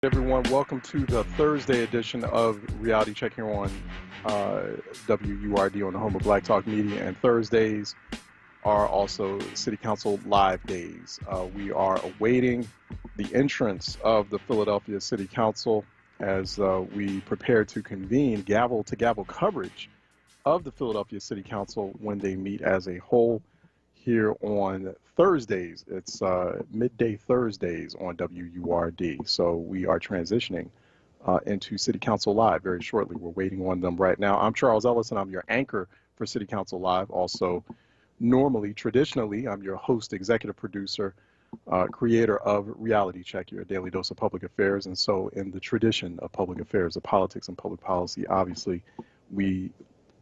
Everyone, welcome to the Thursday edition of Reality Check here on WURD on the home of Black Talk Media, and Thursdays are also City Council live days. We are awaiting the entrance of the Philadelphia City Council as we prepare to convene gavel-to-gavel coverage of the Philadelphia City Council when they meet as a whole here on Thursdays. It's midday Thursdays on WURD. So we are transitioning into City Council Live very shortly. We're waiting on them right now. I'm Charles Ellis, and I'm your anchor for City Council Live. Also, traditionally, I'm your host, executive producer, creator of Reality Check, your daily dose of public affairs. And so in the tradition of public affairs, of politics and public policy, obviously, we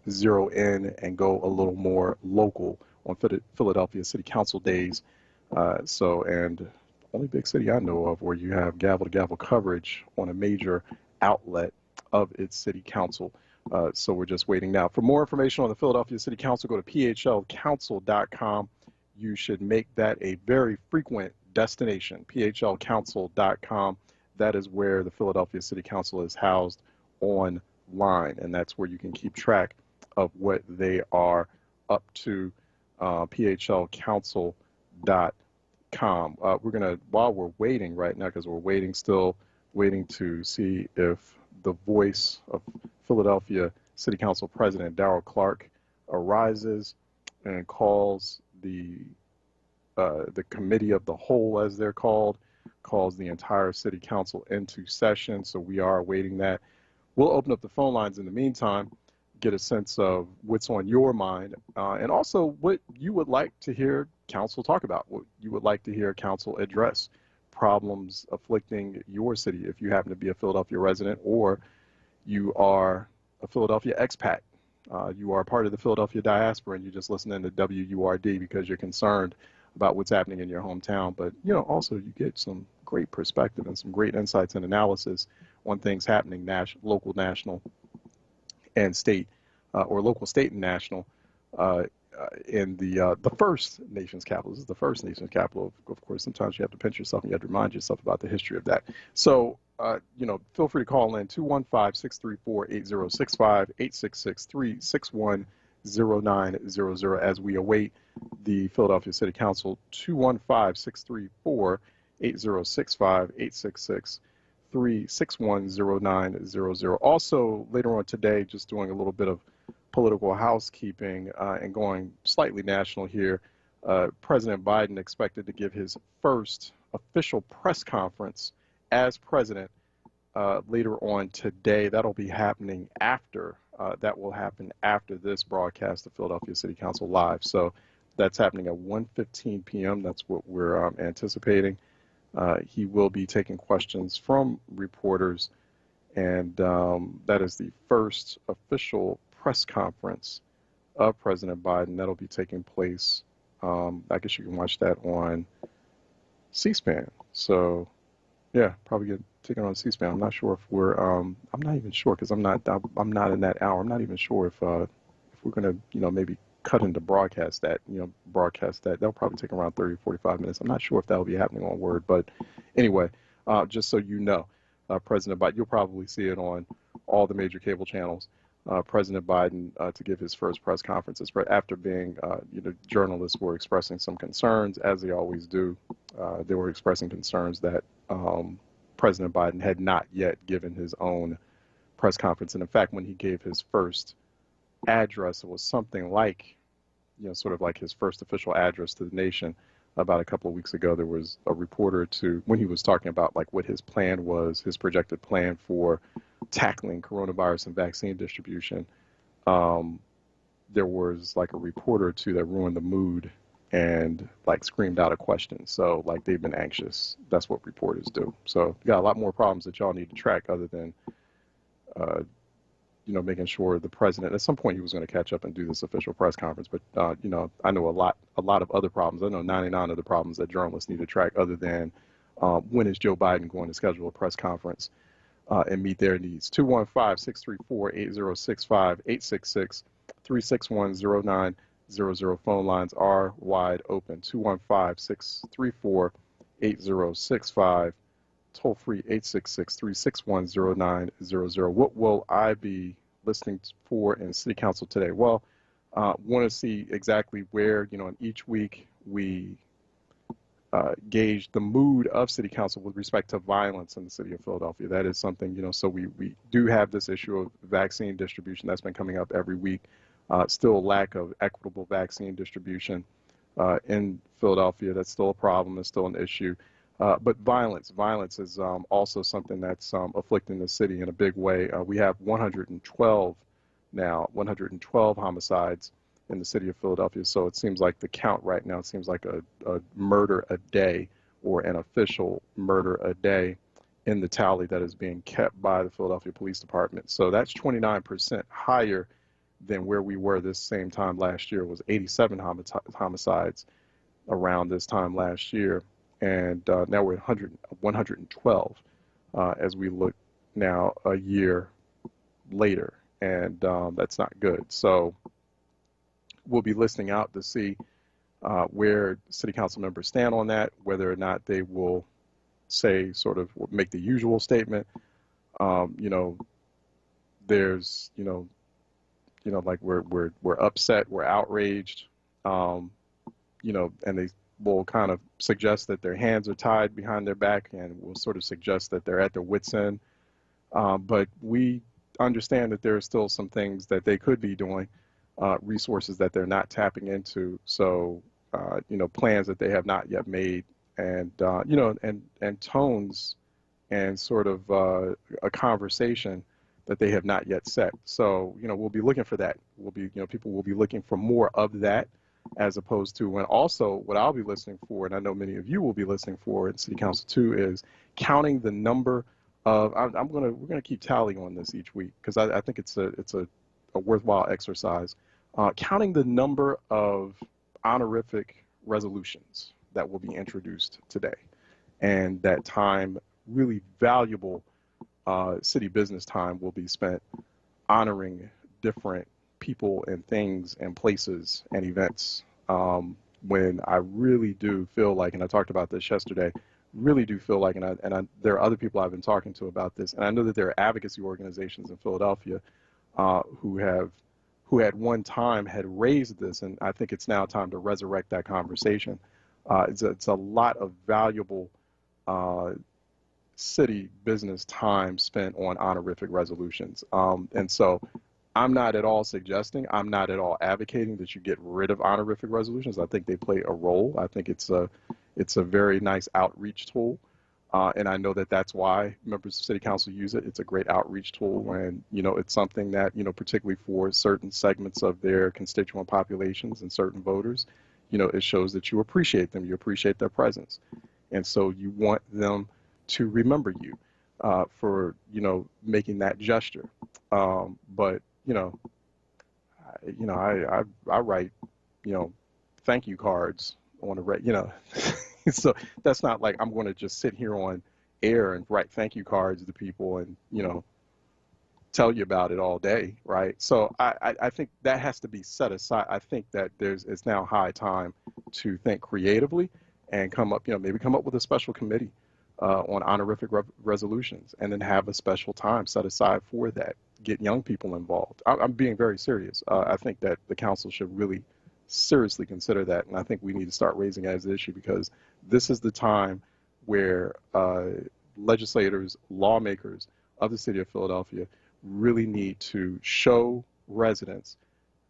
zero in and go a little more local on Philadelphia City Council days. And only big city I know of where you have gavel-to-gavel coverage on a major outlet of its city council. So we're just waiting now. For more information on the Philadelphia City Council, go to phlcouncil.com. You should make that a very frequent destination, phlcouncil.com. That is where the Philadelphia City Council is housed online, and that's where you can keep track of what they are up to. phlcouncil.com. We're gonna, while we're waiting right now, because we're still waiting to see if the voice of Philadelphia City Council President Darrell Clarke arises and calls the committee of the whole, as they're called, calls the entire City Council into session. So we are awaiting that. We'll open up the phone lines in the meantime, get a sense of what's on your mind, and also what you would like to hear council talk about, what you would like to hear council address, problems afflicting your city if you happen to be a Philadelphia resident or you are a Philadelphia expat. You are part of the Philadelphia diaspora and you're just listening to WURD because you're concerned about what's happening in your hometown. But, also you get some great perspective and some great insights and analysis on things happening local, national, and state, or local, state, and national, in the first nation's capital. This is the first nation's capital. Of course, sometimes you have to pinch yourself and you have to remind yourself about the history of that. So, feel free to call in 215-634-8065, 866-361-0900 as we await the Philadelphia City Council. 215-634-8065, 866 3610900. Also, later on today, just doing a little bit of political housekeeping and going slightly national here, President Biden expected to give his first official press conference as president later on today. That'll be happening after, that will happen after this broadcast of Philadelphia City Council Live. So that's happening at 1:15 p.m. That's what we're anticipating. He will be taking questions from reporters, and that is the first official press conference of President Biden. That'll be taking place, I guess you can watch that on C-SPAN. So, yeah, probably taking on C-SPAN. I'm not sure if we're, I'm not even sure because I'm not in that hour. I'm not even sure if we're going to, maybe cut into broadcast that. That'll probably take around 30 or 45 minutes. I'm not sure if that'll be happening on WURD, but anyway, just so you know, President Biden, you'll probably see it on all the major cable channels. President Biden to give his first press conferences after being, journalists were expressing some concerns, as they always do. They were expressing concerns that President Biden had not yet given his own press conference. And in fact, when he gave his first address, it was something like, sort of like his first official address to the nation. About a couple of weeks ago, there was a reporter when he was talking about like what his plan was, his projected plan for tackling coronavirus and vaccine distribution. There was like a reporter or two that ruined the mood and like screamed out a question. So like they've been anxious. That's what reporters do. So you got a lot more problems that y'all need to track other than making sure the president, at some point he was going to catch up and do this official press conference. But, I know a lot of other problems. I know 99 of the problems that journalists need to track other than when is Joe Biden going to schedule a press conference and meet their needs. 215-634-8065, 866-361-0900. Phone lines are wide open. 215-634-8065, toll free 866-361-0900. What will I be listening for in City Council today? Well, want to see exactly where, in each week we gauge the mood of City Council with respect to violence in the city of Philadelphia. That is something, so we do have this issue of vaccine distribution that's been coming up every week. Still a lack of equitable vaccine distribution in Philadelphia. That's still a problem. It's still an issue. But violence is also something that's afflicting the city in a big way. We have 112 homicides in the city of Philadelphia. So it seems like the count right now, it seems like a murder a day, or an official murder a day, in the tally that is being kept by the Philadelphia Police Department. So that's 29% higher than where we were this same time last year. It was 87 homicides around this time last year. And now we're at 112 as we look now a year later. And that's not good. So we'll be listening out to see where city council members stand on that, whether or not they will say, sort of make the usual statement, there's, like we're upset, we're outraged, and they will kind of suggest that their hands are tied behind their back, and will sort of suggest that they're at their wits' end. But we understand that there are still some things that they could be doing, resources that they're not tapping into. So, plans that they have not yet made, and, and tones and sort of a conversation that they have not yet set. So, we'll be looking for that. We'll be, people will be looking for more of that, as opposed to, and also what I'll be listening for, and I know many of you will be listening for in City Council too, is counting the number of, we're gonna keep tally on this each week, because I think it's a worthwhile exercise, counting the number of honorific resolutions that will be introduced today, and that time, really valuable city business time, will be spent honoring different people and things and places and events, when I really do feel like, and I talked about this yesterday, really do feel like, and there are other people I've been talking to about this, and I know that there are advocacy organizations in Philadelphia who at one time had raised this, and I think it's now time to resurrect that conversation. It's a lot of valuable city business time spent on honorific resolutions, and so I'm not at all suggesting, I'm not at all advocating that you get rid of honorific resolutions. I think they play a role. I think it's a very nice outreach tool, and I know that that's why members of City Council use it. It's a great outreach tool, and it's something that particularly for certain segments of their constituent populations and certain voters, it shows that you appreciate them, you appreciate their presence, and so you want them to remember you for making that gesture. But I write thank you cards on a so that's not like I'm going to just sit here on air and write thank you cards to people and tell you about it all day, right? So I think that has to be set aside. I think that it's now high time to think creatively and come up, maybe come up with a special committee on honorific resolutions, and then have a special time set aside for that. Get young people involved. I'm being very serious. I think that the council should really seriously consider that, and I think we need to start raising it as an issue, because this is the time where legislators, lawmakers of the city of Philadelphia really need to show residents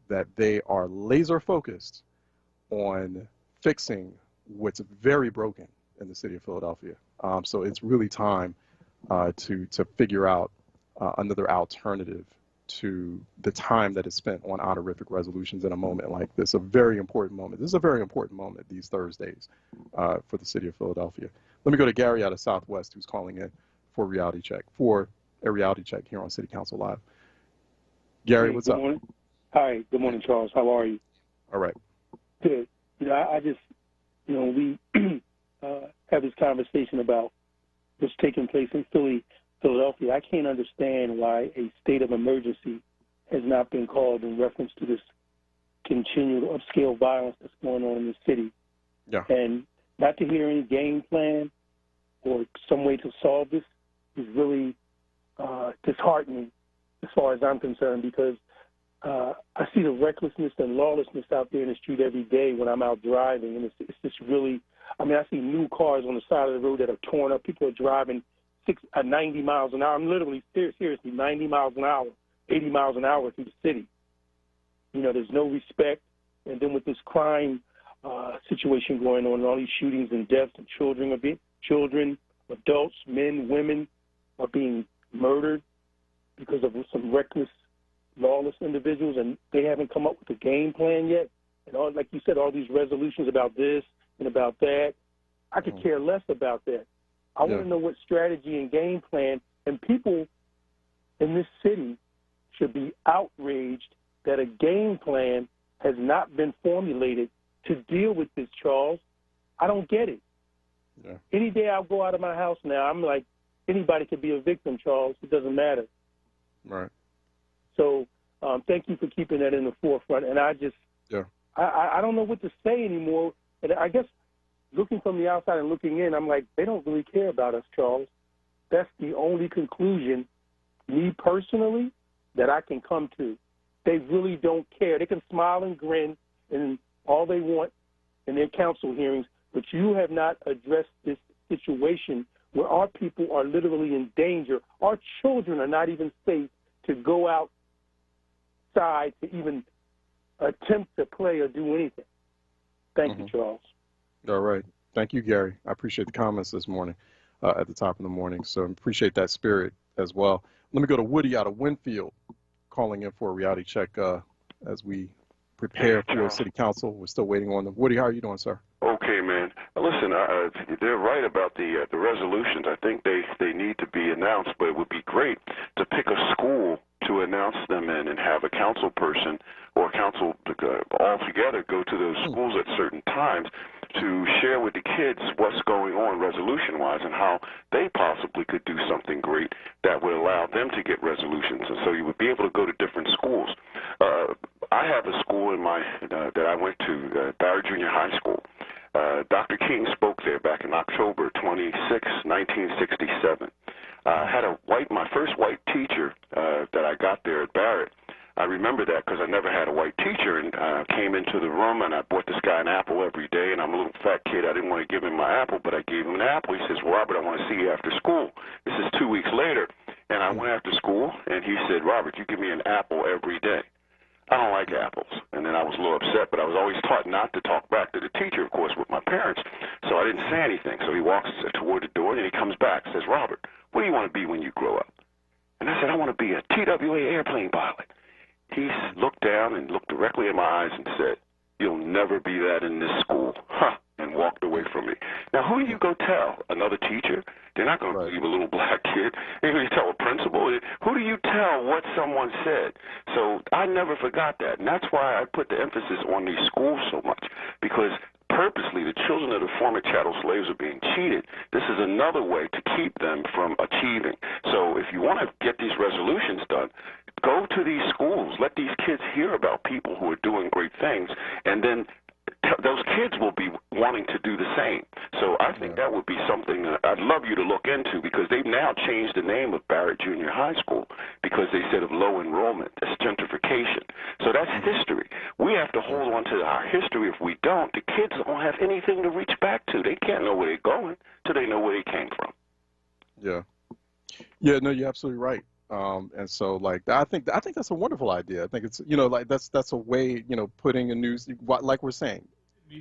that they are laser focused on fixing what's very broken in the city of Philadelphia. So it's really time to figure out another alternative to the time that is spent on honorific resolutions in a moment like this. A very important moment. This is a very important moment these Thursdays for the city of Philadelphia. Let me go to Gary out of Southwest, who's calling in for a reality check here on City Council Live. Gary, what's up? Morning. Hi, good morning, Charles. How are you? All right. Good. I just, we have this conversation about what's taking place in Philadelphia. I can't understand why a state of emergency has not been called in reference to this continued upscale violence that's going on in the city. Yeah. And not to hear any game plan or some way to solve this is really disheartening as far as I'm concerned, because I see the recklessness and lawlessness out there in the street every day when I'm out driving, and it's just really, I mean, I see new cars on the side of the road that are torn up. People are driving 90 miles an hour. I'm literally, seriously, 90 miles an hour, 80 miles an hour through the city. You know, there's no respect. And then with this crime situation going on, and all these shootings and deaths, and children, adults, men, women are being murdered because of some reckless, lawless individuals, and they haven't come up with a game plan yet. And all, like you said, all these resolutions about this and about that, I could care less about that. I want to know what strategy and game plan, and people in this city should be outraged that a game plan has not been formulated to deal with this, Charles. I don't get it. Yeah. Any day I go out of my house now, I'm like, anybody could be a victim, Charles. It doesn't matter. Right. So thank you for keeping that in the forefront. And I just, I don't know what to say anymore. And I guess looking from the outside and looking in, I'm like, they don't really care about us, Charles. That's the only conclusion, me personally, that I can come to. They really don't care. They can smile and grin and all they want in their council hearings, but you have not addressed this situation where our people are literally in danger. Our children are not even safe to go outside to even attempt to play or do anything. Thank you, Charles. All right. Thank you, Gary. I appreciate the comments this morning at the top of the morning. So appreciate that spirit as well. Let me go to Woody out of Winfield, calling in for a reality check as we prepare for City Council. We're still waiting on them. Woody, how are you doing, sir? Okay, man. Listen, they're right about the resolutions. I think they need to be announced, but it would be great to pick a school to announce them in and have a council person or council all together go to those schools at certain times to share with the kids what's going on resolution-wise and how they possibly could do something great that would allow them to get resolutions. And so you would be able to go to different schools. I have a school in my that I went to, Barrett Junior High School. Dr. King spoke there back in October 26, 1967. I had my first white teacher that I got there at Barrett. I remember that because I never had a white teacher, and I came into the room and I bought this guy an apple every day, and I'm a little fat kid. I didn't want to give him my apple, but I gave him an apple. He says, well, Robert, I want to see you after school. This is 2 weeks later, and I went after school, and he said, Robert, you give me an apple every day. I don't like apples. And then I was a little upset, but I was always taught not to talk back to the teacher, of course, with my parents. So I didn't say anything. So he walks toward the door, and he comes back and says, Robert, what do you want to be when you grow up? And I said, I want to be a TWA airplane pilot. He looked down and looked directly in my eyes and said, you'll never be that in this school, and walked away from me. Now, who do you go tell? Another teacher? They're not going to believe a little black kid. They're going to tell a principal. Who do you tell what someone said? So I never forgot that, and that's why I put the emphasis on these schools so much, because purposely the children of the former chattel slaves are being cheated. This is another way to keep them from achieving. So if you want to get these resolutions done, go to these schools. Let these kids hear about people who are doing great things, and then those kids will be wanting to do the same. So I think that would be something that I'd love you to look into, because they've now changed the name of Barrett Junior High School because they said of low enrollment. That's gentrification. So that's history. We have to hold on to our history. If we don't, the kids don't have anything to reach back to. They can't know where they're going till they know where they came from. Yeah. Yeah, no, you're absolutely right. And so, like, I think that's a wonderful idea. I think it's, like that's a way, putting a news, like we're saying,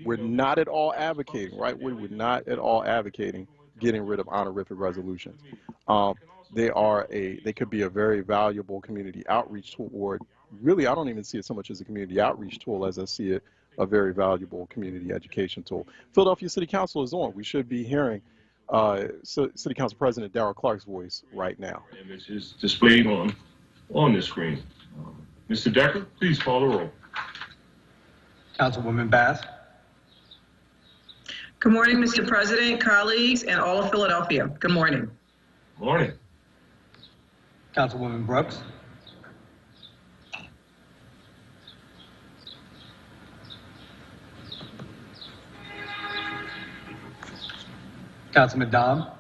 we're not at all advocating, right? We're not at all advocating getting rid of honorific resolutions. They could be a very valuable community outreach tool, or really, I don't even see it so much as a community outreach tool as I see it a very valuable community education tool. Philadelphia City Council is on. We should be hearing City Council President Darrell Clark's voice right now. Image is displayed on the screen. Mr. Decker, please call the roll. Councilwoman Bass. Good morning, Mr. President, colleagues, and all of Philadelphia. Good morning. Morning. Councilwoman Brooks. Councilman Dom.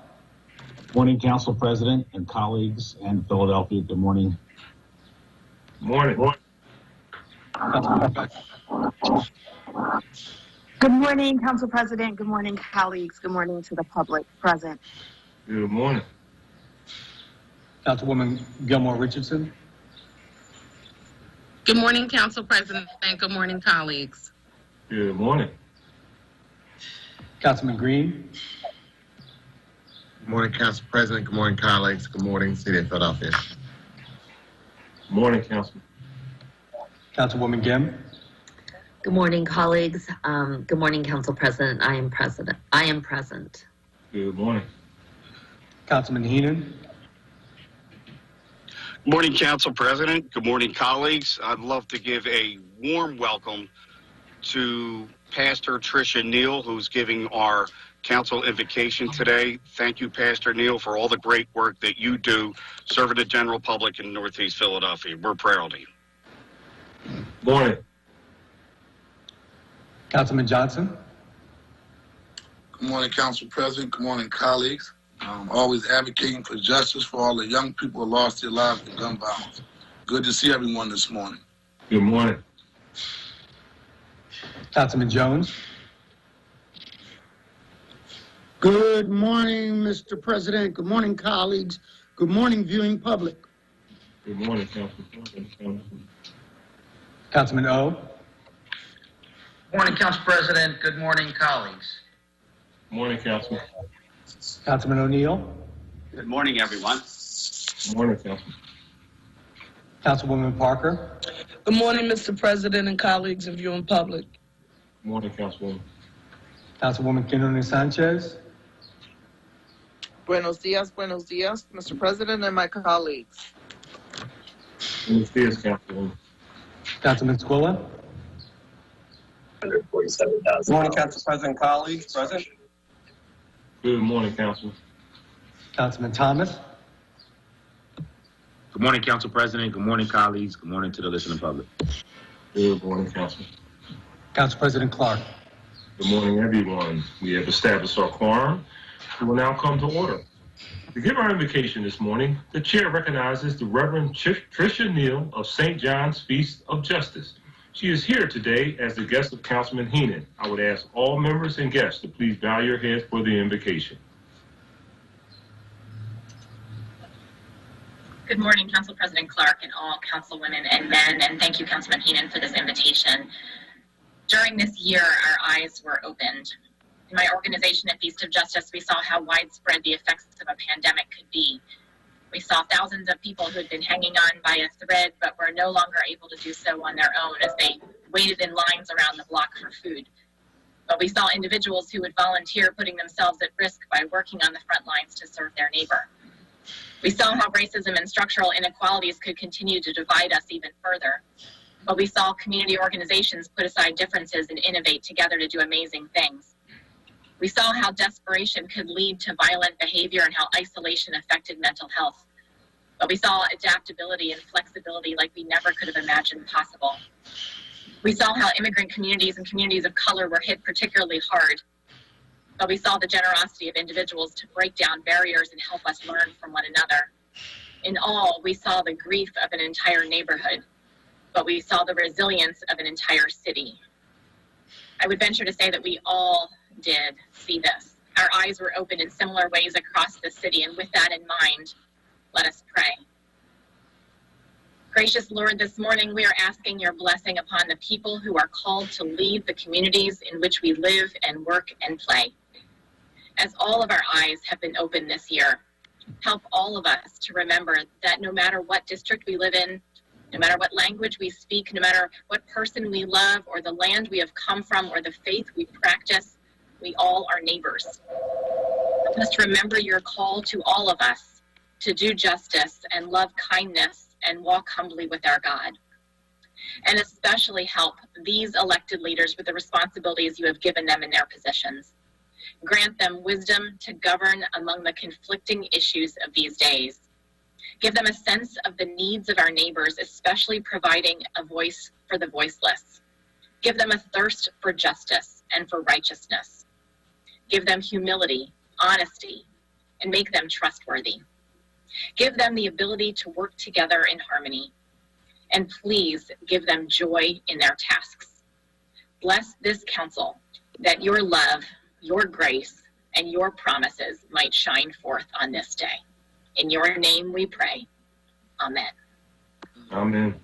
Morning, Council President and colleagues and Philadelphia. Good morning. Morning. Good morning, Council President. Good morning, colleagues. Good morning to the public present. Good morning. Councilwoman Gilmore Richardson. Good morning, Council President, and good morning, colleagues. Good morning. Councilman Green. Good morning, Council President. Good morning, colleagues. Good morning, City of Philadelphia. Good morning, Councilman. Councilwoman Gim. Good morning, colleagues. Good morning, Council President. I am present. Good morning. Councilman Heenan. Good morning, Council President. Good morning, colleagues. I'd love to give a warm welcome to Pastor Tricia Neal, who's giving our council invocation today. Thank you, Pastor Neal, for all the great work that you do serving the general public in Northeast Philadelphia. We're proud of you. Morning. Councilman Johnson. Good morning, Council President. Good morning, colleagues. Always advocating for justice for all the young people who lost their lives to gun violence. Good to see everyone this morning. Good morning. Councilman Jones. Good morning, Mr. President. Good morning, colleagues. Good morning, viewing public. Good morning, Councilman. Councilman O. Good morning, Council President. Good morning, colleagues. Good morning, Councilman. Councilman O'Neill. Good morning, everyone. Good morning, Councilman. Councilwoman Parker. Good morning, Mr. President and colleagues and viewing public. Good morning, Councilwoman. Councilwoman Quinones Sanchez. Buenos dias, Mr. President and my colleagues. Buenos dias, Councilwoman. Councilman Squilla. 147,000. Good morning, Council President, colleagues, present. Good morning, Councilman. Councilman Thomas. Good morning, Council President. Good morning, colleagues. Good morning to the listening public. Good morning, Councilman. Council President Clark. Good morning, everyone. We have established our quorum. We will now come to order. To give our invocation this morning, the chair recognizes the Reverend Tricia Neal of St. John's Feast of Justice. She is here today as the guest of Councilman Heenan. I would ask all members and guests to please bow your heads for the invocation. Good morning, Council President Clark and all councilwomen and men, and thank you, Councilman Heenan, for this invitation. During this year, our eyes were opened. In my organization at Feast of Justice, we saw how widespread the effects of a pandemic could be. We saw thousands of people who had been hanging on by a thread, but were no longer able to do so on their own as they waited in lines around the block for food. But we saw individuals who would volunteer putting themselves at risk by working on the front lines to serve their neighbor. We saw how racism and structural inequalities could continue to divide us even further. But we saw community organizations put aside differences and innovate together to do amazing things. We saw how desperation could lead to violent behavior and how isolation affected mental health. But we saw adaptability and flexibility like we never could have imagined possible. We saw how immigrant communities and communities of color were hit particularly hard. But we saw the generosity of individuals to break down barriers and help us learn from one another. In all, we saw the grief of an entire neighborhood, but we saw the resilience of an entire city. I would venture to say that we all did see this. Our eyes were opened in similar ways across the city, and with that in mind, let us pray. Gracious Lord, this morning we are asking your blessing upon the people who are called to lead the communities in which we live and work and play. As all of our eyes have been opened this year, help all of us to remember that no matter what district we live in, no matter what language we speak, no matter what person we love or the land we have come from or the faith we practice, we all are neighbors. Help us to remember your call to all of us to do justice and love kindness and walk humbly with our God. And especially help these elected leaders with the responsibilities you have given them in their positions. Grant them wisdom to govern among the conflicting issues of these days. Give them a sense of the needs of our neighbors, especially providing a voice for the voiceless. Give them a thirst for justice and for righteousness. Give them humility, honesty, and make them trustworthy. Give them the ability to work together in harmony, and please give them joy in their tasks. Bless this council that your love, your grace, and your promises might shine forth on this day. In your name we pray. Amen. Amen.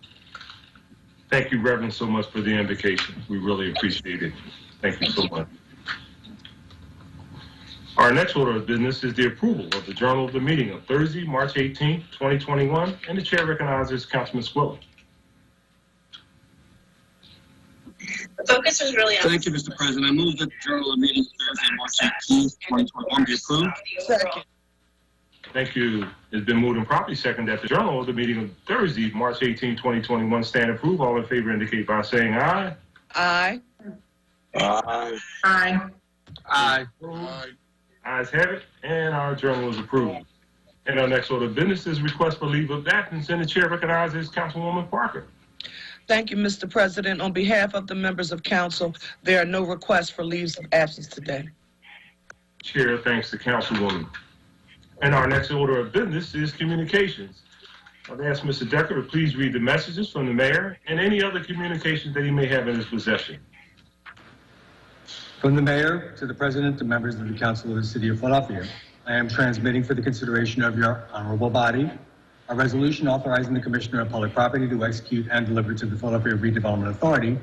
Thank you, Reverend, so much for the invocation. We really appreciate it. Thank you so much. Our next order of business is the approval of the journal of the meeting of Thursday, March 18, 2021, and the chair recognizes Councilman Squilla. The focus is really on... Thank you, Mr. President. I move that the journal of the meeting Thursday, March 18, 2021 be approved. Second. Thank you. It's been moved and properly second that the journal of the meeting of Thursday, March 18, 2021 stand approved. All in favor indicate by saying aye. Aye. Aye. Aye. Aye. Ayes have it, and our journal is approved. And our next order of business is request for leave of absence, and the chair recognizes Councilwoman Parker. Thank you, Mr. President. On behalf of the members of council, there are no requests for leaves of absence today. Chair thanks the Councilwoman. And our next order of business is communications. I've asked Mr. Decker to please read the messages from the mayor and any other communications that he may have in his possession. From the mayor to the president and members of the council of the city of Philadelphia, I am transmitting for the consideration of your honorable body a resolution authorizing the Commissioner of Public Property to execute and deliver to the Philadelphia Redevelopment Authority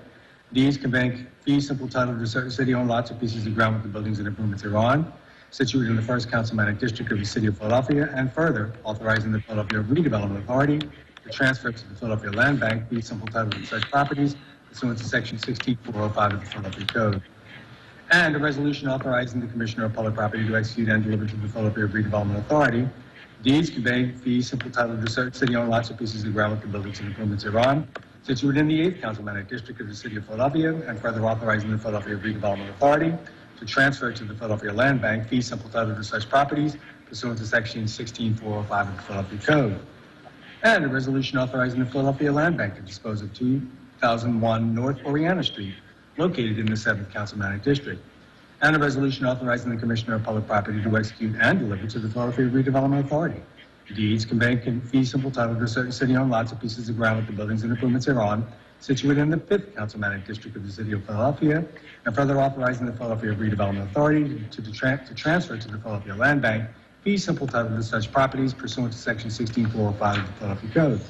deeds conveying fee simple title to certain city-owned lots or pieces of ground with the buildings and improvements thereon, situated in the first councilmanic district of the city of Philadelphia, and further authorizing the Philadelphia Redevelopment Authority to transfer to the Philadelphia Land Bank fee simple title to such properties pursuant to section 16405 of the Philadelphia Code. And a resolution authorizing the Commissioner of Public Property to execute and deliver to the Philadelphia Redevelopment Authority deeds conveying fee simple title to certain city-owned lots or pieces of ground with the buildings and improvements thereon, situated in the 8th Councilmanic District of the city of Philadelphia, and further authorizing the Philadelphia Redevelopment Authority to transfer to the Philadelphia Land Bank fee simple title to such properties pursuant to section 16405 of the Philadelphia Code. And a resolution authorizing the Philadelphia Land Bank to dispose of 2001 North Oriana Street, located in the 7th Councilmanic District. And a resolution authorizing the Commissioner of Public Property to execute and deliver to the Philadelphia Redevelopment Authority deeds conveying fee simple title to certain city-owned lots or pieces of ground with the buildings and improvements thereon, situated in the 5th Councilmanic District of the city of Philadelphia, and further authorizing the Philadelphia Redevelopment Authority to transfer to the Philadelphia Land Bank fee simple title to such properties pursuant to section 16405 of the Philadelphia Code.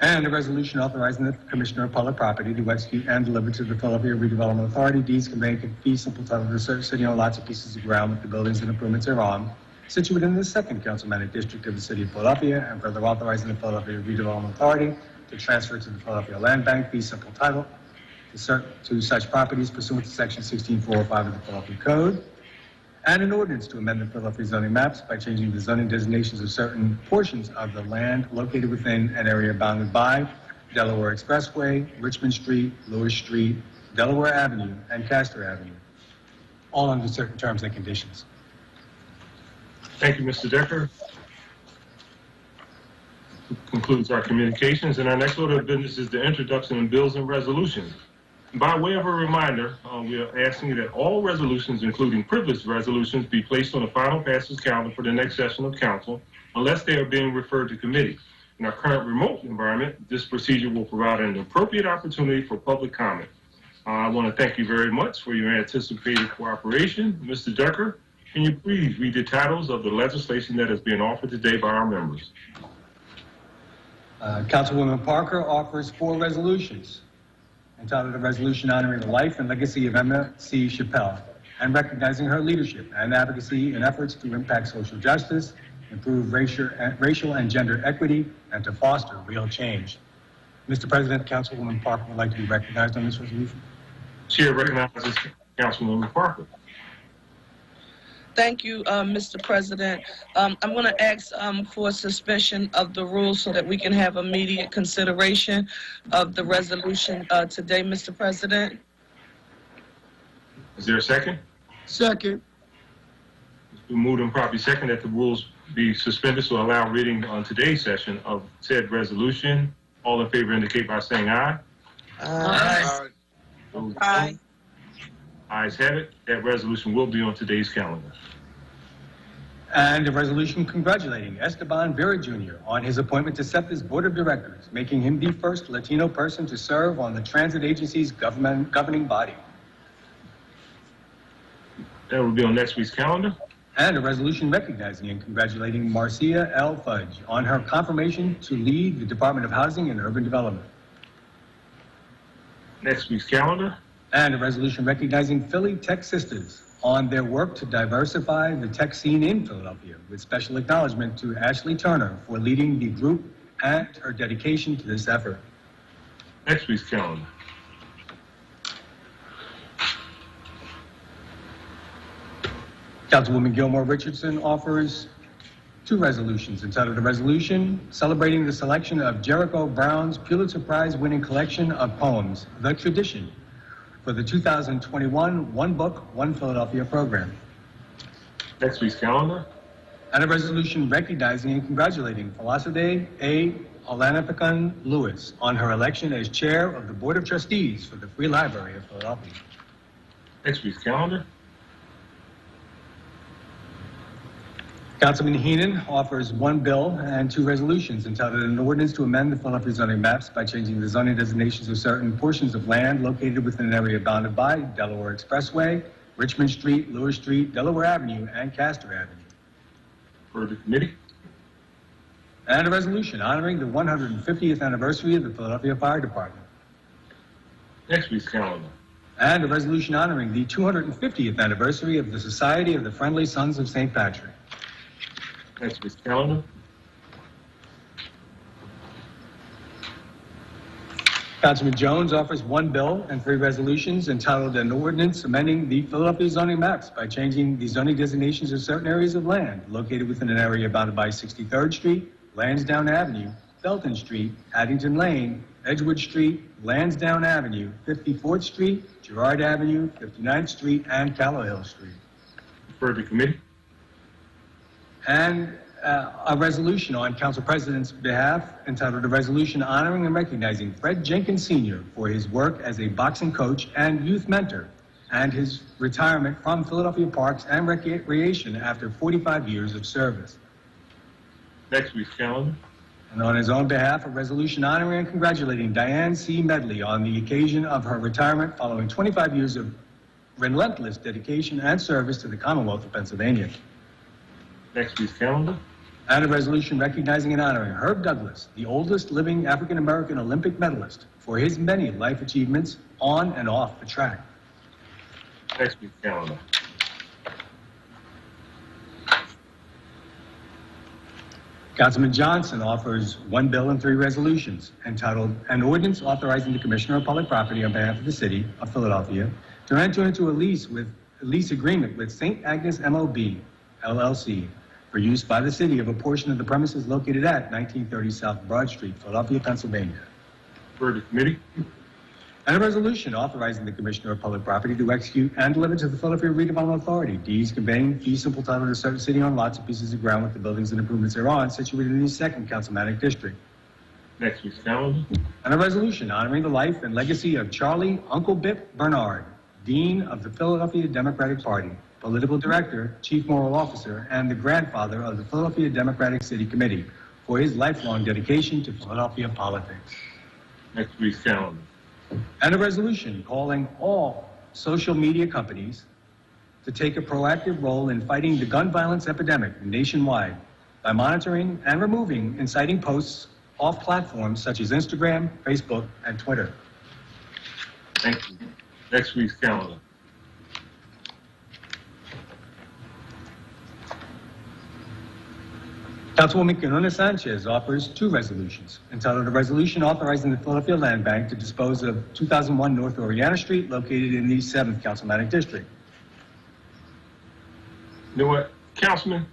And a resolution authorizing the Commissioner of Public Property to execute and deliver to the Philadelphia Redevelopment Authority deeds conveying fee simple title to certain city-owned lots or pieces of ground with the buildings and improvements thereon, situated in the 2nd Councilmanic District of the city of Philadelphia, and further authorizing the Philadelphia Redevelopment Authority to transfer to the Philadelphia Land Bank fee simple title to such properties pursuant to section 16405 of the Philadelphia Code. And an ordinance to amend the Philadelphia zoning maps by changing the zoning designations of certain portions of the land located within an area bounded by Delaware Expressway, Richmond Street, Lewis Street, Delaware Avenue, and Castor Avenue, all under certain terms and conditions. Thank you, Mr. Decker. Concludes our communications, and our next order of business is the introduction of bills and resolutions. By way of a reminder, we are asking that all resolutions, including privileged resolutions, be placed on the final passage calendar for the next session of council, unless they are being referred to committee. In our current remote environment, this procedure will provide an appropriate opportunity for public comment. I want to thank you very much for your anticipated cooperation. Mr. Decker, can you please read the titles of the legislation that is being offered today by our members? Councilwoman Parker offers 4 resolutions, entitled a resolution honoring the life and legacy of Emma C. Chappelle and recognizing her leadership and advocacy in efforts to impact social justice, improve racial and gender equity, and to foster real change. Mr. President, Councilwoman Parker would like to be recognized on this resolution. Chair recognizes Councilwoman Parker. Thank you, Mr. President. I'm going to ask for suspension of the rules so that we can have immediate consideration of the resolution today, Mr. President. Is there a second? Second. It's been moved and properly second that the rules be suspended to allow reading on today's session of said resolution. All in favor indicate by saying aye. Aye. Aye. Ayes have it. That resolution will be on today's calendar. And a resolution congratulating Esteban Vera Jr. on his appointment to SEPTA's Board of Directors, making him the first Latino person to serve on the transit agency's governing body. That will be on next week's calendar. And a resolution recognizing and congratulating Marcia L. Fudge on her confirmation to lead the Department of Housing and Urban Development. Next week's calendar. And a resolution recognizing Philly Tech Sisters on their work to diversify the tech scene in Philadelphia, with special acknowledgement to Ashley Turner for leading the group and her dedication to this effort. Next week's calendar. Councilwoman Gilmore Richardson offers two resolutions entitled a resolution celebrating the selection of Jericho Brown's Pulitzer Prize-winning collection of poems, The Tradition, for the 2021 One Book, One Philadelphia program. Next week's calendar. And a resolution recognizing and congratulating Felicity A. Olanipakan Lewis on her election as chair of the Board of Trustees for the Free Library of Philadelphia. Next week's calendar. Councilman Heenan offers one bill and two resolutions entitled an ordinance to amend the Philadelphia zoning maps by changing the zoning designations of certain portions of land located within an area bounded by Delaware Expressway, Richmond Street, Lewis Street, Delaware Avenue, and Castor Avenue. For the committee. And a resolution honoring the 150th anniversary of the Philadelphia Fire Department. Next week's calendar. And a resolution honoring the 250th anniversary of the Society of the Friendly Sons of St. Patrick. Next week's calendar. Councilman Jones offers one bill and three resolutions entitled an ordinance amending the Philadelphia zoning maps by changing the zoning designations of certain areas of land located within an area bounded by 63rd Street, Lansdowne Avenue, Felton Street, Addington Lane, Edgewood Street, Lansdowne Avenue, 54th Street, Girard Avenue, 59th Street, and Callowhill Street. For the committee. And a resolution on Council President's behalf entitled a resolution honoring and recognizing Fred Jenkins Sr. for his work as a boxing coach and youth mentor and his retirement from Philadelphia Parks and Recreation after 45 years of service. Next week's calendar. And on his own behalf, a resolution honoring and congratulating Diane C. Medley on the occasion of her retirement following 25 years of relentless dedication and service to the Commonwealth of Pennsylvania. Next week's calendar. And a resolution recognizing and honoring Herb Douglas, the oldest living African-American Olympic medalist, for his many life achievements on and off the track. Next week's calendar. Councilman Johnson offers one bill and three resolutions entitled an ordinance authorizing the Commissioner of Public Property on behalf of the City of Philadelphia to enter into a lease agreement with St. Agnes MOB, LLC, for use by the city of a portion of the premises located at 1930 South Broad Street, Philadelphia, Pennsylvania. For the committee. And a resolution authorizing the Commissioner of Public Property to execute and deliver to the Philadelphia Redevelopment Authority deeds conveying fee simple title to certain city-owned lots and pieces of ground with the buildings and improvements thereon situated in the 2nd Councilmanic District. Next week's calendar. And a resolution honoring the life and legacy of Charlie Uncle Bip Bernard, Dean of the Philadelphia Democratic Party, Political Director, Chief Moral Officer, and the grandfather of the Philadelphia Democratic City Committee for his lifelong dedication to Philadelphia politics. Next week's calendar. And a resolution calling all social media companies to take a proactive role in fighting the gun violence epidemic nationwide by monitoring and removing inciting posts off platforms such as Instagram, Facebook, and Twitter. Thank you. Next week's calendar. Councilwoman Quinona Sanchez offers two resolutions entitled a resolution authorizing the Philadelphia Land Bank to dispose of 2001 North Oriana Street located in the 7th Councilmanic District. You know what, Councilman?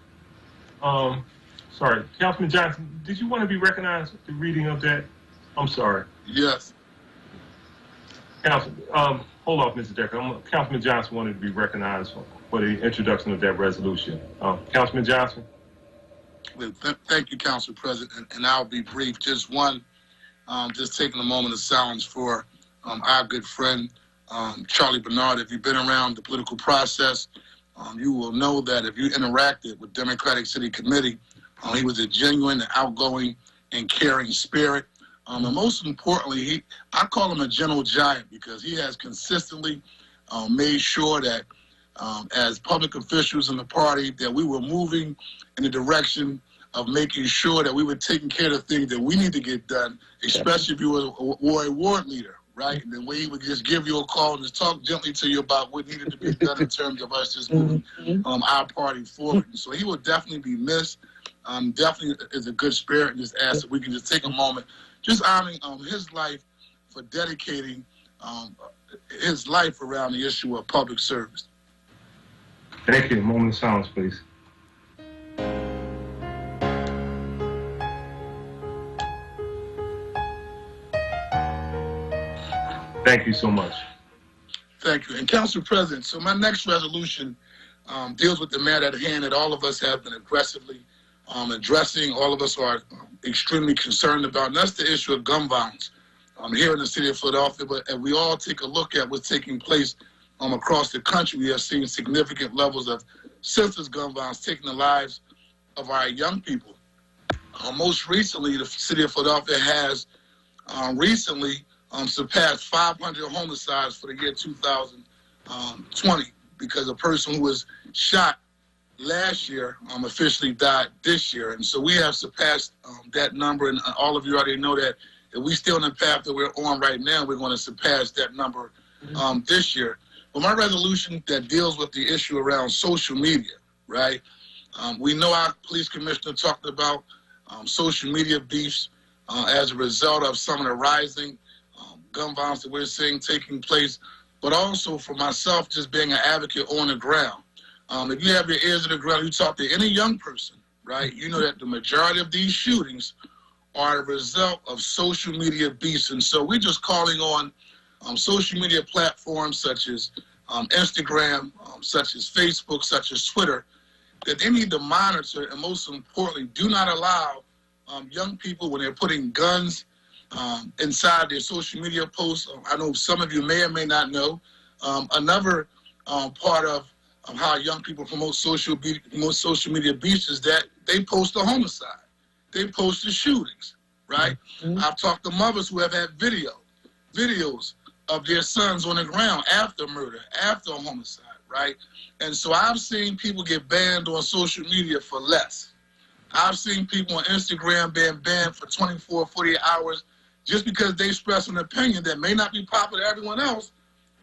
Councilman Johnson, did you want to be recognized with the reading of that? I'm sorry. Yes. Hold off, Mr. Decker. Councilman Johnson wanted to be recognized for the introduction of that resolution. Councilman Johnson? Well, thank you, Council President, and I'll be brief. Just taking a moment of silence for our good friend, Charlie Bernard. If you've been around the political process, You will know that if you interacted with Democratic City Committee, he was a genuine, outgoing, and caring spirit. And most importantly, I call him a gentle giant because he has consistently made sure that as public officials in the party, that we were moving in the direction of making sure that we were taking care of the things that we need to get done, especially if you were a ward leader, right? And then we would just give you a call and just talk gently to you about what needed to be done in terms of us just moving our party forward. And so he will definitely be missed. Definitely is a good spirit, and just ask that we can just take a moment, just honoring his life for dedicating his life around the issue of public service. Thank you. A moment of silence, please. Thank you so much. Thank you. And Council President, so my next resolution deals with the matter at hand that all of us have been aggressively addressing, all of us are extremely concerned about, and that's the issue of gun violence here in the city of Philadelphia. But as we all take a look at what's taking place across the country, we have seen significant levels of senseless gun violence taking the lives of our young people. Most recently, the city of Philadelphia has recently surpassed 500 homicides for the year 2020 because a person who was shot last year officially died this year. And so we have surpassed that number, and all of you already know that if we stay on the path that we're on right now, we're going to surpass that number this year. But my resolution that deals with the issue around social media, right? We know our police commissioner talked about social media beefs as a result of some of the rising gun violence that we're seeing taking place, but also for myself, just being an advocate on the ground. If you have your ears to the ground, you talk to any young person, right? You know that the majority of these shootings are a result of social media beefs. And so we're just calling on social media platforms such as Instagram, such as Facebook, such as Twitter, that they need to monitor and most importantly, do not allow young people when they're putting guns inside their social media posts. I know some of you may or may not know. Another part of how young people promote social media beefs is that they post a homicide. They post the shootings, right? I've talked to mothers who have had videos of their sons on the ground after murder, after a homicide, right? And so I've seen people get banned on social media for less. I've seen people on Instagram being banned for 24, 48 hours just because they express an opinion that may not be popular to everyone else,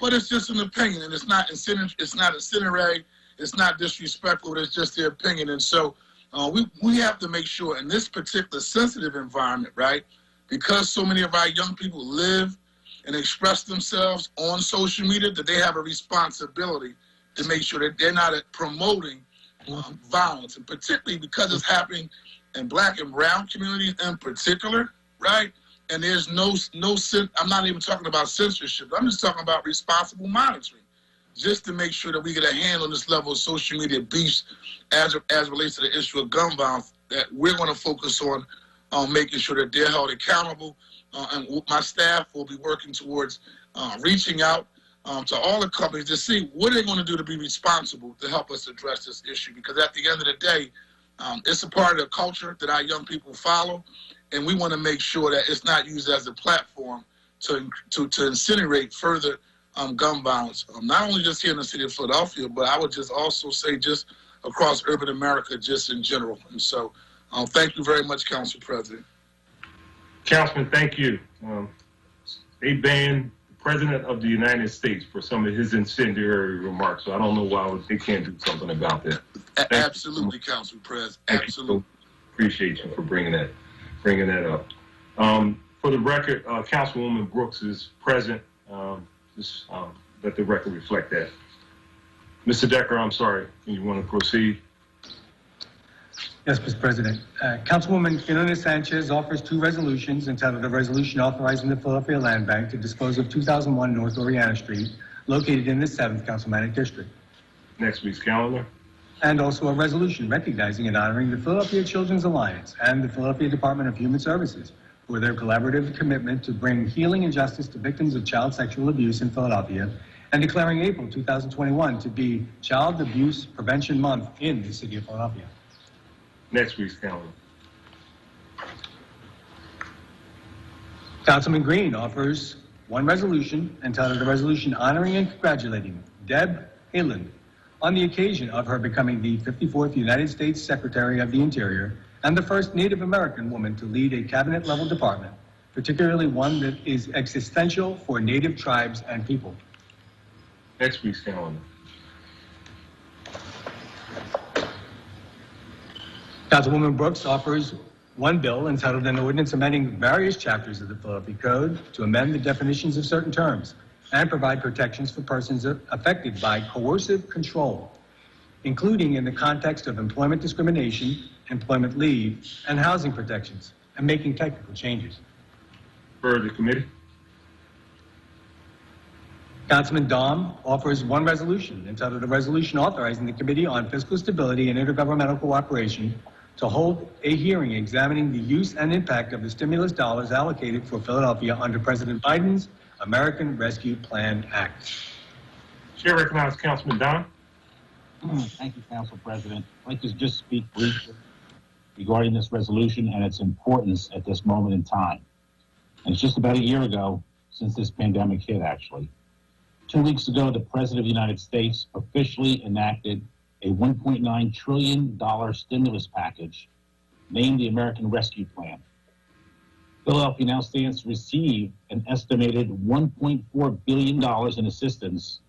but it's just an opinion, and it's not incendiary, it's not disrespectful, it's just their opinion. And so we have to make sure in this particular sensitive environment, right, because so many of our young people live and express themselves on social media, that they have a responsibility to make sure that they're not promoting violence, and particularly because it's happening in Black and brown communities in particular, right? And there's I'm not even talking about censorship. I'm just talking about responsible monitoring, just to make sure that we get a handle on this level of social media beefs as relates to the issue of gun violence, that we're going to focus on making sure that they're held accountable. And my staff will be working towards reaching out to all the companies to see what they're going to do to be responsible to help us address this issue. Because at the end of the day, it's a part of the culture that our young people follow, and we want to make sure that it's not used as a platform to incinerate further gun violence, not only just here in the city of Philadelphia, but I would just also say just across urban America, just in general. And so thank you very much, Council President. Councilman, thank you. They banned the President of the United States for some of his incendiary remarks, so I don't know why they can't do something about that. Absolutely, Council President. Absolutely. Appreciate you for bringing that up. For the record, Councilwoman Brooks is present. Just let the record reflect that. Mr. Decker, I'm sorry. You want to proceed? Yes, Mr. President. Councilwoman Carlene Sanchez offers two resolutions entitled a resolution authorizing the Philadelphia Land Bank to dispose of 2001 North Oriana Street, located in the 7th Councilmanic District. Next week's calendar. And also a resolution recognizing and honoring the Philadelphia Children's Alliance and the Philadelphia Department of Human Services for their collaborative commitment to bring healing and justice to victims of child sexual abuse in Philadelphia, and declaring April 2021 to be Child Abuse Prevention Month in the city of Philadelphia. Next week's calendar. Councilman Green offers one resolution entitled a resolution honoring and congratulating Deb Haaland on the occasion of her becoming the 54th United States Secretary of the Interior and the first Native American woman to lead a cabinet-level department, particularly one that is existential for Native tribes and people. Next week's calendar. Councilwoman Brooks offers one bill entitled an ordinance amending various chapters of the Philadelphia Code to amend the definitions of certain terms and provide protections for persons affected by coercive control, including in the context of employment discrimination, employment leave, and housing protections, and making technical changes. For the committee. Councilman Dahm offers one resolution entitled a resolution authorizing the Committee on Fiscal Stability and Intergovernmental Cooperation to hold a hearing examining the use and impact of the stimulus dollars allocated for Philadelphia under President Biden's American Rescue Plan Act. Chair recognizes Councilman Dahm. Thank you, Council President. I'd like to just speak briefly regarding this resolution and its importance at this moment in time. And it's just about a year ago since this pandemic hit, actually. 2 weeks ago, the President of the United States officially enacted a $1.9 trillion stimulus package named the American Rescue Plan. Philadelphia now stands to receive an estimated $1.4 billion in assistance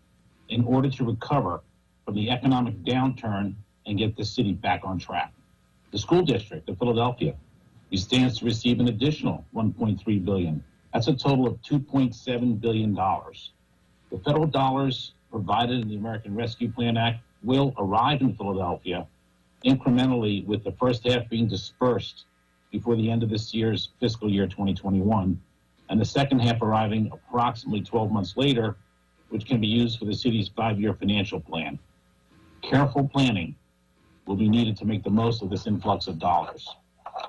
in order to recover from the economic downturn and get the city back on track. The school district of Philadelphia stands to receive an additional $1.3 billion. That's a total of $2.7 billion. The federal dollars provided in the American Rescue Plan Act will arrive in Philadelphia incrementally, with the first half being dispersed before the end of this year's fiscal year 2021, and the second half arriving approximately 12 months later, which can be used for the city's 5-year financial plan. Careful planning will be needed to make the most of this influx of dollars.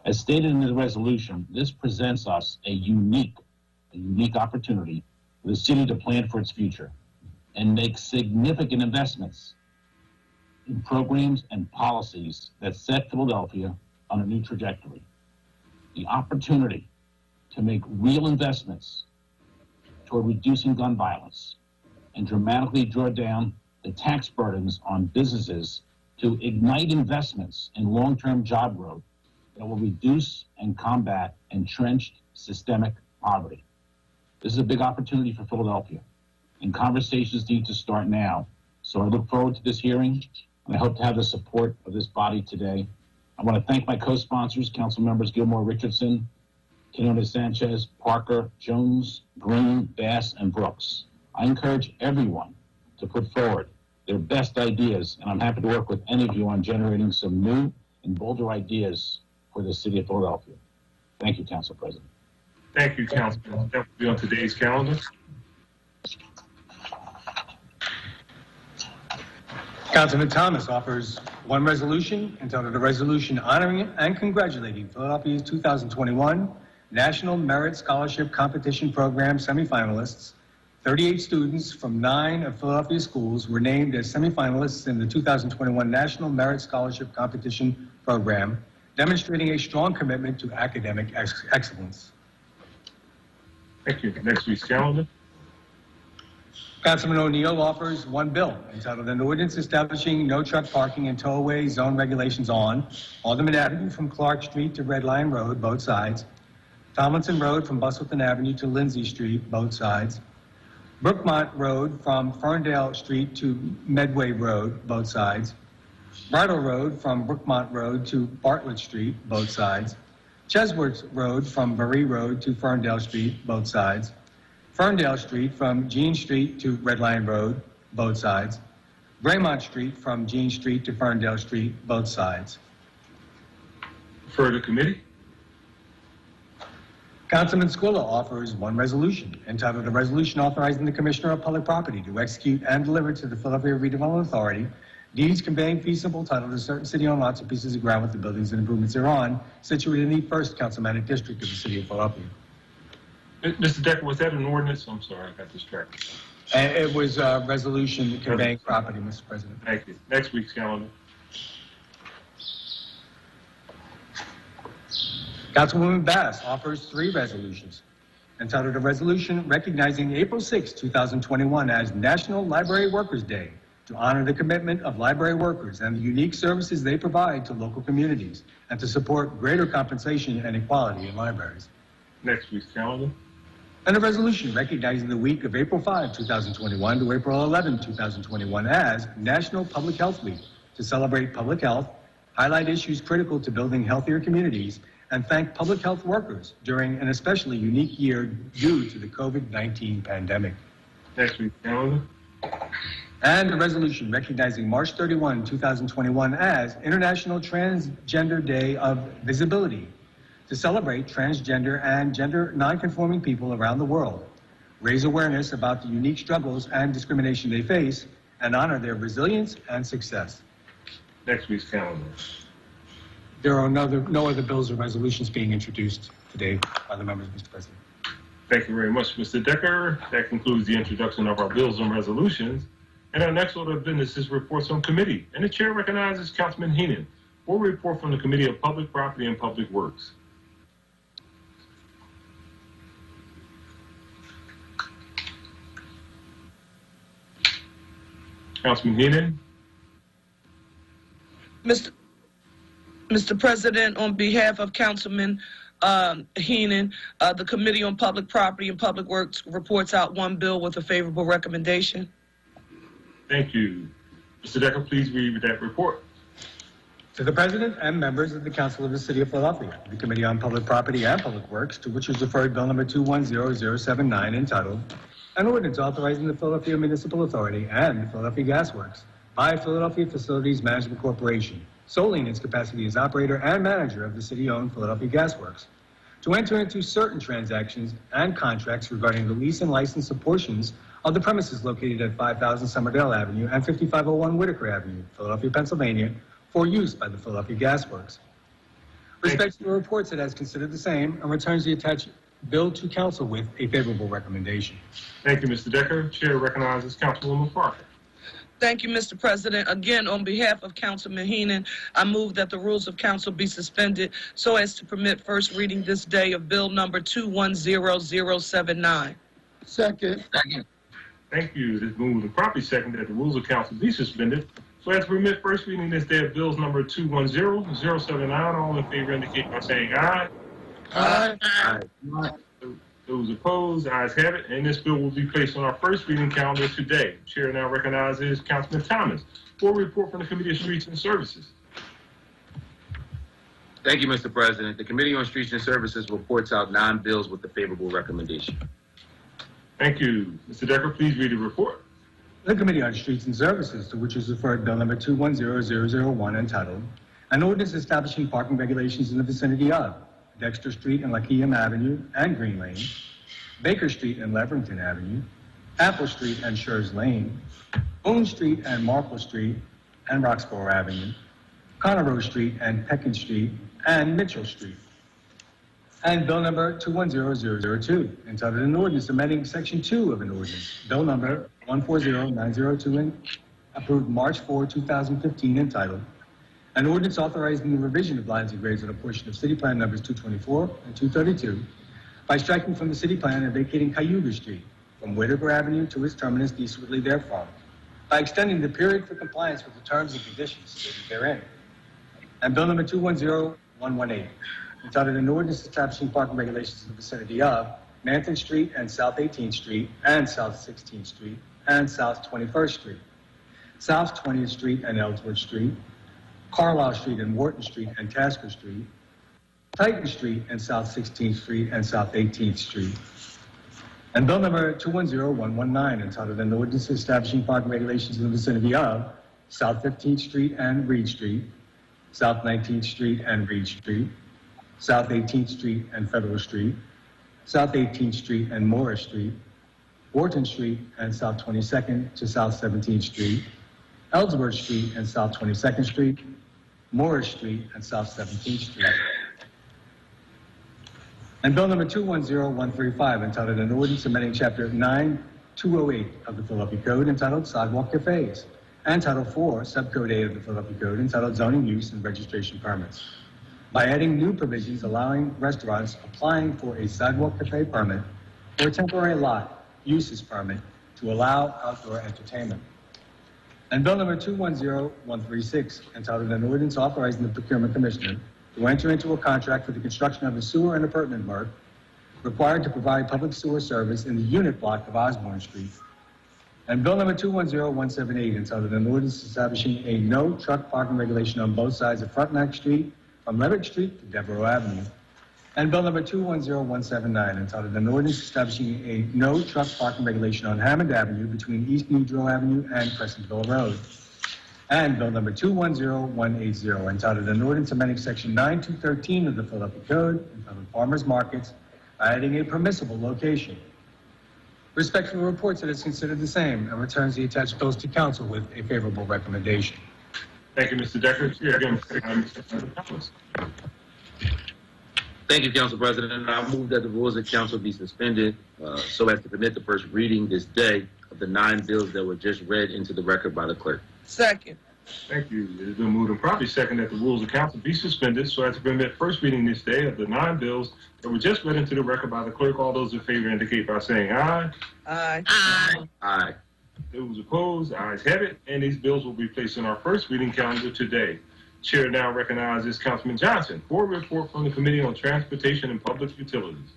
As stated in the resolution, this presents us a unique opportunity for the city to plan for its future and make significant investments in programs and policies that set Philadelphia on a new trajectory. The opportunity to make real investments toward reducing gun violence and dramatically draw down the tax burdens on businesses to ignite investments in long-term job growth that will reduce and combat entrenched systemic poverty. This is a big opportunity for Philadelphia, and conversations need to start now. So I look forward to this hearing, and I hope to have the support of this body today. I want to thank my co-sponsors, Council Members Gilmore Richardson, Quinones Sanchez, Parker, Jones, Green, Bass, and Brooks. I encourage everyone to put forward their best ideas, and I'm happy to work with any of you on generating some new and bolder ideas for the city of Philadelphia. Thank you, Council President. Thank you, Councilman. That will be on today's calendar. Councilman Thomas offers one resolution entitled a resolution honoring and congratulating Philadelphia's 2021 National Merit Scholarship Competition Program semifinalists. 38 students from 9 of Philadelphia schools were named as semifinalists in the 2021 National Merit Scholarship Competition Program, demonstrating a strong commitment to academic excellence. Thank you. Next week's calendar. Councilman O'Neill offers one bill entitled an ordinance establishing no truck parking and tow-away zone regulations on Alderman Avenue from Clark Street to Red Lion Road, both sides, Tomlinson Road from Bustleton Avenue to Lindsay Street, both sides, Brookmont Road from Ferndale Street to Medway Road, both sides, Bridle Road from Brookmont Road to Bartlett Street, both sides, Chesworth Road from Bury Road to Ferndale Street, both sides, Ferndale Street from Jean Street to Red Lion Road, both sides, Braemont Street from Jean Street to Ferndale Street, both sides. For the committee. Councilman Squilla offers one resolution entitled a resolution authorizing the Commissioner of Public Property to execute and deliver to the Philadelphia Redevelopment Authority deeds conveying feasible title to certain city-owned lots and pieces of ground with the buildings and improvements thereon, situated in the 1st Councilmanic District of the City of Philadelphia. Mr. Decker, was that an ordinance? I'm sorry, I got distracted. And it was a resolution conveying property, Mr. President. Thank you. Next week's calendar. Councilwoman Bass offers 3 resolutions, entitled a resolution recognizing April 6, 2021 as National Library Workers Day to honor the commitment of library workers and the unique services they provide to local communities and to support greater compensation and equality in libraries. Next week's calendar. And a resolution recognizing the week of April 5, 2021 to April 11, 2021 as National Public Health Week to celebrate public health, highlight issues critical to building healthier communities, and thank public health workers during an especially unique year due to the COVID-19 pandemic. Next week's calendar. And a resolution recognizing March 31, 2021 as International Transgender Day of Visibility to celebrate transgender and gender nonconforming people around the world, raise awareness about the unique struggles and discrimination they face, and honor their resilience and success. Next week's calendar. There are no other bills or resolutions being introduced today by the members, Mr. President. Thank you very much, Mr. Decker. That concludes the introduction of our bills and resolutions. And our next order of business is reports on committee. And the chair recognizes Councilman Heenan for a report from the Committee of Public Property and Public Works. Councilman Heenan. Mr. President, on behalf of Councilman Heenan, the Committee on Public Property and Public Works reports out 1 bill with a favorable recommendation. Thank you. Mr. Decker, please read that report. To the President and members of the Council of the City of Philadelphia, the Committee on Public Property and Public Works, to which is referred Bill number 210079, entitled, An Ordinance Authorizing the Philadelphia Municipal Authority and the Philadelphia Gas Works by Philadelphia Facilities Management Corporation, solely in its capacity as operator and manager of the city-owned Philadelphia Gas Works, to enter into certain transactions and contracts regarding the lease and license of portions of the premises located at 5000 Somerdale Avenue and 5501 Whitaker Avenue, Philadelphia, Pennsylvania, for use by the Philadelphia Gas Works. Respects to the reports, it has considered the same and returns the attached bill to council with a favorable recommendation. Thank you, Mr. Decker. Chair recognizes Councilwoman Parker. Thank you, Mr. President. Again, on behalf of Councilman Heenan, I move that the rules of council be suspended so as to permit first reading this day of bill number 210079. Second. Thank you. It is moved and properly seconded that the rules of council be suspended so as to permit first reading this day of bills number 210079. All in favor indicate by saying aye. Aye. Those opposed, ayes have it, and this bill will be placed on our first reading calendar today. Chair now recognizes Councilman Thomas for a report from the Committee of Streets and Services. Thank you, Mr. President. The Committee on Streets and Services reports out 9 bills with a favorable recommendation. Thank you. Mr. Decker, please read the report. The Committee on Streets and Services, to which is referred Bill number 210001, entitled, An Ordinance Establishing Parking Regulations in the Vicinity of Dexter Street and Lakeem Avenue and Green Lane, Baker Street and Leverington Avenue, Apple Street and Schurz Lane, Boone Street and Marple Street and Roxborough Avenue, Conroe Street and Pekin Street and Mitchell Street. And Bill number 210002, entitled An Ordinance Amending Section 2 of an Ordinance, Bill number 140902, and approved March 4, 2015, entitled An Ordinance Authorizing the Revision of Lines and Grades on a portion of City Plan numbers 224 and 232 by striking from the City Plan and vacating Cayuga Street from Whitaker Avenue to its terminus eastwardly therefrom, by extending the period for compliance with the terms and conditions stated therein. And Bill number 210118, entitled An Ordinance Establishing Parking Regulations in the Vicinity of Manton Street and South 18th Street and South 16th Street and South 21st Street, South 20th Street and Ellsworth Street, Carlisle Street and Wharton Street and Tasker Street, Titan Street and South 16th Street and South 18th Street. And Bill number 210119, entitled An Ordinance Establishing Parking Regulations in the Vicinity of South 15th Street and Reed Street, South 19th Street and Reed Street, South 18th Street and Federal Street, South 18th Street and Morris Street, Wharton Street and South 22nd to South 17th Street, Ellsworth Street and South 22nd Street, Morris Street and South 17th Street. And Bill number 210135, entitled An Ordinance Amending Chapter 9 208 of the Philadelphia Code entitled Sidewalk Cafes, and Title 4, Subcode A of the Philadelphia Code entitled Zoning Use and Registration Permits, by adding new provisions allowing restaurants applying for a sidewalk cafe permit or a temporary lot uses permit to allow outdoor entertainment. And Bill number 210136, entitled An Ordinance Authorizing the Procurement Commissioner to enter into a contract for the construction of a sewer and appurtenant work required to provide public sewer service in the unit block of Osborne Street. And Bill number 210178, entitled An Ordinance Establishing a no truck parking regulation on both sides of Frontenac Street from Levitt Street to Devereaux Avenue. And Bill number 210179, entitled An Ordinance Establishing a no truck parking regulation on Hammond Avenue between East Newdrill Avenue and Crescentville Road. And Bill number 210180, entitled An Ordinance Amending Section 9213 of the Philadelphia Code, entitled Farmers Markets, adding a permissible location. Respectfully reports that it's considered the same and returns the attached bills to council with a favorable recommendation. Thank you, Mr. Decker. Chair again, Thank you, Council President. I move that the rules of council be suspended so as to permit the first reading this day of the 9 bills that were just read into the record by the clerk. Second. Thank you. It has been moved and properly second that the rules of council be suspended so as to permit first reading this day of the 9 bills that were just read into the record by the clerk. All those in favor indicate by saying aye. Aye. Aye. Aye. Those opposed, ayes have it, and these bills will be placed on our first reading calendar today. Chair now recognizes Councilman Johnson for a report from the Committee on Transportation and Public Utilities.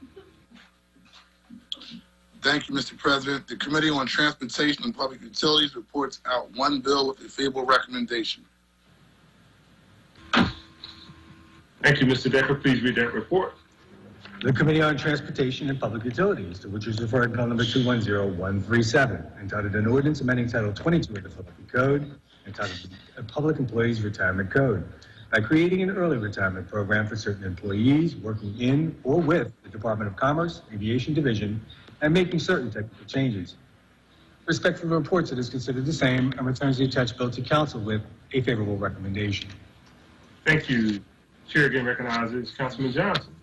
Thank you, Mr. President. The Committee on Transportation and Public Utilities reports out 1 bill with a favorable recommendation. Thank you, Mr. Decker. Please read that report. The Committee on Transportation and Public Utilities, to which is referred Bill number 210137, entitled An Ordinance Amending Title 22 of the Philadelphia Code, entitled Public Employees Retirement Code, by creating an early retirement program for certain employees working in or with the Department of Commerce, Aviation Division, and making certain technical changes. Respectfully reports it is considered the same and returns the attached bill to council with a favorable recommendation. Thank you. Chair again recognizes Councilman Johnson.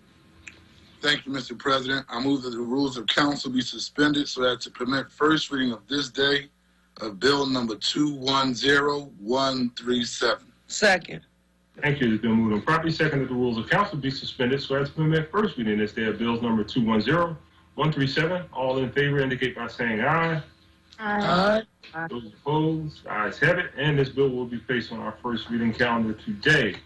Thank you, Mr. President. I move that the rules of council be suspended so as to permit first reading of this day of bill number 210137. Second. Thank you. It's been moved and properly second that the rules of council be suspended so as to permit first reading this day of bills number 210137. All in favor indicate by saying aye. Aye. Those opposed, ayes have it, and this bill will be placed on our first reading calendar today.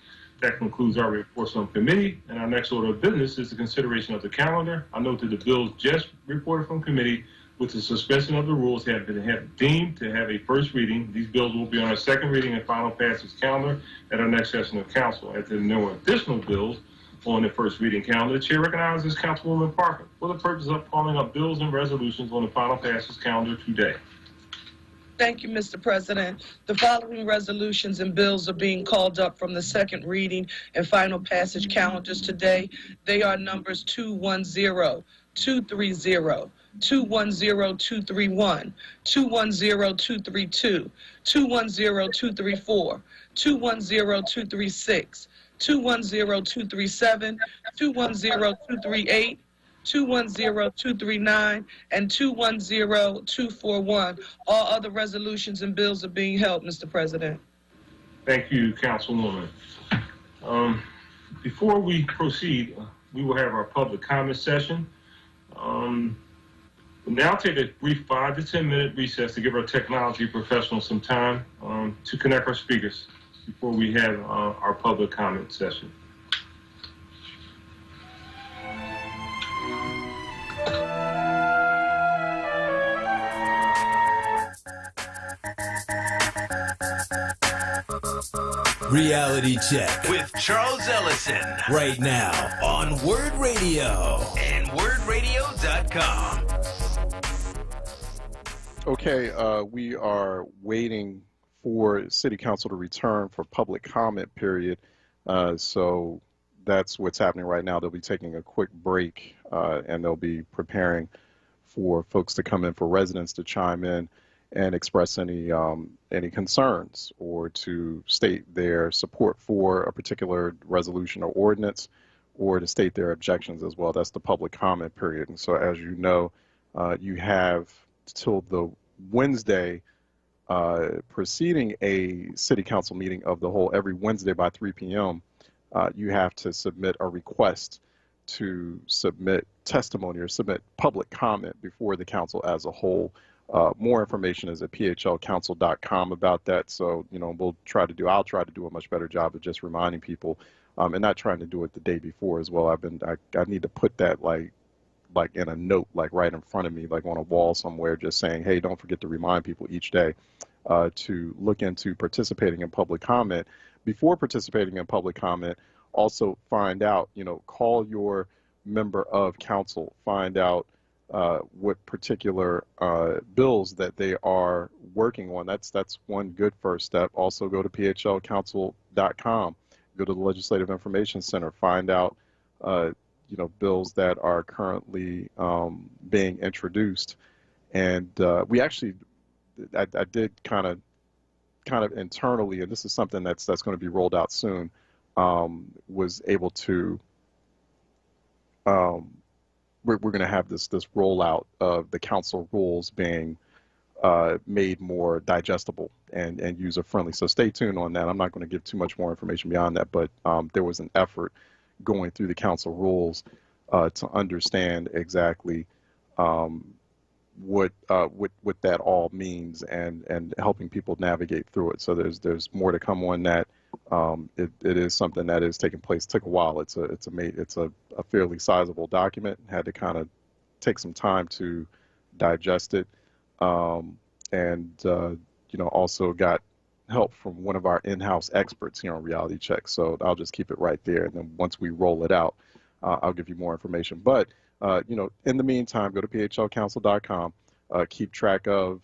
That concludes our reports on committee, and our next order of business is the consideration of the calendar. I note that the bills just reported from committee with the suspension of the rules have been deemed to have a first reading. These bills will be on our second reading and final passage calendar at our next session of council. As there are no additional bills on the first reading calendar, the chair recognizes Councilwoman Parker for the purpose of calling up bills and resolutions on the final passage calendar today. Thank you, Mr. President. The following resolutions and bills are being called up from the second reading and final passage calendars today. They are numbers 210, 230, 210231, 210232, 210234, 210236, 210237, 210238, 210239, and 210241. All other resolutions and bills are being held, Mr. President. Thank you, Councilwoman. Before we proceed, we will have our public comment session. We'll now take a brief 5 to 10 minute recess to give our technology professionals some time to connect our speakers before we have our public comment session. Reality Check with Charles Ellison right now on WURD Radio and WURDradio.com. Okay, we are waiting for City Council to return for public comment period. So that's what's happening right now. They'll be taking a quick break and they'll be preparing for folks to come in, for residents to chime in and express any concerns or to state their support for a particular resolution or ordinance, or to state their objections as well. That's the public comment period. And so, as you know, you have till the Wednesday preceding a city council meeting of the whole every Wednesday by 3 p.m., you have to submit a request to submit testimony or submit public comment before the council as a whole. More information is at phlcouncil.com about that. So, I'll try to do a much better job of just reminding people and not trying to do it the day before as well. I need to put that like in a note, like right in front of me, like on a wall somewhere, just saying, hey, don't forget to remind people each day to look into participating in public comment. Before participating in public comment, also find out, call your member of council, find out what particular bills that they are working on. That's one good first step. Also go to phlcouncil.com, go to the Legislative Information Center, find out bills that are currently being introduced. And we actually, I did kind of internally, and this is something that's going to be rolled out soon, was able to, we're going to have this rollout of the council rules being made more digestible and user-friendly. So stay tuned on that. I'm not going to give too much more information beyond that, but there was an effort going through the council rules to understand exactly what that all means and helping people navigate through it. So there's more to come on that. It is something that is taking place. It took a while. It's a fairly sizable document. Had to kind of take some time to digest it, and also got help from one of our in-house experts here on Reality Check. So I'll just keep it right there, and then once we roll it out, I'll give you more information. But in the meantime, go to phlcouncil.com. Keep track of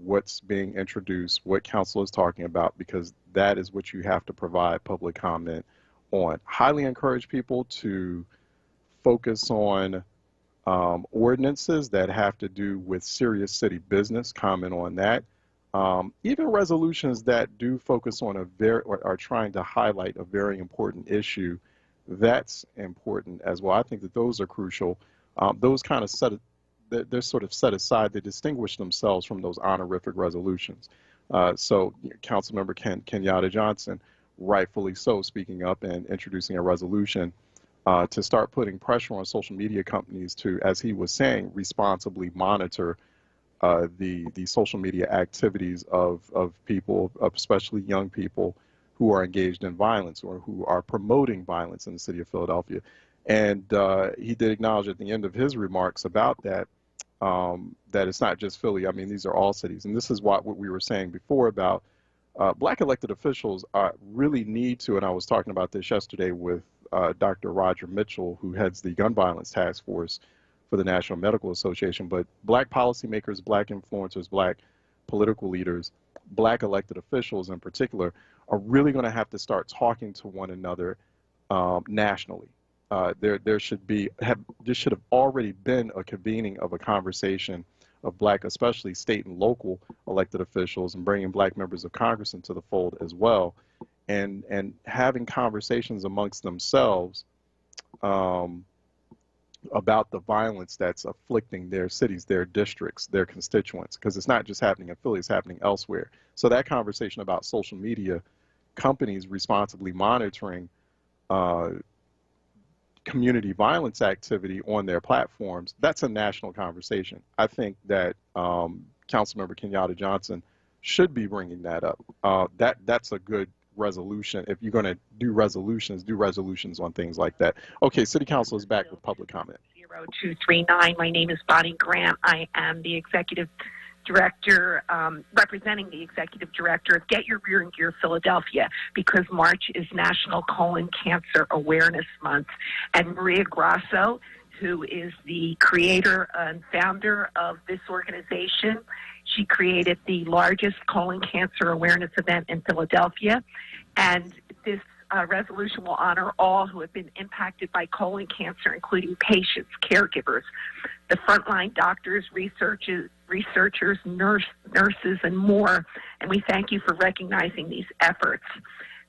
what's being introduced, what council is talking about, because that is what you have to provide public comment on. Highly encourage people to focus on ordinances that have to do with serious city business, comment on that. Even resolutions that do focus on are trying to highlight a very important issue, that's important as well. I think that those are crucial. Those kind of they're sort of set aside. They distinguish themselves from those honorific resolutions. So Councilmember Kenyatta Johnson, rightfully so, speaking up and introducing a resolution to start putting pressure on social media companies to, as he was saying, responsibly monitor the social media activities of people, especially young people, who are engaged in violence or who are promoting violence in the city of Philadelphia. And he did acknowledge at the end of his remarks about that, that it's not just Philly. I mean, these are all cities. And this is what we were saying before about Black elected officials really need to, and I was talking about this yesterday with Dr. Roger Mitchell, who heads the Gun Violence Task Force for the National Medical Association, but Black policymakers, Black influencers, Black political leaders, Black elected officials in particular, are really going to have to start talking to one another nationally. There should have already been a convening of a conversation of Black, especially state and local elected officials, and bringing Black members of Congress into the fold as well, and having conversations amongst themselves about the violence that's afflicting their cities, their districts, their constituents, because it's not just happening in Philly, it's happening elsewhere. So that conversation about social media companies responsibly monitoring community violence activity on their platforms, that's a national conversation. I think that Councilmember Kenyatta Johnson should be bringing that up. That's a good resolution. If you're going to do resolutions on things like that. Okay, City Council is back with public comment. 0239. My name is Bonnie Graham. I am the Executive Director, representing the Executive Director of Get Your Rear in Gear Philadelphia, because March is National Colon Cancer Awareness Month. And Maria Grasso, who is the creator and founder of this organization, she created the largest colon cancer awareness event in Philadelphia. And this resolution will honor all who have been impacted by colon cancer, including patients, caregivers, the frontline doctors, researchers, nurses, and more. And we thank you for recognizing these efforts.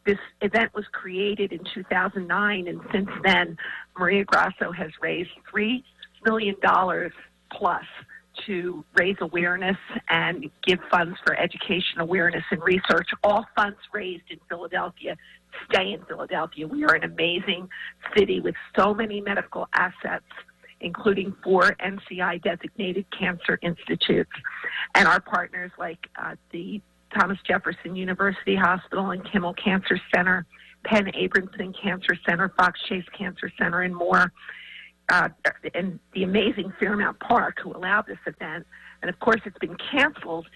This event was created in 2009, and since then, Maria Grasso has raised $3 million plus to raise awareness and give funds for education, awareness, and research. All funds raised in Philadelphia stay in Philadelphia. We are an amazing city with so many medical assets, including 4 NCI-designated cancer institutes, and our partners like the Thomas Jefferson University Hospital and Kimmel Cancer Center, Penn Abramson Cancer Center, Fox Chase Cancer Center, and more. And the amazing Fairmount Park, who allowed this event. And of course, it's been canceled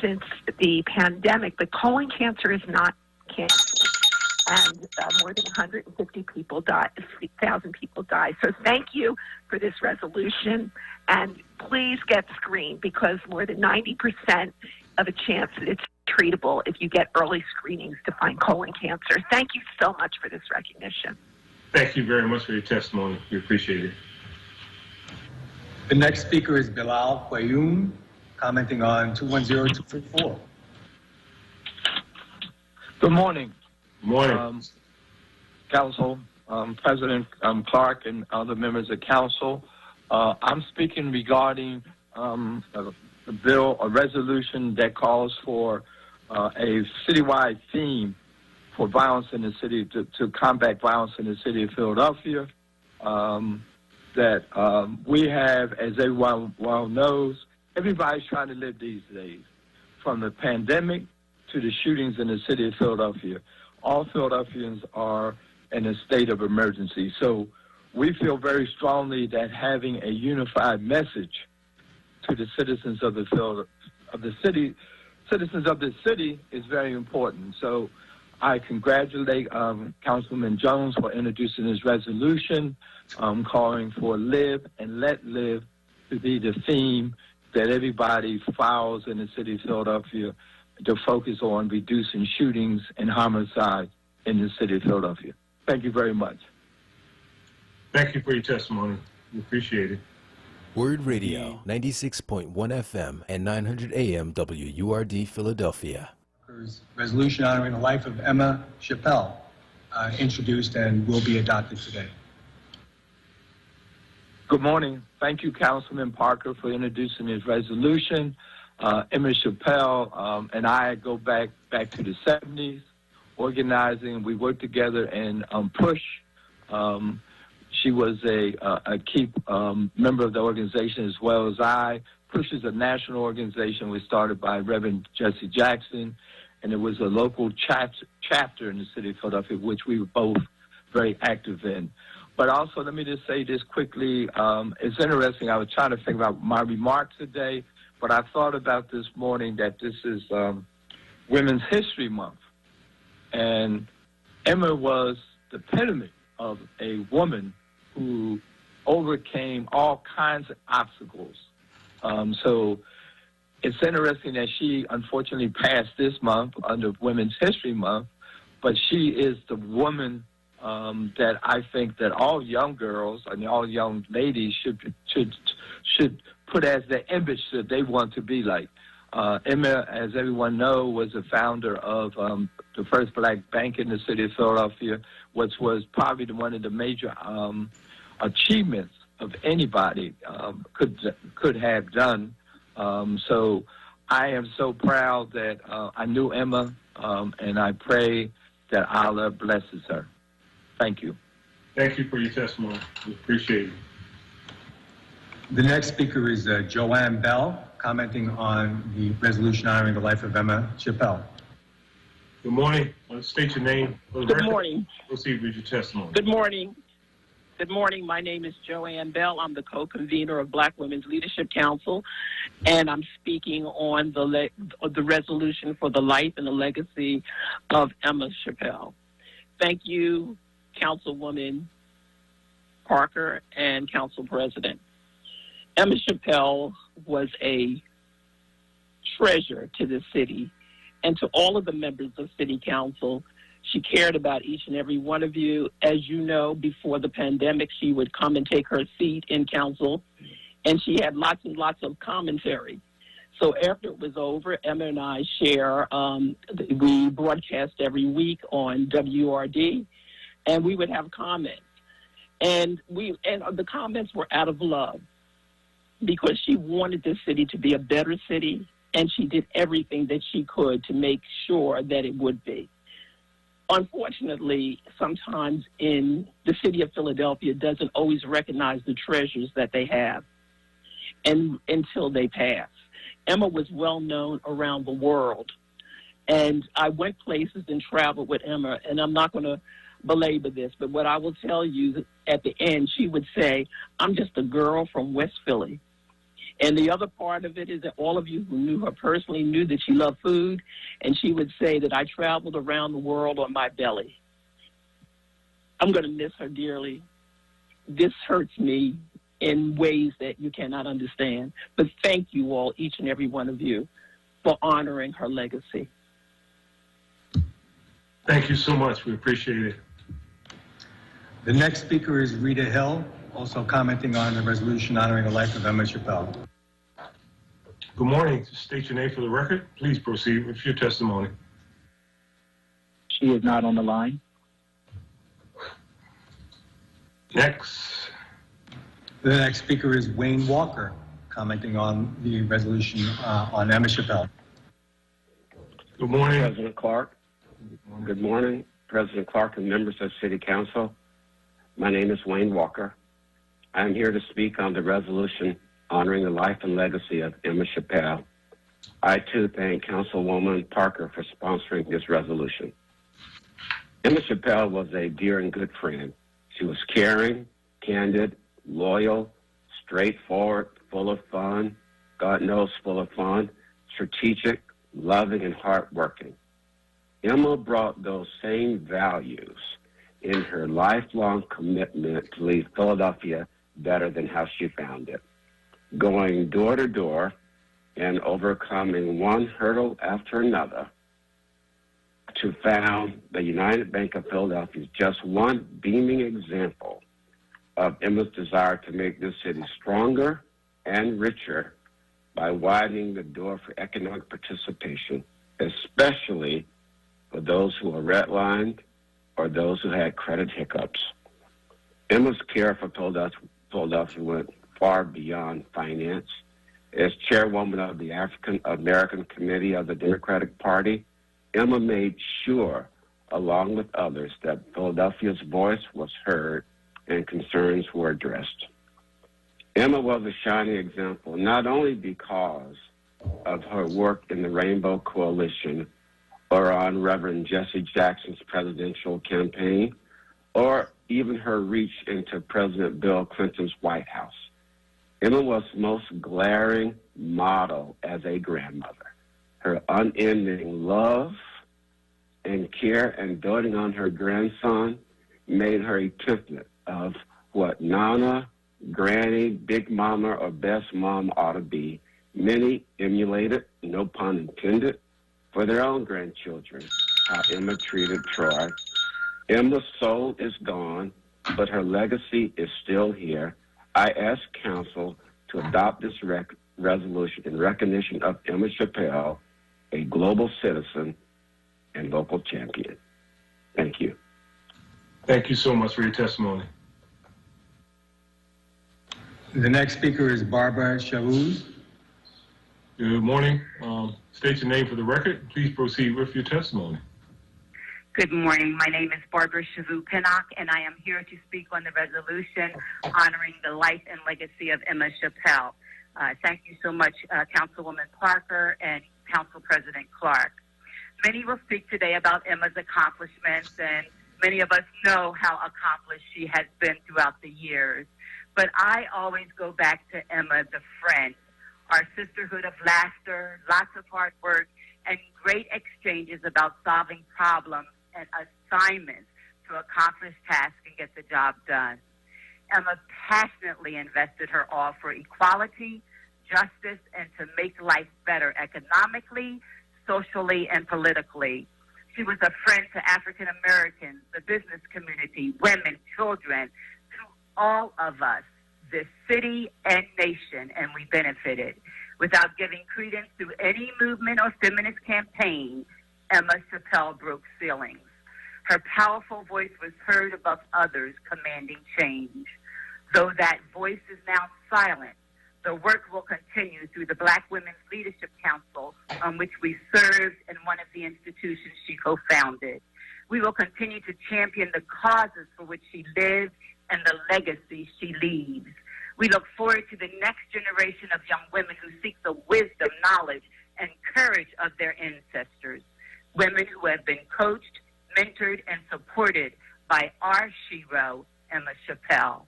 since the pandemic, but colon cancer is not canceled. And more than 150 people died, 1,000 people died. So thank you for this resolution. And please get screened, because more than 90% of a chance that it's treatable if you get early screenings to find colon cancer. Thank you so much for this recognition. Thank you very much for your testimony. We appreciate it. The next speaker is Bilal Qayyum, commenting on 210234. Good morning. Good morning. Council, President Clark, and other members of Council. I'm speaking regarding a bill, a resolution that calls for a citywide theme for violence in the city, to combat violence in the city of Philadelphia. That we have, as everyone well knows, everybody's trying to live these days, from the pandemic to the shootings in the city of Philadelphia. All Philadelphians are in a state of emergency. So we feel very strongly that having a unified message to the citizens of the city is very important. So I congratulate Councilman Jones for introducing this resolution, calling for live and let live to be the theme that everybody files in the city of Philadelphia, to focus on reducing shootings and homicides in the city of Philadelphia. Thank you very much. Thank you for your testimony. We appreciate it. WURD Radio, 96.1 FM and 900 AM WURD Philadelphia. Resolution honoring the life of Emma Chappelle, introduced and will be adopted today. Good morning. Thank you, Councilman Parker, for introducing this resolution. Emma Chappelle and I go back to the 70s, organizing. We worked together in PUSH. She was a key member of the organization, as well as I. PUSH is a national organization. We started by Reverend Jesse Jackson, and it was a local chapter in the city of Philadelphia, which we were both very active in. But also, let me just say this quickly. It's interesting. I was trying to think about my remarks today, but I thought about this morning that this is Women's History Month. And Emma was the epitome of a woman who overcame all kinds of obstacles. So it's interesting that she unfortunately passed this month under Women's History Month, but she is the woman that I think that all young girls and all young ladies should put as their image that they want to be like. Emma, as everyone knows, was the founder of the first black bank in the city of Philadelphia, which was probably one of the major achievements of anybody could have done. So I am so proud that I knew Emma, and I pray that Allah blesses her. Thank you. Thank you for your testimony. We appreciate it. The next speaker is Joanne Bell, commenting on the resolution honoring the life of Emma Chappelle. Good morning. State your name. Good morning. Proceed with your testimony. Good morning. Good morning. My name is Joanne Bell. I'm the co-convener of Black Women's Leadership Council, and I'm speaking on the resolution for the life and the legacy of Emma Chappelle. Thank you, Councilwoman Parker and Council President. Emma Chappelle was a treasure to the city and to all of the members of City Council. She cared about each and every one of you. As you know, before the pandemic, she would come and take her seat in council, and she had lots and lots of commentary. So after it was over, Emma and I share, we broadcast every week on WURD, and we would have comments. And the comments were out of love. because she wanted this city to be a better city, and she did everything that she could to make sure that it would be. Unfortunately, sometimes in the city of Philadelphia doesn't always recognize the treasures that they have and until they pass. Emma was well known around the world, and I went places and traveled with Emma, and I'm not going to belabor this, but what I will tell you at the end, she would say, "I'm just a girl from West Philly." And the other part of it is that all of you who knew her personally knew that she loved food, and she would say that I traveled around the world on my belly. I'm going to miss her dearly. This hurts me in ways that you cannot understand. But thank you all, each and every one of you, for honoring her legacy. Thank you so much. We appreciate it. The next speaker is Rita Hill, also commenting on the resolution honoring the life of Emma Chappelle. Good morning. State your name for the record. Please proceed with your testimony. She is not on the line. Next. The next speaker is Wayne Walker, commenting on the resolution on Emma Chappelle. Good morning. President Clark. Good morning, President Clark and members of City Council. My name is Wayne Walker. I am here to speak on the resolution honoring the life and legacy of Emma Chappelle. I, too, thank Councilwoman Parker for sponsoring this resolution. Emma Chappelle was a dear and good friend. She was caring, candid, loyal, straightforward, full of fun, God knows full of fun, strategic, loving, and hardworking. Emma brought those same values in her lifelong commitment to leave Philadelphia better than how she found it, going door to door and overcoming one hurdle after another to found the United Bank of Philadelphia is just one beaming example of Emma's desire to make this city stronger and richer by widening the door for economic participation, especially for those who are redlined or those who had credit hiccups. Emma's care for Philadelphia went far beyond finance. As chairwoman of the African American Committee of the Democratic Party, Emma made sure, along with others, that Philadelphia's voice was heard and concerns were addressed. Emma was a shining example, not only because of her work in the Rainbow Coalition or on Reverend Jesse Jackson's presidential campaign, or even her reach into President Bill Clinton's White House. Emma was most glaring model as a grandmother. Her unending love and care and doting on her grandson made her a template of what Nana, Granny, Big Mama, or Best Mom ought to be. Many emulated, no pun intended, for their own grandchildren, how Emma treated Troy. Emma's soul is gone, but her legacy is still here. I ask Council to adopt this resolution in recognition of Emma Chappelle, a global citizen and local champion. Thank you. Thank you so much for your testimony. The next speaker is Barbara Chavuz. Good morning. State your name for the record. Please proceed with your testimony. Good morning. My name is Barbara Shavu Pinnock, and I am here to speak on the resolution honoring the life and legacy of Emma Chappelle. Thank you so much, Councilwoman Parker and Council President Clark. Many will speak today about Emma's accomplishments, and many of us know how accomplished she has been throughout the years. But I always go back to Emma, the friend, our sisterhood of laughter, lots of hard work, and great exchanges about solving problems and assignments to accomplish tasks and get the job done. Emma passionately invested her all for equality, justice, and to make life better economically, socially, and politically. She was a friend to African Americans, the business community, women, children, to all of us, this city and nation, and we benefited. Without giving credence to any movement or feminist campaign, Emma Chappelle broke ceilings. Her powerful voice was heard above others, commanding change. Though that voice is now silent, The work will continue through the Black Women's Leadership Council, on which we served, and one of the institutions she co-founded. We will continue to champion the causes for which she lives and the legacy she leaves. We look forward to the next generation of young women who seek the wisdom, knowledge, and courage of their ancestors, women who have been coached, mentored, and supported by our shero, Emma Chappelle.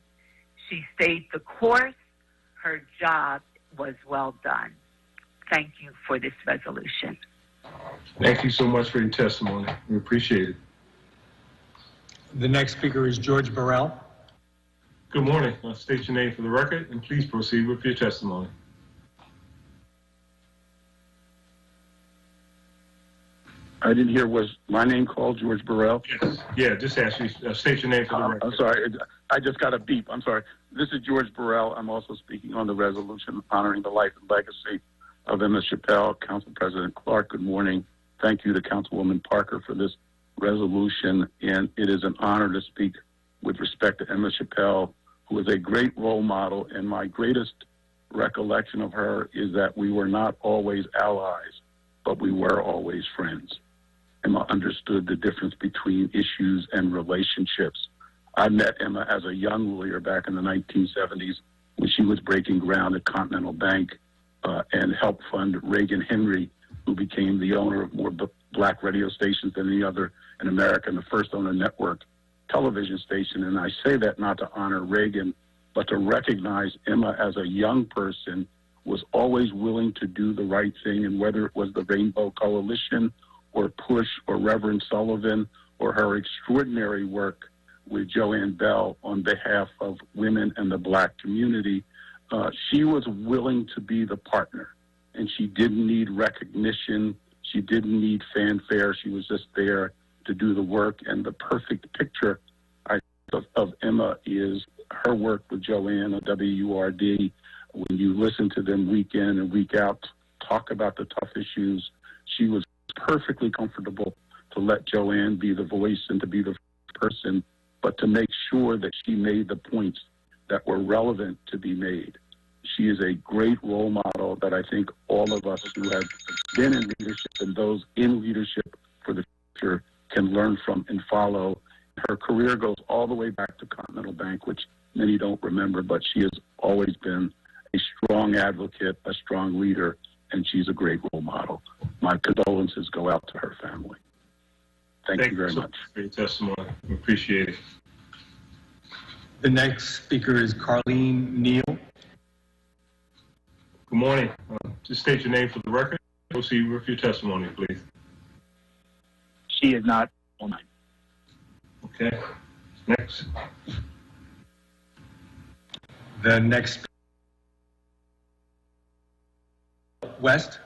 She stayed the course. Her job was well done. Thank you for this resolution. Thank you so much for your testimony. We appreciate it. The next speaker is George Burrell. Good morning. State your name for the record, and please proceed with your testimony. I didn't hear, was my name called George Burrell? Yes. Yeah, just ask you, state your name for the record. I'm sorry, I just got a beep. I'm sorry. This is George Burrell. I'm also speaking on the resolution honoring the life and legacy of Emma Chappelle. Council President Clark, good morning. Thank you to Councilwoman Parker for this resolution, and it is an honor to speak with respect to Emma Chappelle, who is a great role model, and my greatest recollection of her is that we were not always allies, but we were always friends. Emma understood the difference between issues and relationships. I met Emma as a young lawyer back in the 1970s when she was breaking ground at Continental Bank and helped fund Reagan Henry, who became the owner of more black radio stations than any other in America and the first on a network television station. And I say that not to honor Reagan, but to recognize Emma as a young person was always willing to do the right thing. And whether it was the Rainbow Coalition or PUSH or Reverend Sullivan or her extraordinary work with Joanne Bell on behalf of women and the black community, she was willing to be the partner. And she didn't need recognition. She didn't need fanfare. She was just there to do the work. And the perfect picture of Emma is her work with Joanne at WURD. When you listen to them week in and week out talk about the tough issues, she was perfectly comfortable to let Joanne be the voice and to be the person, but to make sure that she made the points that were relevant to be made. She is a great role model that I think all of us who have been in leadership and those in leadership for the future can learn from and follow. Her career goes all the way back to Continental Bank, which many don't remember, but she has always been a strong advocate, a strong leader, and she's a great role model. My condolences go out to her family. Thank you very much for your testimony. We appreciate it. The next speaker is Carlene Neal. Good morning. Just state your name for the record. Proceed with your testimony, please. She is not online. Okay. Next. The next West.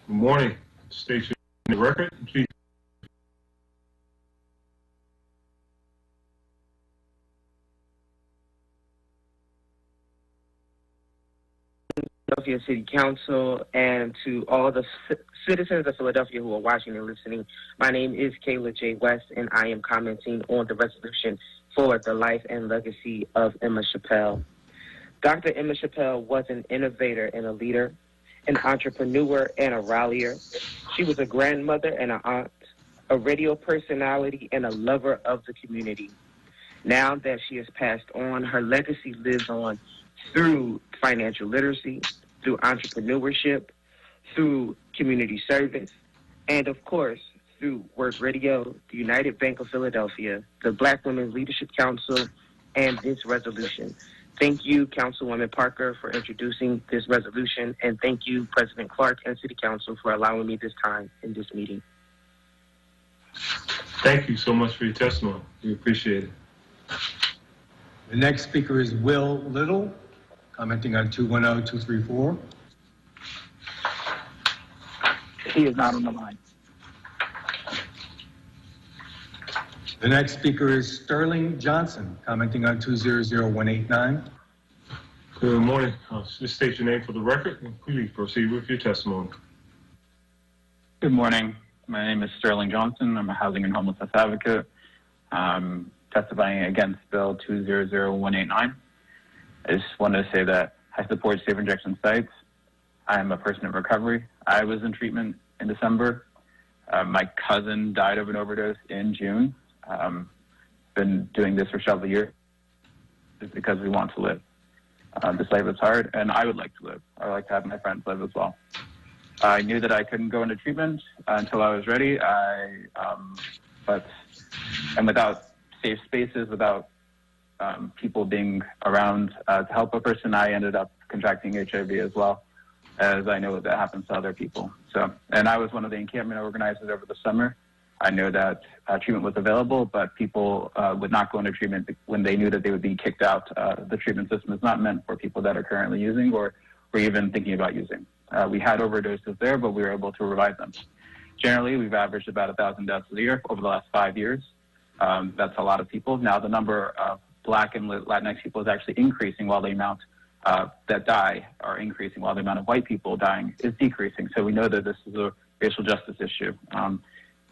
Good morning. State your name for the record, please. Philadelphia City Council, and to all the citizens of Philadelphia who are watching and listening. My name is Kayla J. West, and I am commenting on the resolution for the life and legacy of Emma Chappelle. Dr. Emma Chappelle was an innovator and a leader, an entrepreneur and a rallier. She was a grandmother and an aunt, a radio personality and a lover of the community. Now that she has passed on, her legacy lives on through financial literacy, through entrepreneurship, through community service, and of course, through WURD Radio, the United Bank of Philadelphia, the Black Women's Leadership Council, and this resolution. Thank you, Councilwoman Parker, for introducing this resolution, and thank you, President Clark and City Council, for allowing me this time in this meeting. Thank you so much for your testimony. We appreciate it. The next speaker is Will Little, commenting on 210-234. He is not on the line. The next speaker is Sterling Johnson, commenting on 200-189. Good morning. Just state your name for the record, and please proceed with your testimony. Good morning. My name is Sterling Johnson. I'm a housing and homelessness advocate. Testifying against Bill 200-189. I just wanted to say that I support safe injection sites. I'm a person in recovery. I was in treatment in December. My cousin died of an overdose in June. Been doing this for several years just because we want to live. This life is hard, and I would like to live. I would like to have my friends live as well. I knew that I couldn't go into treatment until I was ready. But without safe spaces, without people being around to help a person, I ended up contracting HIV as well, as I know that happens to other people. So, and I was one of the encampment organizers over the summer. I know that treatment was available, but people would not go into treatment when they knew that they would be kicked out. The treatment system is not meant for people that are currently using or even thinking about using. We had overdoses there, but we were able to revive them. Generally, we've averaged about 1,000 deaths a year over the last 5 years. That's a lot of people. Now, the number of Black and Latinx people is actually increasing, while the amount that die are increasing, while the amount of white people dying is decreasing. So we know that this is a racial justice issue.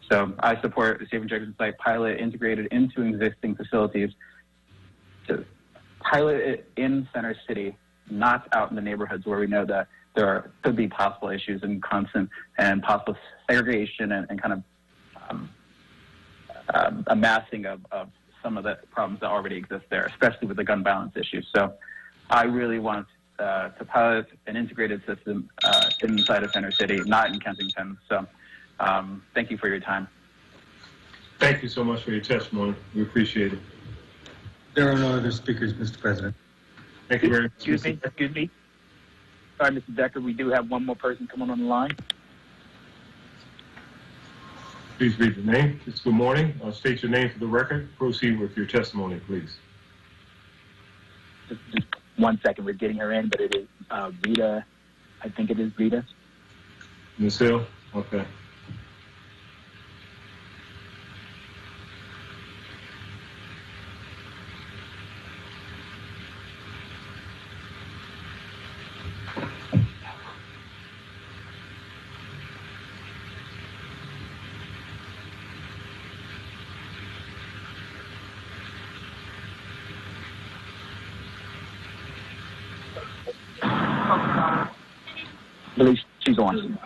So I support the safe injection site pilot integrated into existing facilities to pilot it in Center City, not out in the neighborhoods where we know that there could be possible issues and constant and possible segregation and kind of amassing of some of the problems that already exist there, especially with the gun violence issue. So I really want to pilot an integrated system inside of Center City, not in Kensington. So thank you for your time. Thank you so much for your testimony. We appreciate it. There are no other speakers, Mr. President. Thank you very much. Excuse me. Sorry, Mr. Decker, we do have one more person coming on the line. Please read the name. It's good morning. State your name for the record. Proceed with your testimony, please. Just 1 second. We're getting her in, but it is Rita. I think it is Rita. Ms. Hill? Okay. She's on.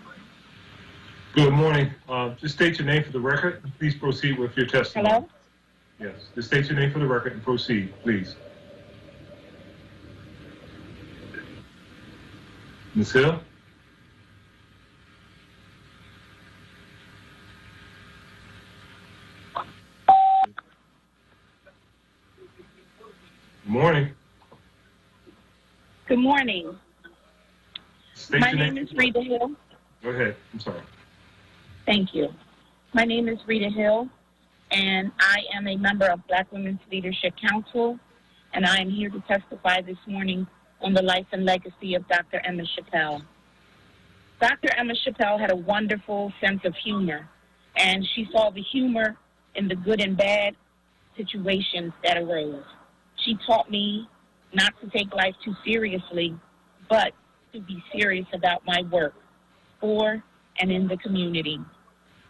Good morning. Just state your name for the record. Please proceed with your testimony. Hello? Yes. Just state your name for the record and proceed, please. Ms. Hill? Good morning. Good morning. State My your name is Rita Hill. Go ahead. I'm sorry. Thank you. My name is Rita Hill, and I am a member of Black Women's Leadership Council, and I am here to testify this morning on the life and legacy of Dr. Emma Chappelle. Dr. Emma Chappelle had a wonderful sense of humor, and she saw the humor in the good and bad situations that arose. She taught me not to take life too seriously, but to be serious about my work for and in the community.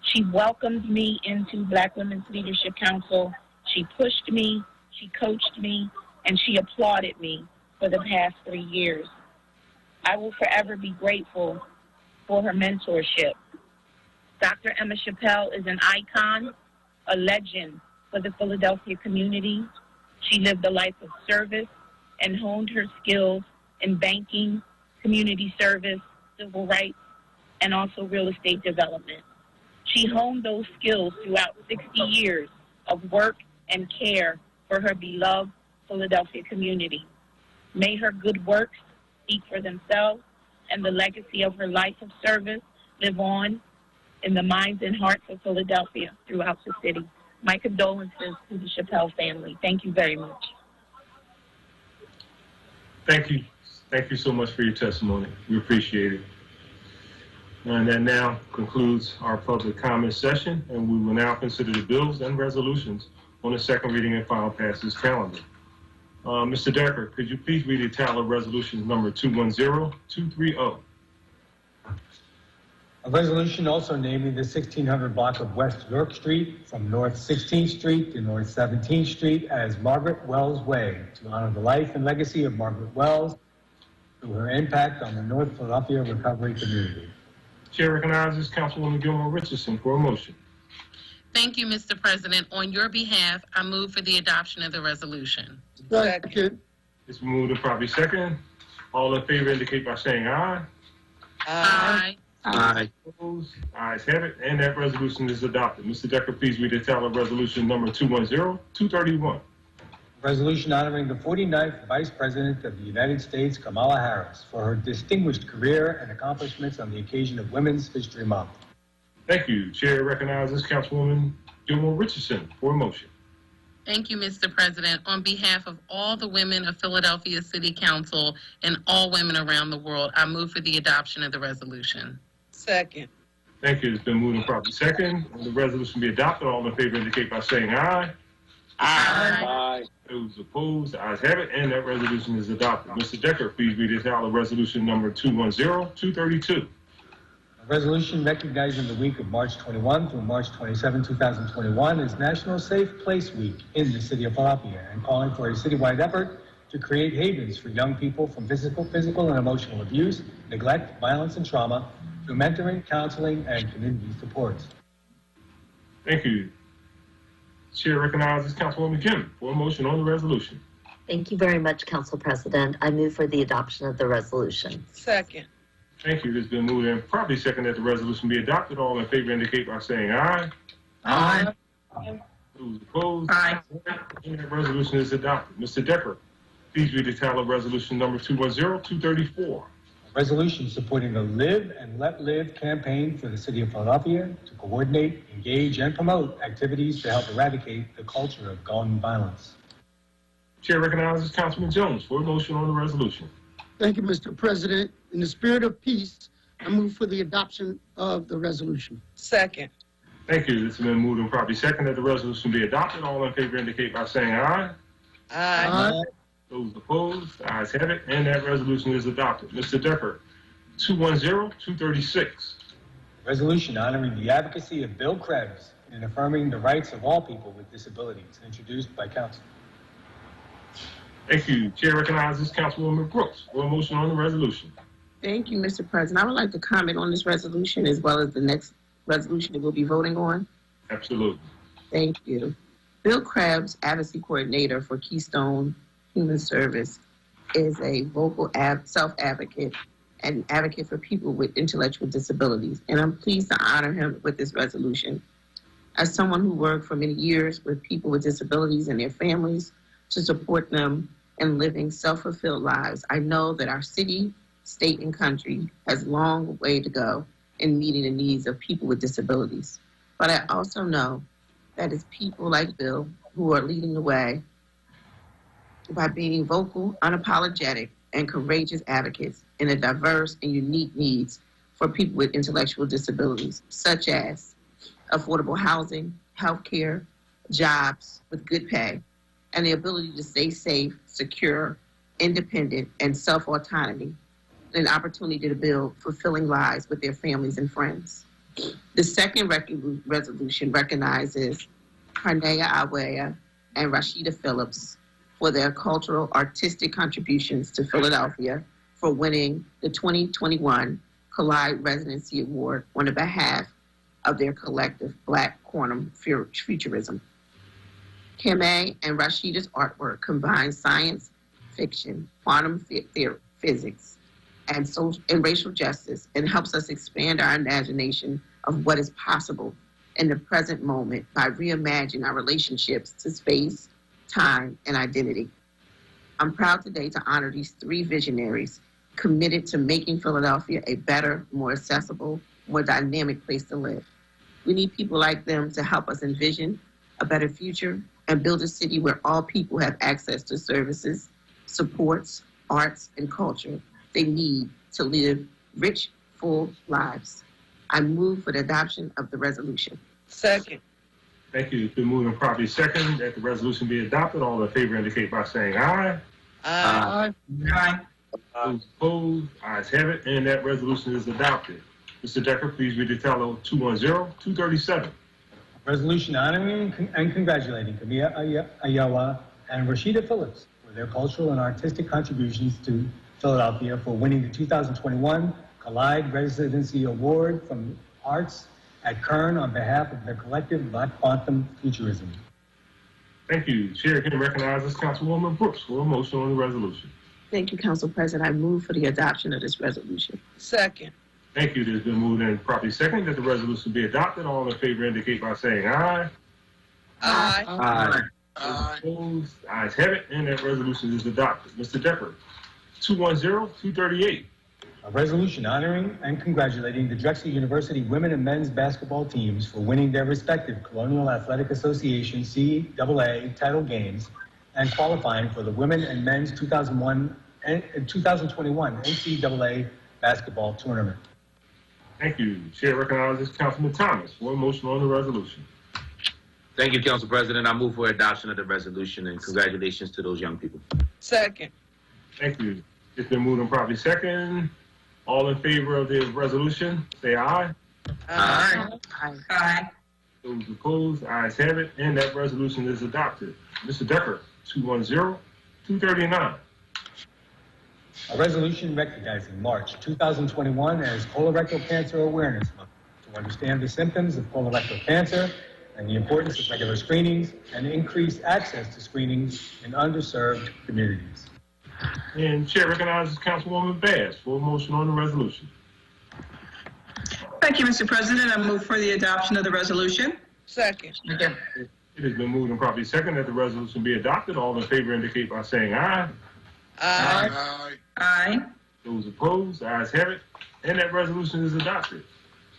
She welcomed me into Black Women's Leadership Council. She pushed me, she coached me, and she applauded me for the past 3 years. I will forever be grateful for her mentorship. Dr. Emma Chappelle is an icon, a legend for the Philadelphia community. She lived a life of service and honed her skills in banking, community service, civil rights, and also real estate development. She honed those skills throughout 60 years of work and care for her beloved Philadelphia community. May her good works speak for themselves and the legacy of her life of service live on in the minds and hearts of Philadelphia throughout the city. My condolences to the Chappelle family. Thank you very much. Thank you. Thank you so much for your testimony. We appreciate it. And that now concludes our public comment session, and we will now consider the bills and resolutions on the second reading and final passage calendar. Mr. Decker, could you please read the title of resolution number 210230? A resolution also naming the 1600 block of West York Street from North 16th Street to North 17th Street as Margaret Wells Way to honor the life and legacy of Margaret Wells, through her impact on the North Philadelphia recovery community. Chair recognizes Councilwoman Gilmore Richardson for a motion. Thank you, Mr. President. On your behalf, I move for the adoption of the resolution. Second. It's been moved and properly second. All in favor indicate by saying aye. Aye. Aye. Opposed? Ayes have it, and that resolution is adopted. Mr. Decker, please read the title of resolution number 210-231. Resolution honoring the 49th Vice President of the United States, Kamala Harris, for her distinguished career and accomplishments on the occasion of Women's History Month. Thank you. Chair recognizes Councilwoman Gilmore Richardson for a motion. Thank you, Mr. President. On behalf of all the women of Philadelphia City Council and all women around the world, I move for the adoption of the resolution. Second. Thank you. It's been moved and properly second. The resolution be adopted. All in favor indicate by saying aye. Aye. Those opposed, ayes have it, and that resolution is adopted. Mr. Decker, please read the title of resolution number 210-232. A resolution recognizing the week of March 21 through March 27, 2021 as National Safe Place Week in the city of Philadelphia and calling for a citywide effort to create havens for young people from physical and emotional abuse, neglect, violence, and trauma through mentoring, counseling, and community support. Thank you. Chair recognizes Councilwoman Kim for a motion on the resolution. Thank you very much, Council President. I move for the adoption of the resolution. Second. Thank you. It's been moved and properly second that the resolution be adopted. All in favor indicate by saying aye. Aye. Those opposed? Aye. And that resolution is adopted. Mr. Decker, please read the title of resolution number 210-234. Resolution supporting the Live and Let Live campaign for the city of Philadelphia to coordinate, engage, and promote activities to help eradicate the culture of gun violence. Chair recognizes Councilman Jones for a motion on the resolution. Thank you, Mr. President. In the spirit of peace, I move for the adoption of the resolution. Second. Thank you. It's been moved and properly second that the resolution be adopted. All in favor indicate by saying aye. Aye. Those opposed, ayes have it, and that resolution is adopted. Mr. Decker, 210-236. Resolution honoring the advocacy of Bill Krebs in affirming the rights of all people with disabilities, introduced by Council. Thank you. Chair recognizes Councilwoman Brooks for a motion on the resolution. Thank you, Mr. President. I would like to comment on this resolution as well as the next resolution that we'll be voting on. Absolutely. Thank you. Bill Krebs, Advocacy Coordinator for Keystone Human Service, is a vocal self-advocate and advocate for people with intellectual disabilities. And I'm pleased to honor him with this resolution. As someone who worked for many years with people with disabilities and their families to support them in living self-fulfilled lives, I know that our city, state, and country has a long way to go in meeting the needs of people with disabilities. But I also know that it's people like Bill who are leading the way by being vocal, unapologetic, and courageous advocates in the diverse and unique needs for people with intellectual disabilities, such as affordable housing, healthcare, jobs with good pay, and the ability to stay safe, secure, independent, and self-autonomy, and an opportunity to build fulfilling lives with their families and friends. The second resolution recognizes Carnea Awea and Rashida Phillips for their cultural artistic contributions to Philadelphia for winning the 2021 Collide Residency Award on the behalf of their collective Black Quantum Futurism. Keme and Rashida's artwork combines science, fiction, quantum physics, and racial justice, and helps us expand our imagination of what is possible in the present moment by reimagining our relationships to space, time, and identity. I'm proud today to honor these three visionaries committed to making Philadelphia a better, more accessible, more dynamic place to live. We need people like them to help us envision a better future and build a city where all people have access to services, supports, arts, and culture they need to live rich, full lives. I move for the adoption of the resolution. Second. Thank you. It's been moved and properly second that the resolution be adopted. All in favor indicate by saying aye. Aye. Aye. Those opposed, ayes have it, and that resolution is adopted. Mr. Decker, please read the title of 210-237. Resolution honoring and congratulating Camilla Ayawa and Rashida Phillips for their cultural and artistic contributions to Philadelphia for winning the 2021 Collide Residency Award from Arts at Kern on behalf of the collective Black Quantum Futurism. Thank you. Chair again recognizes Councilwoman Brooks for a motion on the resolution. Thank you, Council President. I move for the adoption of this resolution. Second. Thank you. It has been moved and properly seconded that the resolution be adopted. All in favor indicate by saying aye. Aye. Aye. Opposed? Ayes have it, and that resolution is adopted. Mr. Decker, 210-238. A resolution honoring and congratulating the Drexel University women and men's basketball teams for winning their respective Colonial Athletic Association CAA title games and qualifying for the women and men's 2021 NCAA basketball tournament. Thank you. Chair recognizes Councilman Thomas for a motion on the resolution. Thank you, Council President. I move for adoption of the resolution and congratulations to those young people. Second. Thank you. It's been moved and properly second. All in favor of the resolution, say aye. Aye. Aye. Those opposed, ayes have it, and that resolution is adopted. Mr. Decker, 210-239. A resolution recognizing March 2021 as Colorectal Cancer Awareness Month to understand the symptoms of colorectal cancer and the importance of regular screenings and increase access to screenings in underserved communities. And Chair recognizes Councilwoman Bass for a motion on the resolution. Thank you, Mr. President. I move for the adoption of the resolution. Second. It has been moved and properly second that the resolution be adopted. All in favor indicate by saying aye. Aye. Aye. Aye. Those opposed, ayes have it, and that resolution is adopted.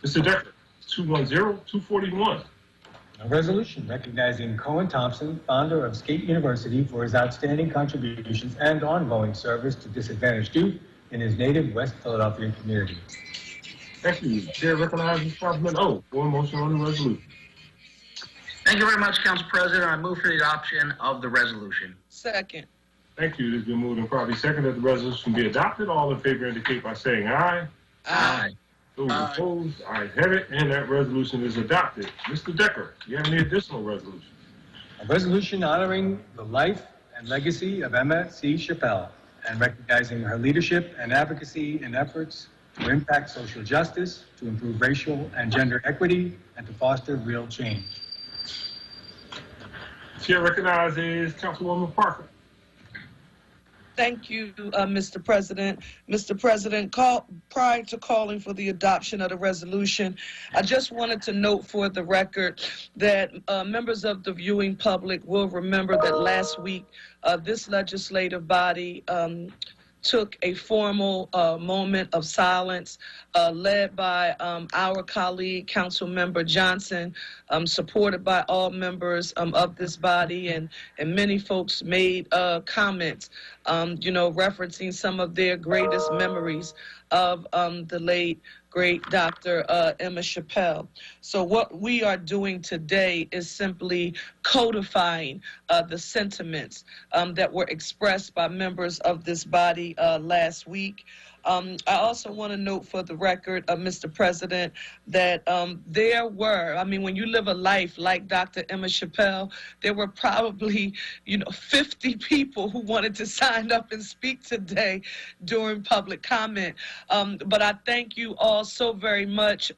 Mr. Decker, 210-241. A resolution recognizing Cohen Thompson, founder of Skate University, for his outstanding contributions and ongoing service to disadvantaged youth in his native West Philadelphia community. Thank you. Chair recognizes Councilman O for a motion on the resolution. Thank you very much, Council President. I move for the adoption of the resolution. Second. Thank you. It has been moved and properly second that the resolution be adopted. All in favor indicate by saying aye. Aye. Those opposed, ayes have it, and that resolution is adopted. Mr. Decker, do you have any additional resolutions? A resolution honoring the life and legacy of Emma C. Chappelle and recognizing her leadership and advocacy in efforts to impact social justice, to improve racial and gender equity, and to foster real change. Chair recognizes Councilwoman Parker. Thank you, Mr. President. Mr. President, prior to calling for the adoption of the resolution, I just wanted to note for the record that members of the viewing public will remember that last week, this legislative body took a formal moment of silence led by our colleague, Council Member Johnson, supported by all members of this body, and many folks made comments, referencing some of their greatest memories of the late, great Dr. Emma Chappelle. So what we are doing today is simply codifying the sentiments that were expressed by members of this body last week. I also want to note for the record, Mr. President, that there were, when you live a life like Dr. Emma Chappelle, there were probably, 50 people who wanted to sign up and speak today during public comment. But I thank you all so very much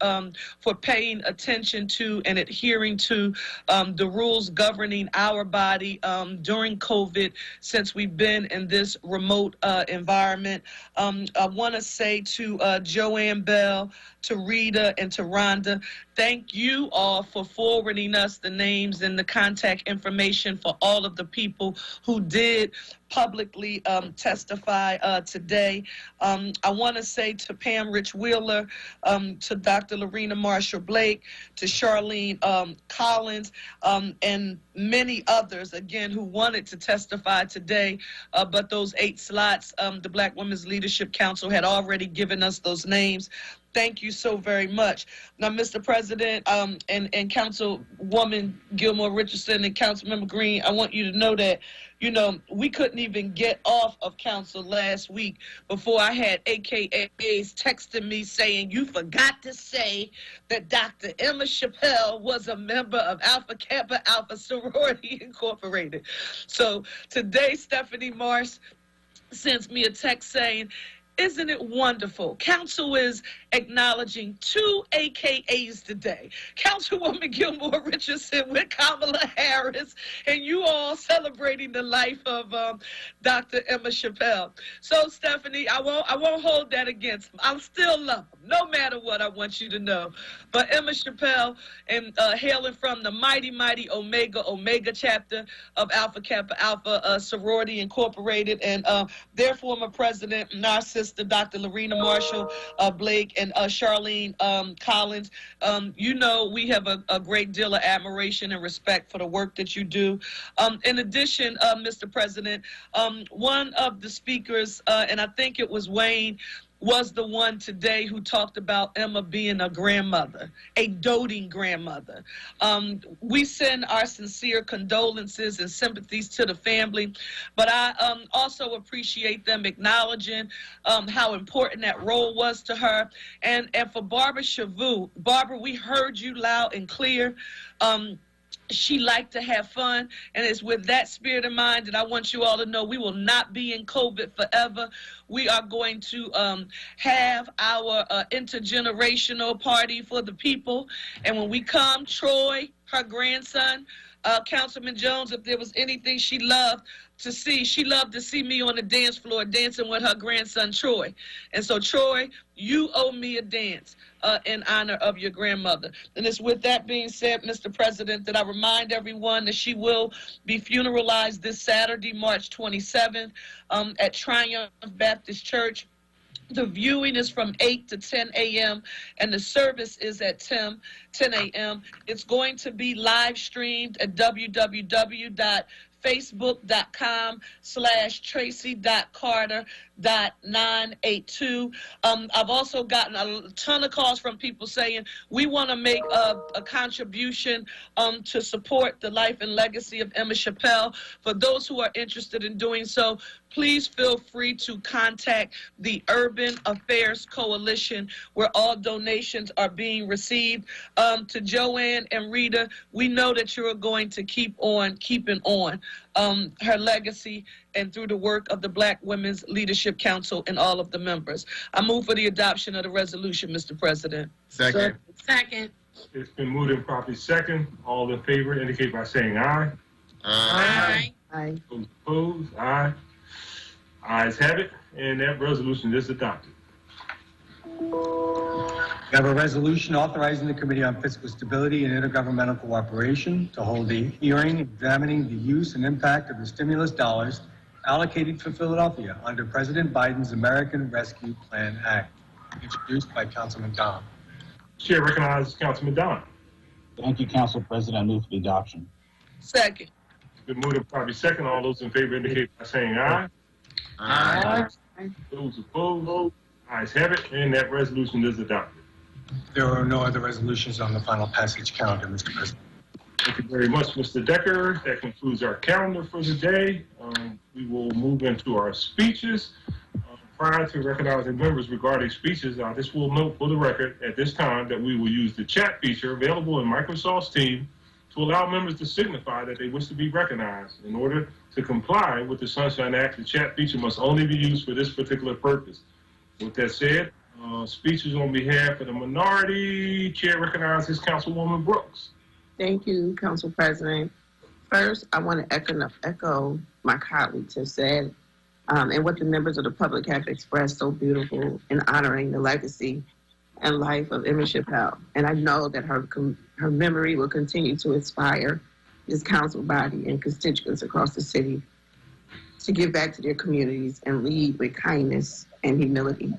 for paying attention to and adhering to the rules governing our body during COVID, since we've been in this remote environment. I want to say to Joanne Bell, to Rita, and to Rhonda, thank you all for forwarding us the names and the contact information for all of the people who did publicly testify today. I want to say to Pam Rich-Wheeler, to Dr. Lorena Marshall-Blake, to Charlene Collins, and many others, again, who wanted to testify today, but those 8 slots, the Black Women's Leadership Council had already given us those names. Thank you so very much. Now, Mr. President, and Councilwoman Gilmore Richardson and Councilmember Green, I want you to know that, we couldn't even get off of council last week before I had AKAs texting me saying, you forgot to say that Dr. Emma Chappelle was a member of Alpha Kappa Alpha Sorority Incorporated. So today, Stephanie Marsh, sends me a text saying, "Isn't it wonderful? Council is acknowledging 2 AKAs today. Councilwoman Gilmore Richardson with Kamala Harris, and you all celebrating the life of Dr. Emma Chappelle." So, Stephanie, I won't hold that against him. I'll still love him, no matter what. I want you to know. But Emma Chappelle, and hailing from the mighty Omega chapter of Alpha Kappa Alpha Sorority Incorporated, and their former president, Narcissa, Dr. Lorena Marshall Blake, and Charlene Collins. You know, we have a great deal of admiration and respect for the work that you do. In addition, Mr. President, one of the speakers, and I think it was Wayne, was the one today who talked about Emma being a grandmother, a doting grandmother. We send our sincere condolences and sympathies to the family, but I also appreciate them acknowledging how important that role was to her. And for Barbara Chavou, Barbara, we heard you loud and clear. She liked to have fun, and it's with that spirit in mind that I want you all to know we will not be in COVID forever. We are going to have our intergenerational party for the people, and when we come, Troy, her grandson, Councilman Jones, if there was anything she loved to see, she loved to see me on the dance floor dancing with her grandson, Troy. And so, Troy, you owe me a dance in honor of your grandmother. And it's with that being said, Mr. President, that I remind everyone that she will be funeralized this Saturday, March 27th, at Triumph Baptist Church. The viewing is from 8 to 10 a.m. and the service is at 10 a.m. It's going to be live streamed at www.facebook.com/Tracy.Carter.982. I've also gotten a ton of calls from people saying we want to make a contribution to support the life and legacy of Emma Chappelle. For those who are interested in doing so, please feel free to contact the Urban Affairs Coalition, where all donations are being received. To Joanne and Rita, we know that you're going to keep on keeping on her legacy and through the work of the Black Women's Leadership Council and all of the members. I move for the adoption of the resolution, Mr. President. Second. Second. It's been moved and properly second. All in favor indicate by saying aye. Aye. Aye. Those opposed, aye. Ayes have it, and that resolution is adopted. We have a resolution authorizing the Committee on Fiscal Stability and Intergovernmental Cooperation to hold a hearing examining the use and impact of the stimulus dollars allocated for Philadelphia under President Biden's American Rescue Plan Act, introduced by Councilman Don. Chair recognizes Councilman Don. Thank you, Council President. I move for the adoption. Second. It's been moved and properly second. All those in favor indicate by saying aye. Aye. Those opposed, ayes have it, and that resolution is adopted. There are no other resolutions on the final passage calendar, Mr. President. Thank you very much, Mr. Decker. That concludes our calendar for the day. We will move into our speeches. Prior to recognizing members regarding speeches, I just will note for the record at this time that we will use the chat feature available in Microsoft's Teams to allow members to signify that they wish to be recognized. In order to comply with the Sunshine Act, the chat feature must only be used for this particular purpose. With that said, speeches on behalf of the minority, Chair recognizes Councilwoman Brooks. Thank you, Council President. First, I want to echo my colleagues have said and what the members of the public have expressed so beautiful in honoring the legacy and life of Emma Chappelle. And I know that her memory will continue to inspire this council body and constituents across the city to give back to their communities and lead with kindness and humility.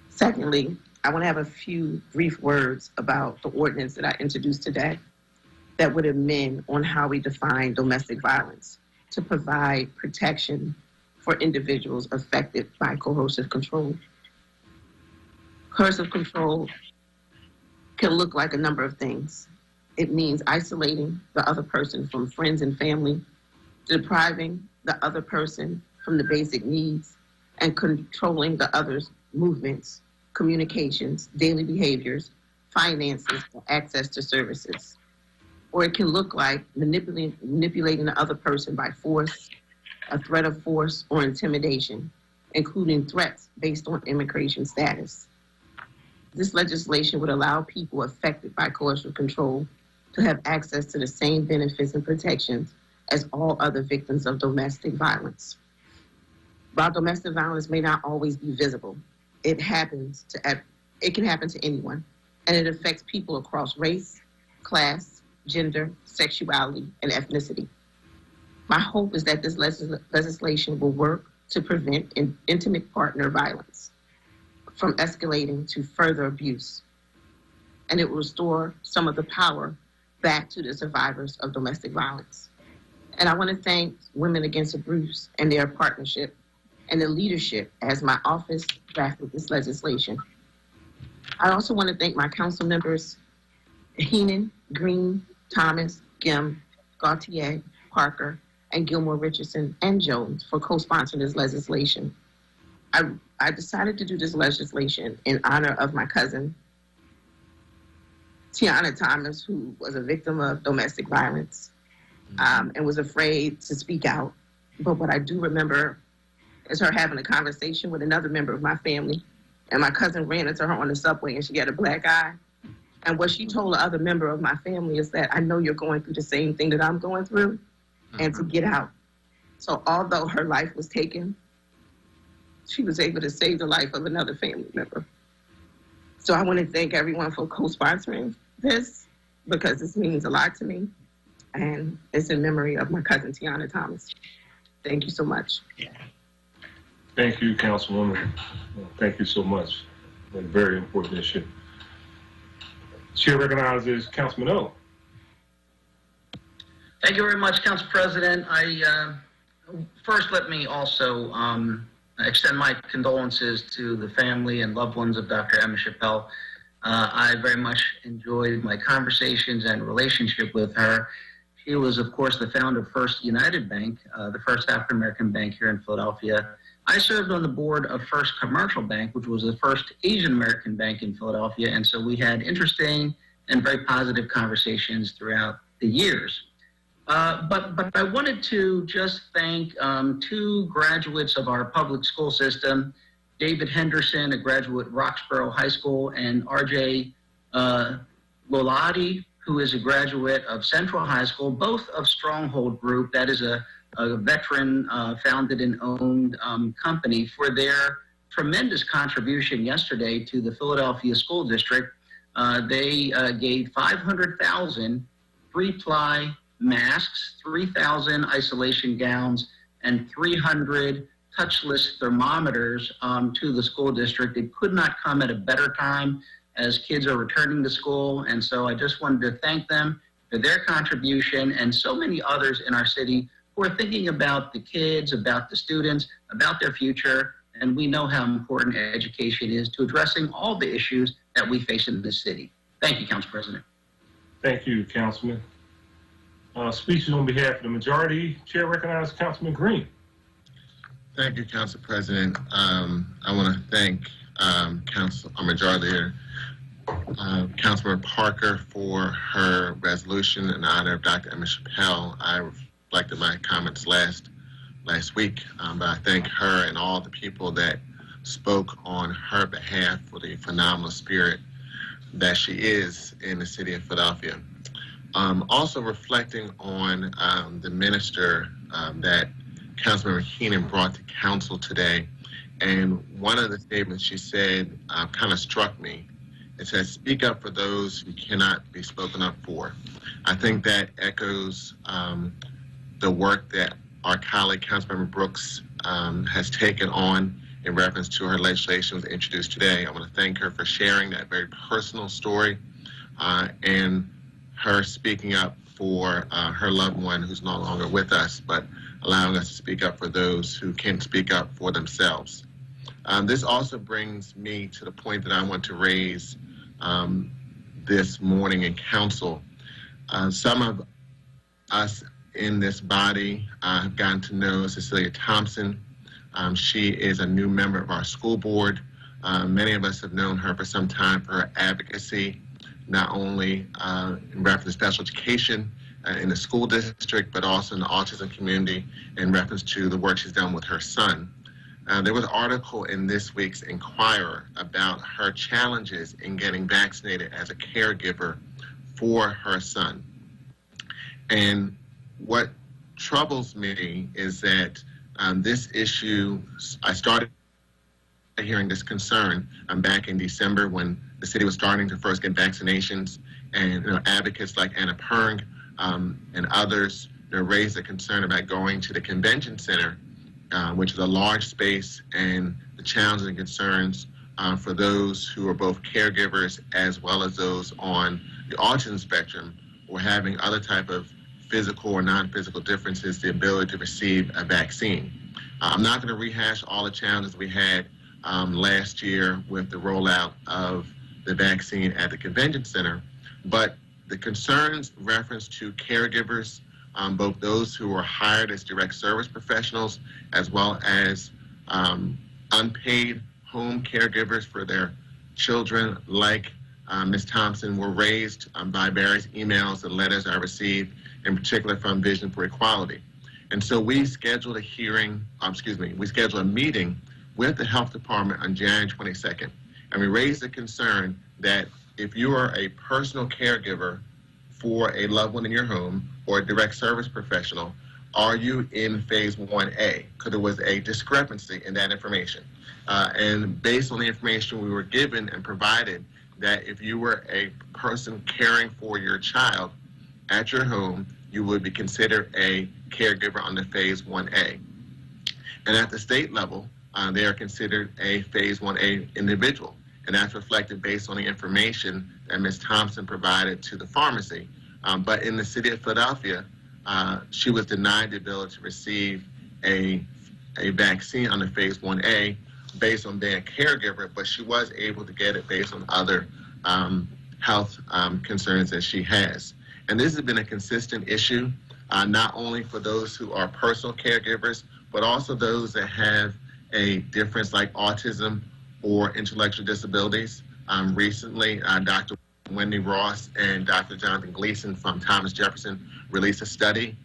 Secondly, I want to have a few brief words about the ordinance that I introduced today that would amend on how we define domestic violence to provide protection for individuals affected by coercive control. Coercive control can look like a number of things. It means isolating the other person from friends and family, depriving the other person from the basic needs, and controlling the other's movements, communications, daily behaviors, finances, or access to services. Or it can look like manipulating the other person by force, a threat of force or intimidation, including threats based on immigration status. This legislation would allow people affected by coercive control to have access to the same benefits and protections as all other victims of domestic violence. While domestic violence may not always be visible, it can happen to anyone, and it affects people across race, class, gender, sexuality, and ethnicity. My hope is that this legislation will work to prevent intimate partner violence from escalating to further abuse, and it will restore some of the power back to the survivors of domestic violence. And I want to thank Women Against Abuse and their partnership and the leadership as my office drafted this legislation. I also want to thank my council members, Heenan, Green, Thomas, Gim, Gautier, Parker, and Gilmore Richardson and Jones for co-sponsoring this legislation. I decided to do this legislation in honor of my cousin, Tiana Thomas, who was a victim of domestic violence and was afraid to speak out. But what I do remember is her having a conversation with another member of my family, and my cousin ran into her on the subway and she had a black eye. And what she told the other member of my family is that I know you're going through the same thing that I'm going through, and to get out. So although her life was taken, she was able to save the life of another family member. So I want to thank everyone for co-sponsoring this, because this means a lot to me, and it's in memory of my cousin Tiana Thomas. Thank you so much. Thank you, Councilwoman. Thank you so much. A very important issue. Chair recognizes Councilman O. Thank you very much, Council President. First, let me also extend my condolences to the family and loved ones of Dr. Emma Chappelle. I very much enjoyed my conversations and relationship with her. She was, of course, the founder of First United Bank, the first African-American bank here in Philadelphia. I served on the board of First Commercial Bank, which was the first Asian-American bank in Philadelphia, and so we had interesting and very positive conversations throughout the years. But I wanted to just thank two graduates of our public school system, David Henderson, a graduate of Roxborough High School, and R.J. Lolati, who is a graduate of Central High School, both of Stronghold Group, that is a veteran founded and owned company, for their tremendous contribution yesterday to the Philadelphia School District. They gave 500,000 three-ply masks, 3,000 isolation gowns, and 300 touchless thermometers to the school district. It could not come at a better time as kids are returning to school, and so I just wanted to thank them for their contribution, and so many others in our city who are thinking about the kids, about the students, about their future, and we know how important education is to addressing all the issues that we face in this city. Thank you, Council President. Thank you, Councilman. Speeches on behalf of the majority. Chair recognizes Councilman Green. Thank you, Council President. I want to thank our Majority Leader, Councilman Parker, for her resolution in honor of Dr. Emma Chappelle. I reflected my comments last week, but I thank her and all the people that spoke on her behalf for the phenomenal spirit that she is in the city of Philadelphia. Also reflecting on the minister that Councilmember Heenan brought to council today, and one of the statements she said kind of struck me. It says, "Speak up for those who cannot be spoken up for." I think that echoes the work that our colleague Councilmember Brooks has taken on in reference to her legislation was introduced today. I want to thank her for sharing that very personal story and her speaking up for her loved one who's no longer with us, but allowing us to speak up for those who can't speak up for themselves. This also brings me to the point that I want to raise this morning in council. Some of us in this body have gotten to know Cecilia Thompson. She is a new member of our school board. Many of us have known her for some time for her advocacy, not only in reference to special education in the school district, but also in the autism community in reference to the work she's done with her son. There was an article in this week's Inquirer about her challenges in getting vaccinated as a caregiver for her son. And what troubles me is that this issue, I started hearing this concern back in December when the city was starting to first get vaccinations, and advocates like Anna Perng and others raised a concern about going to the convention center, which is a large space, and the challenges and concerns for those who are both caregivers as well as those on the autism spectrum or having other type of physical or non-physical differences, the ability to receive a vaccine. I'm not going to rehash all the challenges we had last year with the rollout of the vaccine at the convention center, but the concerns reference to caregivers, both those who are hired as direct service professionals as well as unpaid home caregivers for their children, like Ms. Thompson, were raised by various emails and letters I received, in particular from Vision for Equality. And so we scheduled a meeting with the health department on January 22nd. And we raised the concern that if you are a personal caregiver for a loved one in your home or a direct service professional, are you in phase 1A? Because there was a discrepancy in that information. And based on the information we were given and provided, that if you were a person caring for your child at your home, you would be considered a caregiver under phase 1A. And at the state level, they are considered a phase 1A individual. And that's reflected based on the information that Ms. Thompson provided to the pharmacy. But in the city of Philadelphia, she was denied the ability to receive a vaccine under phase 1A based on being a caregiver, but she was able to get it based on other health concerns that she has. And this has been a consistent issue, not only for those who are personal caregivers, but also those that have a difference like autism or intellectual disabilities. Recently, Dr. Wendy Ross and Dr. Jonathan Gleason from Thomas Jefferson released a study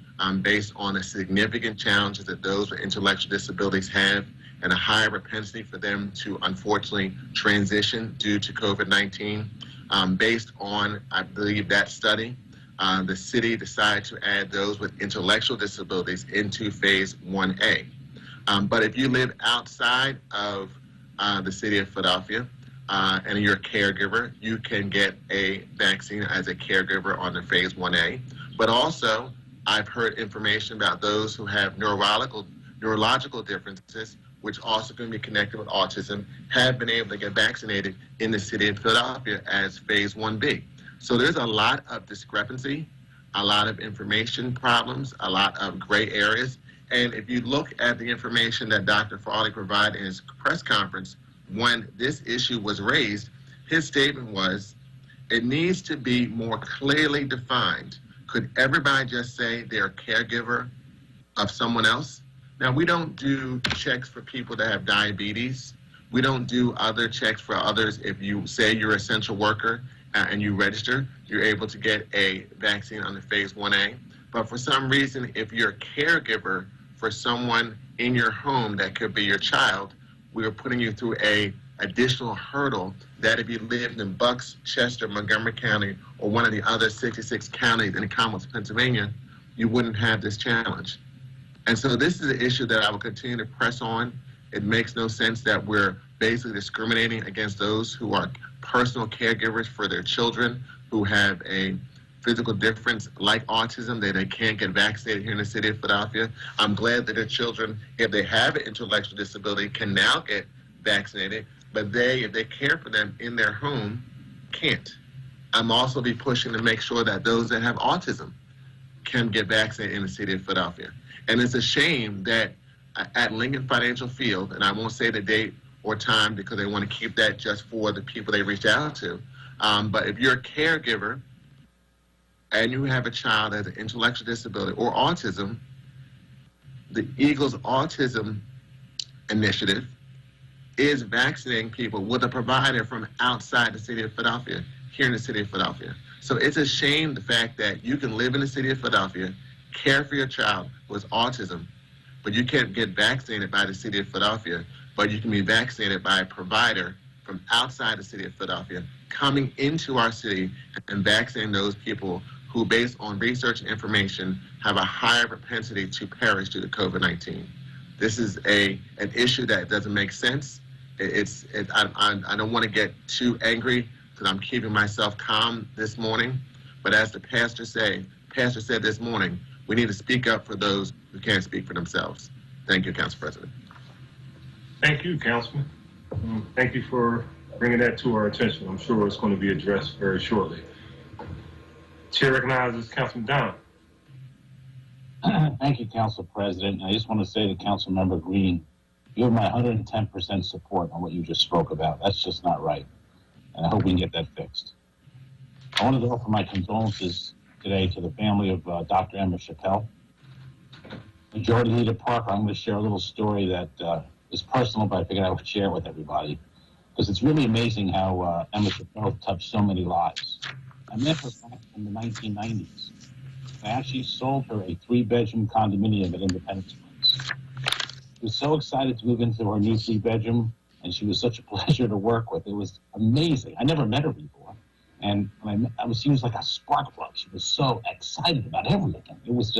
based on the significant challenges that those with intellectual disabilities have and a higher propensity for them to unfortunately transition due to COVID-19. Based on, I believe, that study, the city decided to add those with intellectual disabilities into phase 1A. But if you live outside of the city of Philadelphia and you're a caregiver, you can get a vaccine as a caregiver on the phase 1A. But also, I've heard information about those who have neurological differences, which also can be connected with autism, have been able to get vaccinated in the city of Philadelphia as phase 1B. So there's a lot of discrepancy, a lot of information problems, a lot of gray areas. And if you look at the information that Dr. Farley provided in his press conference when this issue was raised, his statement was, it needs to be more clearly defined. Could everybody just say they're a caregiver of someone else? Now, we don't do checks for people that have diabetes. We don't do other checks for others. If you say you're an essential worker and you register, you're able to get a vaccine under phase 1A. But for some reason, if you're a caregiver for someone in your home that could be your child, we are putting you through a additional hurdle that if you lived in Bucks, Chester, Montgomery County, or one of the other 66 counties in the Commonwealth of Pennsylvania, you wouldn't have this challenge. And so this is an issue that I will continue to press on. It makes no sense that we're basically discriminating against those who are personal caregivers for their children who have a physical difference like autism, that they can't get vaccinated here in the city of Philadelphia. I'm glad that their children, if they have an intellectual disability, can now get vaccinated, but if they care for them in their home, can't. I'm also be pushing to make sure that those that have autism can get vaccinated in the city of Philadelphia. And it's a shame that at Lincoln Financial Field, and I won't say the date or time because they want to keep that just for the people they reached out to, but if you're a caregiver and you have a child that has an intellectual disability or autism, the Eagles Autism Initiative is vaccinating people with a provider from outside the city of Philadelphia, here in the city of Philadelphia. So it's a shame the fact that you can live in the city of Philadelphia, care for your child with autism, but you can't get vaccinated by the city of Philadelphia, but you can be vaccinated by a provider from outside the city of Philadelphia coming into our city and vaccinating those people who, based on research and information, have a higher propensity to perish due to COVID-19. This is an issue that doesn't make sense. I don't want to get too angry because I'm keeping myself calm this morning. But as the pastor said this morning, we need to speak up for those who can't speak for themselves. Thank you, Council President. Thank you, Councilman. Thank you for bringing that to our attention. I'm sure it's going to be addressed very shortly. Chair recognizes Councilman Don. Thank you, Council President. I just want to say to Councilmember Green, you have my 110% support on what you just spoke about. That's just not right. And I hope we can get that fixed. I wanted to offer my condolences today to the family of Dr. Emma Chappelle. Majority Leader Parker, I'm going to share a little story that is personal, but I figured I would share it with everybody. Because it's really amazing how Emma Chappelle touched so many lives. I met her back in the 1990s. I actually sold her a 3-bedroom condominium at Independence Place. She was so excited to move into her new 3-bedroom, and she was such a pleasure to work with. It was amazing. I never met her before. And when she was like a spark plug. She was so excited about everything. It was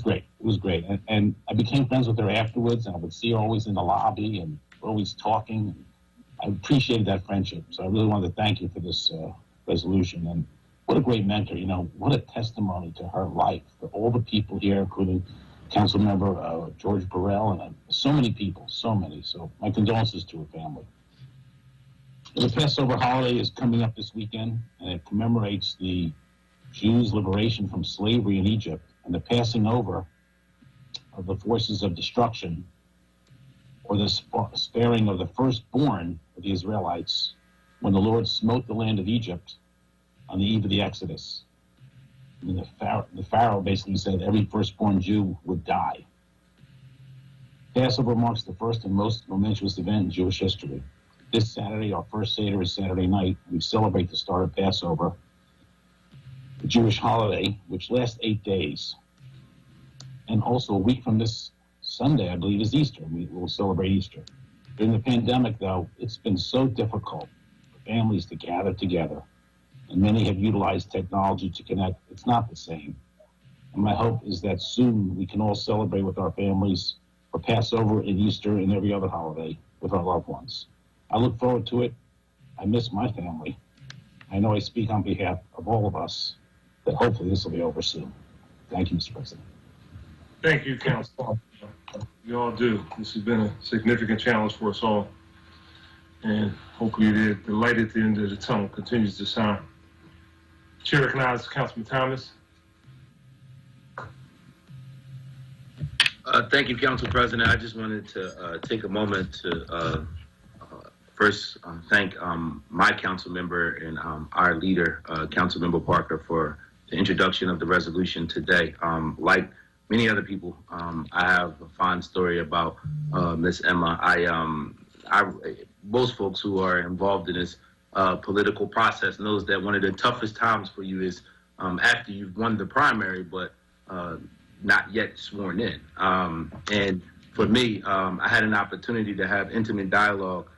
great. It was great. And I became friends with her afterwards, and I would see her always in the lobby and always talking. I appreciated that friendship. So I really wanted to thank you for this resolution. And what a great mentor. What a testimony to her life, for all the people here, including Councilmember George Burrell, and so many people, so many. So my condolences to her family. The Passover Holiday is coming up this weekend, and it commemorates the Jews' liberation from slavery in Egypt and the passing over of the forces of destruction, or the sparing of the firstborn of the Israelites when the Lord smote the land of Egypt on the eve of the Exodus. I mean, the Pharaoh basically said every firstborn Jew would die. Passover marks the first and most momentous event in Jewish history. This Saturday, our first Seder is Saturday night. We celebrate the start of Passover, the Jewish holiday, which lasts 8 days. And also a week from this Sunday, I believe, is Easter. We will celebrate Easter. During the pandemic, though, it's been so difficult for families to gather together, and many have utilized technology to connect. It's not the same. And my hope is that soon we can all celebrate with our families for Passover and Easter and every other holiday with our loved ones. I look forward to it. I miss my family. I know I speak on behalf of all of us that hopefully this will be over soon. Thank you, Mr. President. Thank you, Council. We all do. This has been a significant challenge for us all. And hopefully the light at the end of the tunnel continues to shine. Chair recognizes Councilman Thomas. Thank you, Council President. I just wanted to take a moment to first thank my council member and our leader, Councilmember Parker, for the introduction of the resolution today. Like many other people, I have a fond story about Miss Emma. Most folks who are involved in this political process knows that one of the toughest times for you is after you've won the primary, but not yet sworn in. And for me, I had an opportunity to have intimate dialogue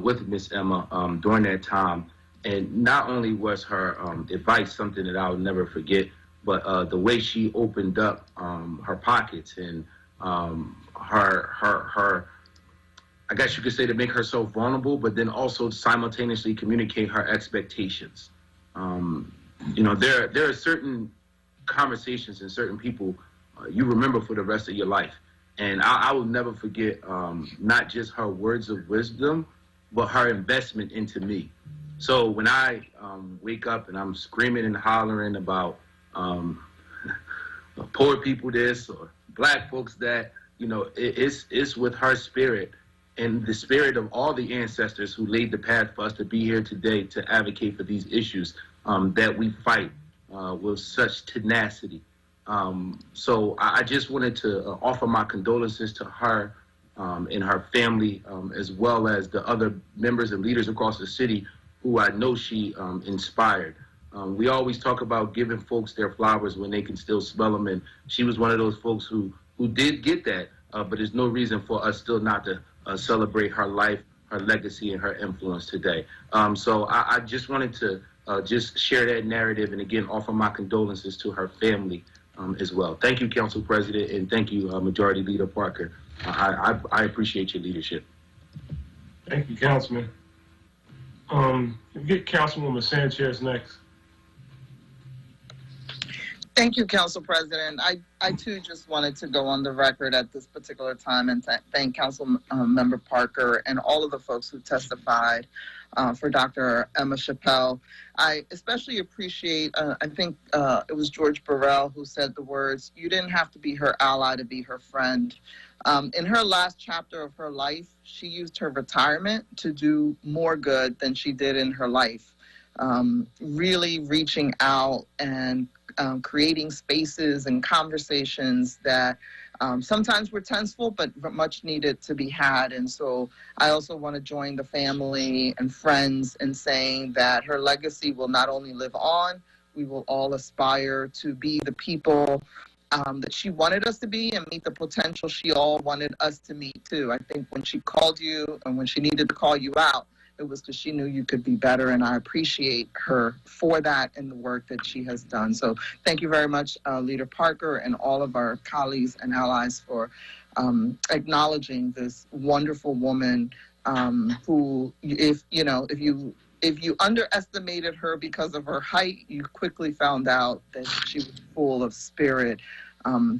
with Miss Emma during that time. And not only was her advice something that I'll never forget, but the way she opened up her pockets and her I guess you could say, to make her so vulnerable, but then also simultaneously communicate her expectations. There are certain conversations and certain people you remember for the rest of your life. And I will never forget not just her words of wisdom, but her investment into me. So when I wake up and I'm screaming and hollering about poor people this or black folks that, it's with her spirit and the spirit of all the ancestors who laid the path for us to be here today to advocate for these issues that we fight with such tenacity. So I just wanted to offer my condolences to her and her family, as well as the other members and leaders across the city who I know she inspired. We always talk about giving folks their flowers when they can still smell them, and she was one of those folks who did get that, but there's no reason for us still not to celebrate her life, her legacy, and her influence today. So I just wanted to just share that narrative, and again, offer my condolences to her family as well. Thank you, Council President, and thank you, Majority Leader Parker. I appreciate your leadership. Thank you, Councilman. Can we get Councilwoman Sanchez next? Thank you, Council President. I too just wanted to go on the record at this particular time and thank Council Member Parker and all of the folks who testified for Dr. Emma Chappelle. I especially appreciate, I think it was George Burrell who said the words, "You didn't have to be her ally to be her friend." In her last chapter of her life, she used her retirement to do more good than she did in her life. Really reaching out and creating spaces and conversations that sometimes were tenseful, but much needed to be had. And so I also want to join the family and friends in saying that her legacy will not only live on, we will all aspire to be the people that she wanted us to be and meet the potential she all wanted us to meet too. I think when she called you and when she needed to call you out, it was because she knew you could be better, and I appreciate her for that and the work that she has done. So thank you very much, Leader Parker, and all of our colleagues and allies for acknowledging this wonderful woman who, if you underestimated her because of her height, you quickly found out that she was full of spirit,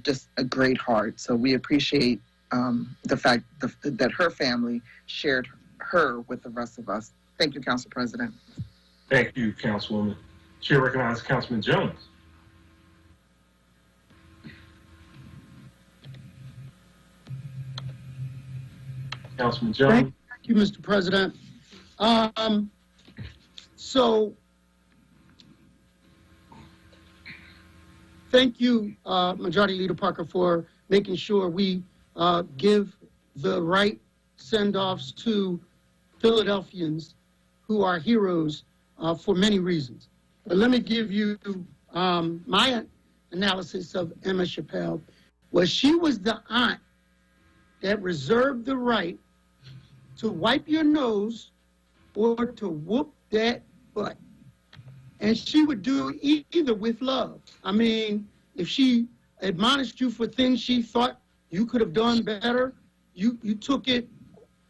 just a great heart. So we appreciate the fact that her family shared her with the rest of us. Thank you, Council President. Thank you, Councilwoman. Chair recognizes Councilman Jones. Councilman Jones. Thank you, Mr. President. So, thank you, Majority Leader Parker, for making sure we give the right send-offs to Philadelphians who are heroes for many reasons. But let me give you my analysis of Emma Chappelle. Was she was the aunt that reserved the right to wipe your nose or to whoop that butt. And she would do either with love. I mean, if she admonished you for things she thought you could have done better, you took it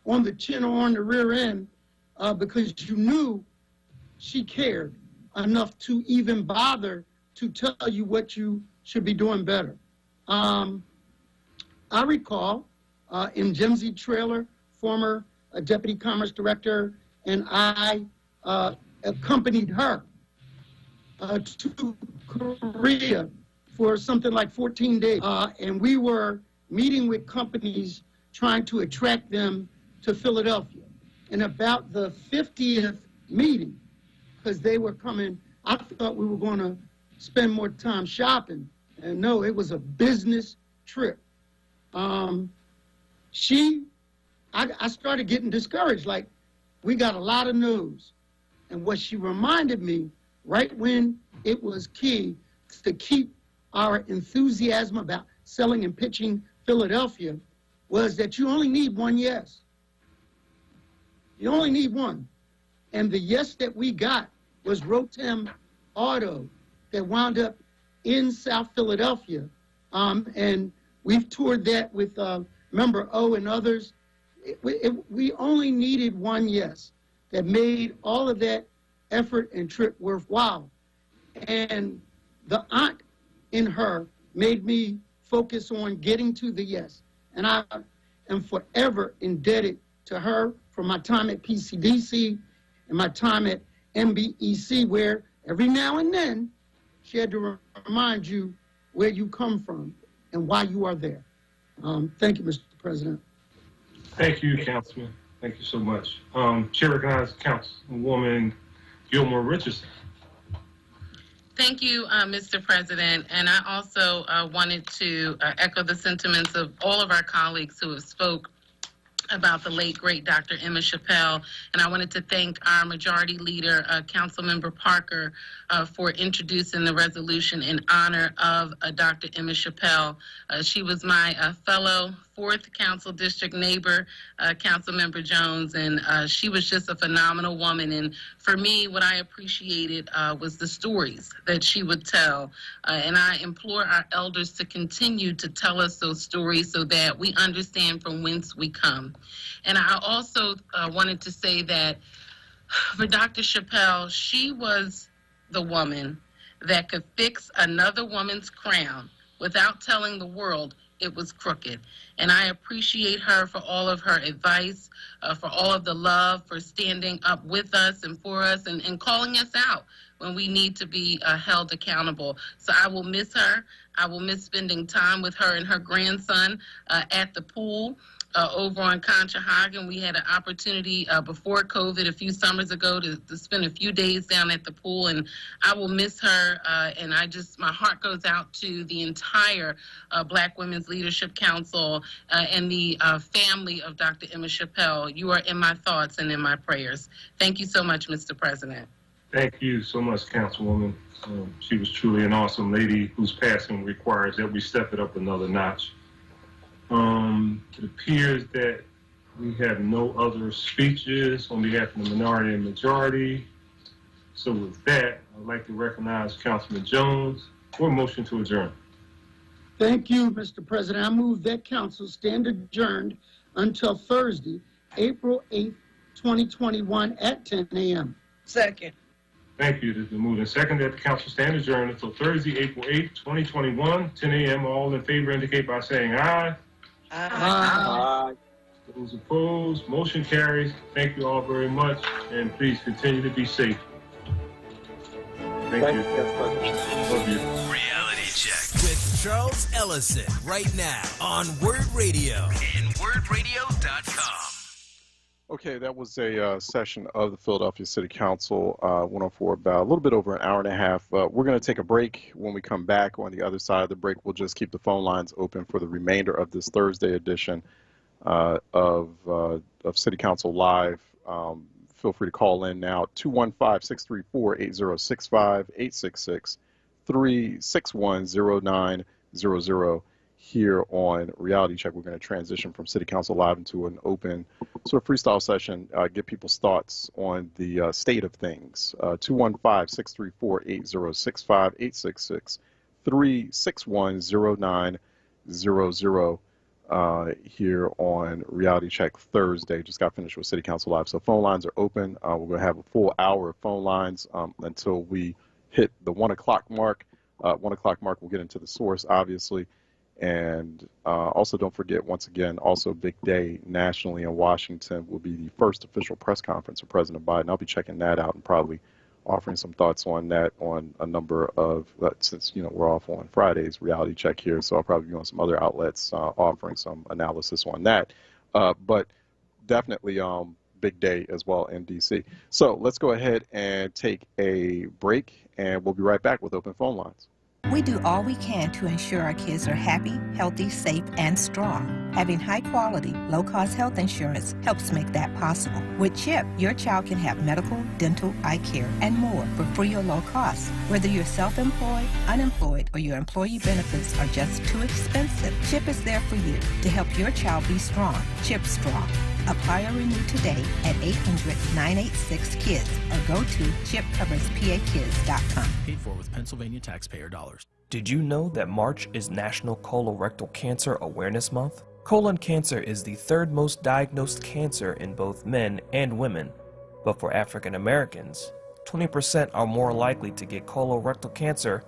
on the chin or on the rear end because you knew she cared enough to even bother to tell you what you should be doing better. I recall in Jimsy Trailer, former Deputy Commerce Director, and I accompanied her to Korea for something like 14 days. And we were meeting with companies trying to attract them to Philadelphia. And about the 50th meeting, because they were coming, I thought we were going to spend more time shopping. And no, it was a business trip. I started getting discouraged, like, we got a lot of news. And what she reminded me, right when it was key to keep our enthusiasm about selling and pitching Philadelphia, was that you only need one yes. You only need one. And the yes that we got was Rotem Auto that wound up in South Philadelphia. And we've toured that with Member O and others. We only needed one yes that made all of that effort and trip worthwhile. And the aunt in her made me focus on getting to the yes. And I am forever indebted to her for my time at PCDC and my time at MBEC, where every now and then she had to remind you where you come from and why you are there. Thank you, Mr. President. Thank you, Councilman. Thank you so much. Chair recognizes Councilwoman Gilmore Richardson. Thank you, Mr. President. And I also wanted to echo the sentiments of all of our colleagues who have spoke about the late, great Dr. Emma Chappelle. And I wanted to thank our majority leader, Councilmember Parker, for introducing the resolution in honor of Dr. Emma Chappelle. She was my fellow 4th Council District neighbor, Councilmember Jones, and she was just a phenomenal woman. And for me, what I appreciated was the stories that she would tell. And I implore our elders to continue to tell us those stories so that we understand from whence we come. And I also wanted to say that for Dr. Chappelle, she was the woman that could fix another woman's crown without telling the world it was crooked. And I appreciate her for all of her advice, for all of the love, for standing up with us and for us and calling us out when we need to be held accountable. So I will miss her. I will miss spending time with her and her grandson at the pool over on Conshohocken. We had an opportunity before COVID a few summers ago to spend a few days down at the pool, and I will miss her. And my heart goes out to the entire Black Women's Leadership Council and the family of Dr. Emma Chappelle. You are in my thoughts and in my prayers. Thank you so much, Mr. President. Thank you so much, Councilwoman. She was truly an awesome lady whose passing requires that we step it up another notch. It appears that we have no other speeches on behalf of the minority and majority. So with that, I'd like to recognize Councilman Jones for a motion to adjourn. Thank you, Mr. President. I move that council stand adjourned until Thursday, April 8th, 2021 at 10 a.m. Second. Thank you. It has been moved and seconded that the council stand adjourned until Thursday, April 8th, 2021, 10 a.m. All in favor indicate by saying aye. Aye. Those opposed, motion carries. Thank you all very much, and please continue to be safe. Thank you. Love you. Reality Check with Charles Ellison right now on WURD Radio and WURDradio.com. Okay, that was a session of the Philadelphia City Council, went on for about a little bit over an hour and a half. We're going to take a break. When we come back on the other side of the break, we'll just keep the phone lines open for the remainder of this Thursday edition of City Council Live. Feel free to call in now, 215-634-8065, 866-361-0900. Here on Reality Check, we're going to transition from City Council Live into an open sort of freestyle session, get people's thoughts on the state of things. 215-634-8065, 866-361-0900 here on Reality Check Thursday. Just got finished with City Council Live. So phone lines are open. We're going to have a full hour of phone lines until we hit the 1 o'clock mark. 1 o'clock mark, we'll get into the source, obviously. And also don't forget, once again, also big day nationally in Washington will be the first official press conference of President Biden. I'll be checking that out and probably offering some thoughts on that on a number of, since, we're off on Fridays, Reality Check here, so I'll probably be on some other outlets offering some analysis on that. But definitely big day as well in D.C. So let's go ahead and take a break, and we'll be right back with open phone lines. We do all we can to ensure our kids are happy, healthy, safe, and strong. Having high-quality, low-cost health insurance helps make that possible. With CHIP, your child can have medical, dental, eye care, and more for free or low cost. Whether you're self-employed, unemployed, or your employee benefits are just too expensive, CHIP is there for you to help your child be strong. CHIP Strong. Apply or renew today at 800-986-KIDS or go to chipcoverspakids.com. Paid for with Pennsylvania taxpayer dollars. Did you know that March is National Colorectal Cancer Awareness Month? Colon cancer is the third most diagnosed cancer in both men and women. But for African Americans, 20% are more likely to get colorectal cancer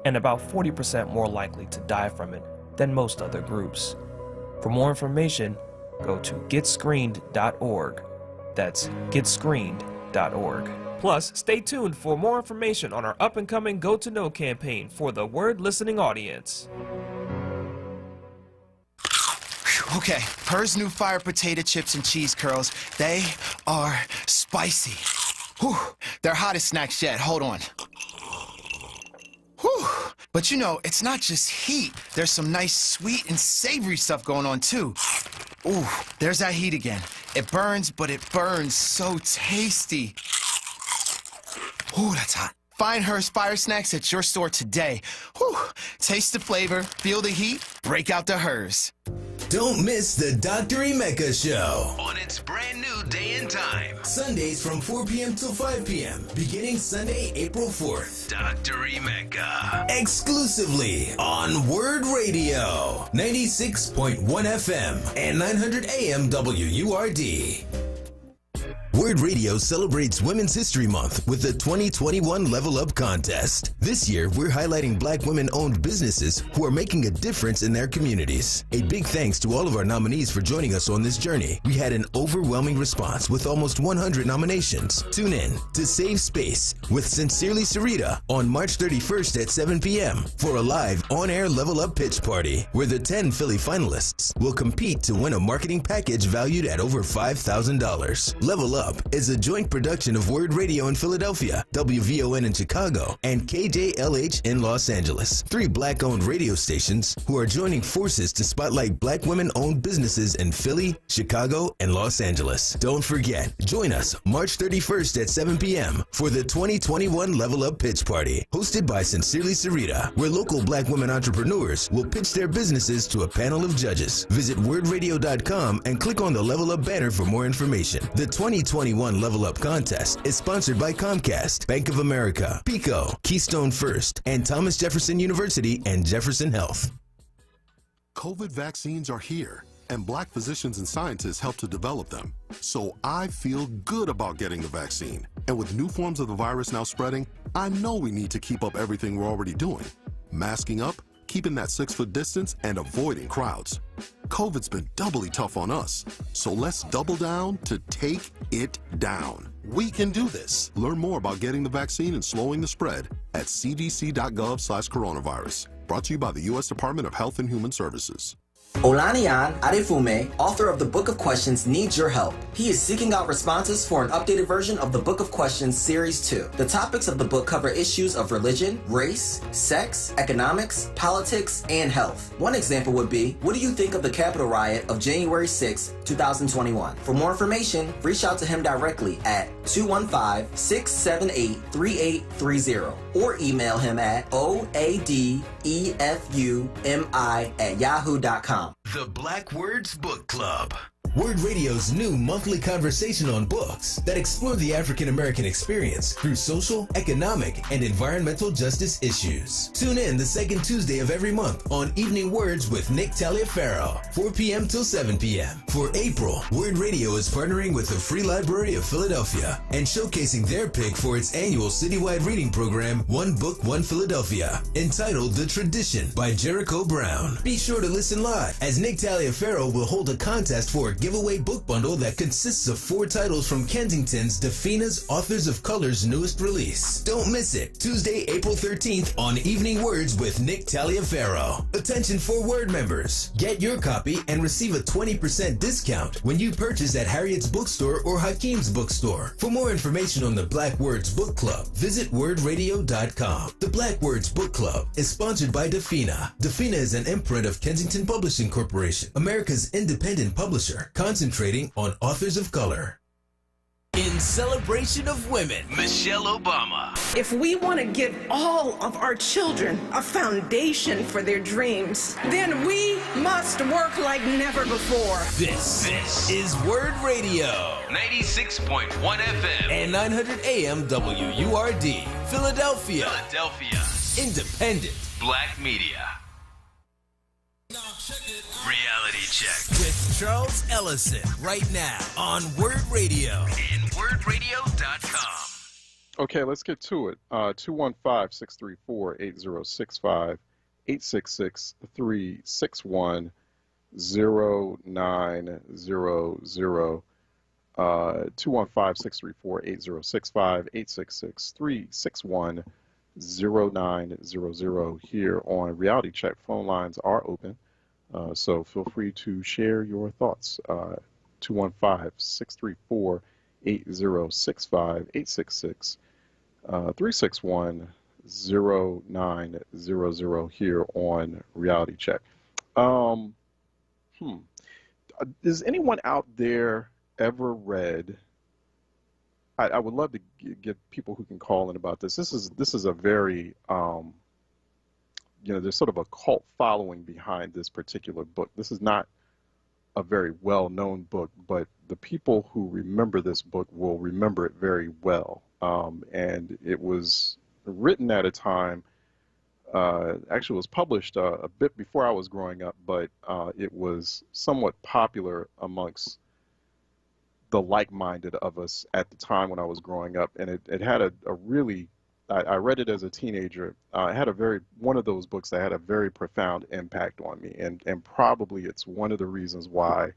and about 40% more likely to die from it than most other groups. For more information, go to getscreened.org. That's getscreened.org. Plus, stay tuned for more information on our up-and-coming Go to Know campaign for the WURD listening audience. Okay, Purr's new fire potato chips and cheese curls, they are spicy. Whew, they're hottest snacks yet. Hold on. Whew. But it's not just heat. There's some nice sweet and savory stuff going on too. Ooh, there's that heat again. It burns, but it burns so tasty. Ooh, that's hot. Find Hers Fire Snacks at your store today. Whew. Taste the flavor, feel the heat, break out the Hers. Don't miss the Dr. Emeka Show on its brand new day and time. Sundays from 4 p.m. till 5 p.m. beginning Sunday, April 4th. Dr. Emeka. Exclusively on WURD Radio. 96.1 FM and 900 AM WURD. WURD Radio celebrates Women's History Month with the 2021 Level Up Contest. This year, we're highlighting Black women-owned businesses who are making a difference in their communities. A big thanks to all of our nominees for joining us on this journey. We had an overwhelming response with almost 100 nominations. Tune in to Save Space with Sincerely Sarita on March 31st at 7 p.m. for a live on-air Level Up pitch party where the 10 Philly finalists will compete to win a marketing package valued at over $5,000. Level Up is a joint production of WURD Radio in Philadelphia, WVON in Chicago, and KJLH in Los Angeles. 3 Black-owned radio stations who are joining forces to spotlight Black women-owned businesses in Philly, Chicago, and Los Angeles. Don't forget, join us March 31st at 7 p.m. for the 2021 Level Up Pitch Party, hosted by Sincerely Sarita, where local Black women entrepreneurs will pitch their businesses to a panel of judges. Visit wordradio.com and click on the Level Up banner for more information. The 2021 Level Up contest is sponsored by Comcast, Bank of America, Pico, Keystone First, and Thomas Jefferson University and Jefferson Health. COVID vaccines are here, and Black physicians and scientists help to develop them. So I feel good about getting the vaccine. And with new forms of the virus now spreading, I know we need to keep up everything we're already doing. Masking up, keeping that 6-foot distance, and avoiding crowds. COVID's been doubly tough on us, so let's double down to take it down. We can do this. Learn more about getting the vaccine and slowing the spread at cdc.gov/coronavirus. Brought to you by the U.S. Department of Health and Human Services. Olaniyan Adefume, author of the Book of Questions, needs your help. He is seeking out responses for an updated version of the Book of Questions Series 2. The topics of the book cover issues of religion, race, sex, economics, politics, and health. One example would be, what do you think of the Capitol riot of January 6, 2021? For more information, reach out to him directly at 215-678-3830 or email him at oadefumi@yahoo.com. The Black Words Book Club. WURD Radio's new monthly conversation on books that explore the African American experience through social, economic, and environmental justice issues. Tune in the second Tuesday of every month on Evening Words with Nick Taliaferro, 4 p.m. till 7 p.m. For April, WURD Radio is partnering with the Free Library of Philadelphia and showcasing their pick for its annual citywide reading program, One Book, One Philadelphia, entitled The Tradition by Jericho Brown. Be sure to listen live as Nick Taliaferro will hold a contest for a giveaway book bundle that consists of 4 titles from Kensington's Defina's Authors of Color's newest release. Don't miss it. Tuesday, April 13th on Evening Words with Nick Taliaferro. Attention for WURD members. Get your copy and receive a 20% discount when you purchase at Harriet's Bookstore or Hakeem's Bookstore. For more information on the Black Words Book Club, visit wordradio.com. The Black Words Book Club is sponsored by Defina. Defina is an imprint of Kensington Publishing Corporation, America's independent publisher, concentrating on authors of color. In celebration of women, Michelle Obama. If we want to give all of our children a foundation for their dreams, then we must work like never before. This is WURD Radio, 96.1 FM and 900 AM WURD, Philadelphia. Independent Black Media. Reality Check with Charles Ellison right now on WURD Radio and wordradio.com. Okay, let's get to it. 215-634-8065, 866-361-0900. 215-634-8065, 866-361-0900 here on Reality Check. Phone lines are open. So feel free to share your thoughts. 215-634-8065, 866-361-0900 here on Reality Check. Does anyone out there ever read? I would love to get people who can call in about this. This is a very there's sort of a cult following behind this particular book. This is not a very well-known book, but the people who remember this book will remember it very well. And it was written at a time, actually it was published a bit before I was growing up, but it was somewhat popular amongst the like-minded of us at the time when I was growing up. And it had a really, I read it as a teenager. It had one of those books that had a very profound impact on me. And probably it's one of the reasons why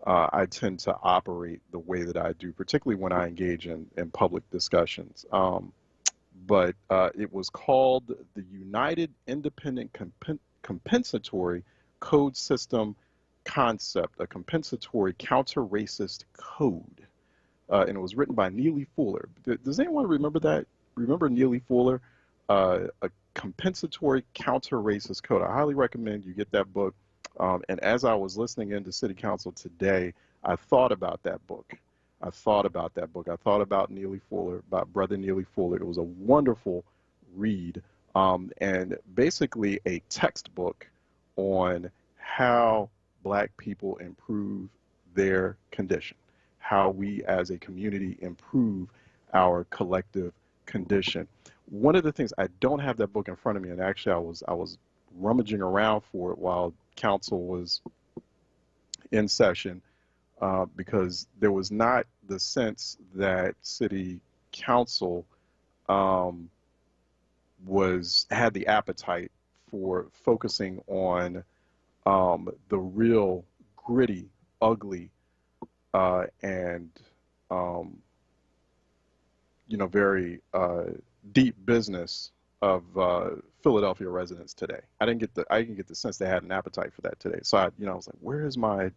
I tend to operate the way that I do, particularly when I engage in public discussions. But it was called the United Independent Compensatory Code System Concept, a compensatory counter-racist code. And it was written by Neely Fuller. Does anyone remember that? Remember Neely Fuller? A compensatory counter-racist code. I highly recommend you get that book. And as I was listening into City Council today, I thought about that book. I thought about Neely Fuller, about Brother Neely Fuller. It was a wonderful read, and basically a textbook on how Black people improve their condition, how we as a community improve our collective condition. One of the things, I don't have that book in front of me, and actually I was rummaging around for it while council was in session, because there was not the sense that city council had the appetite for focusing on the real gritty, ugly, and very deep business of Philadelphia residents today. I didn't get the sense they had an appetite for that today. So I was like, where is my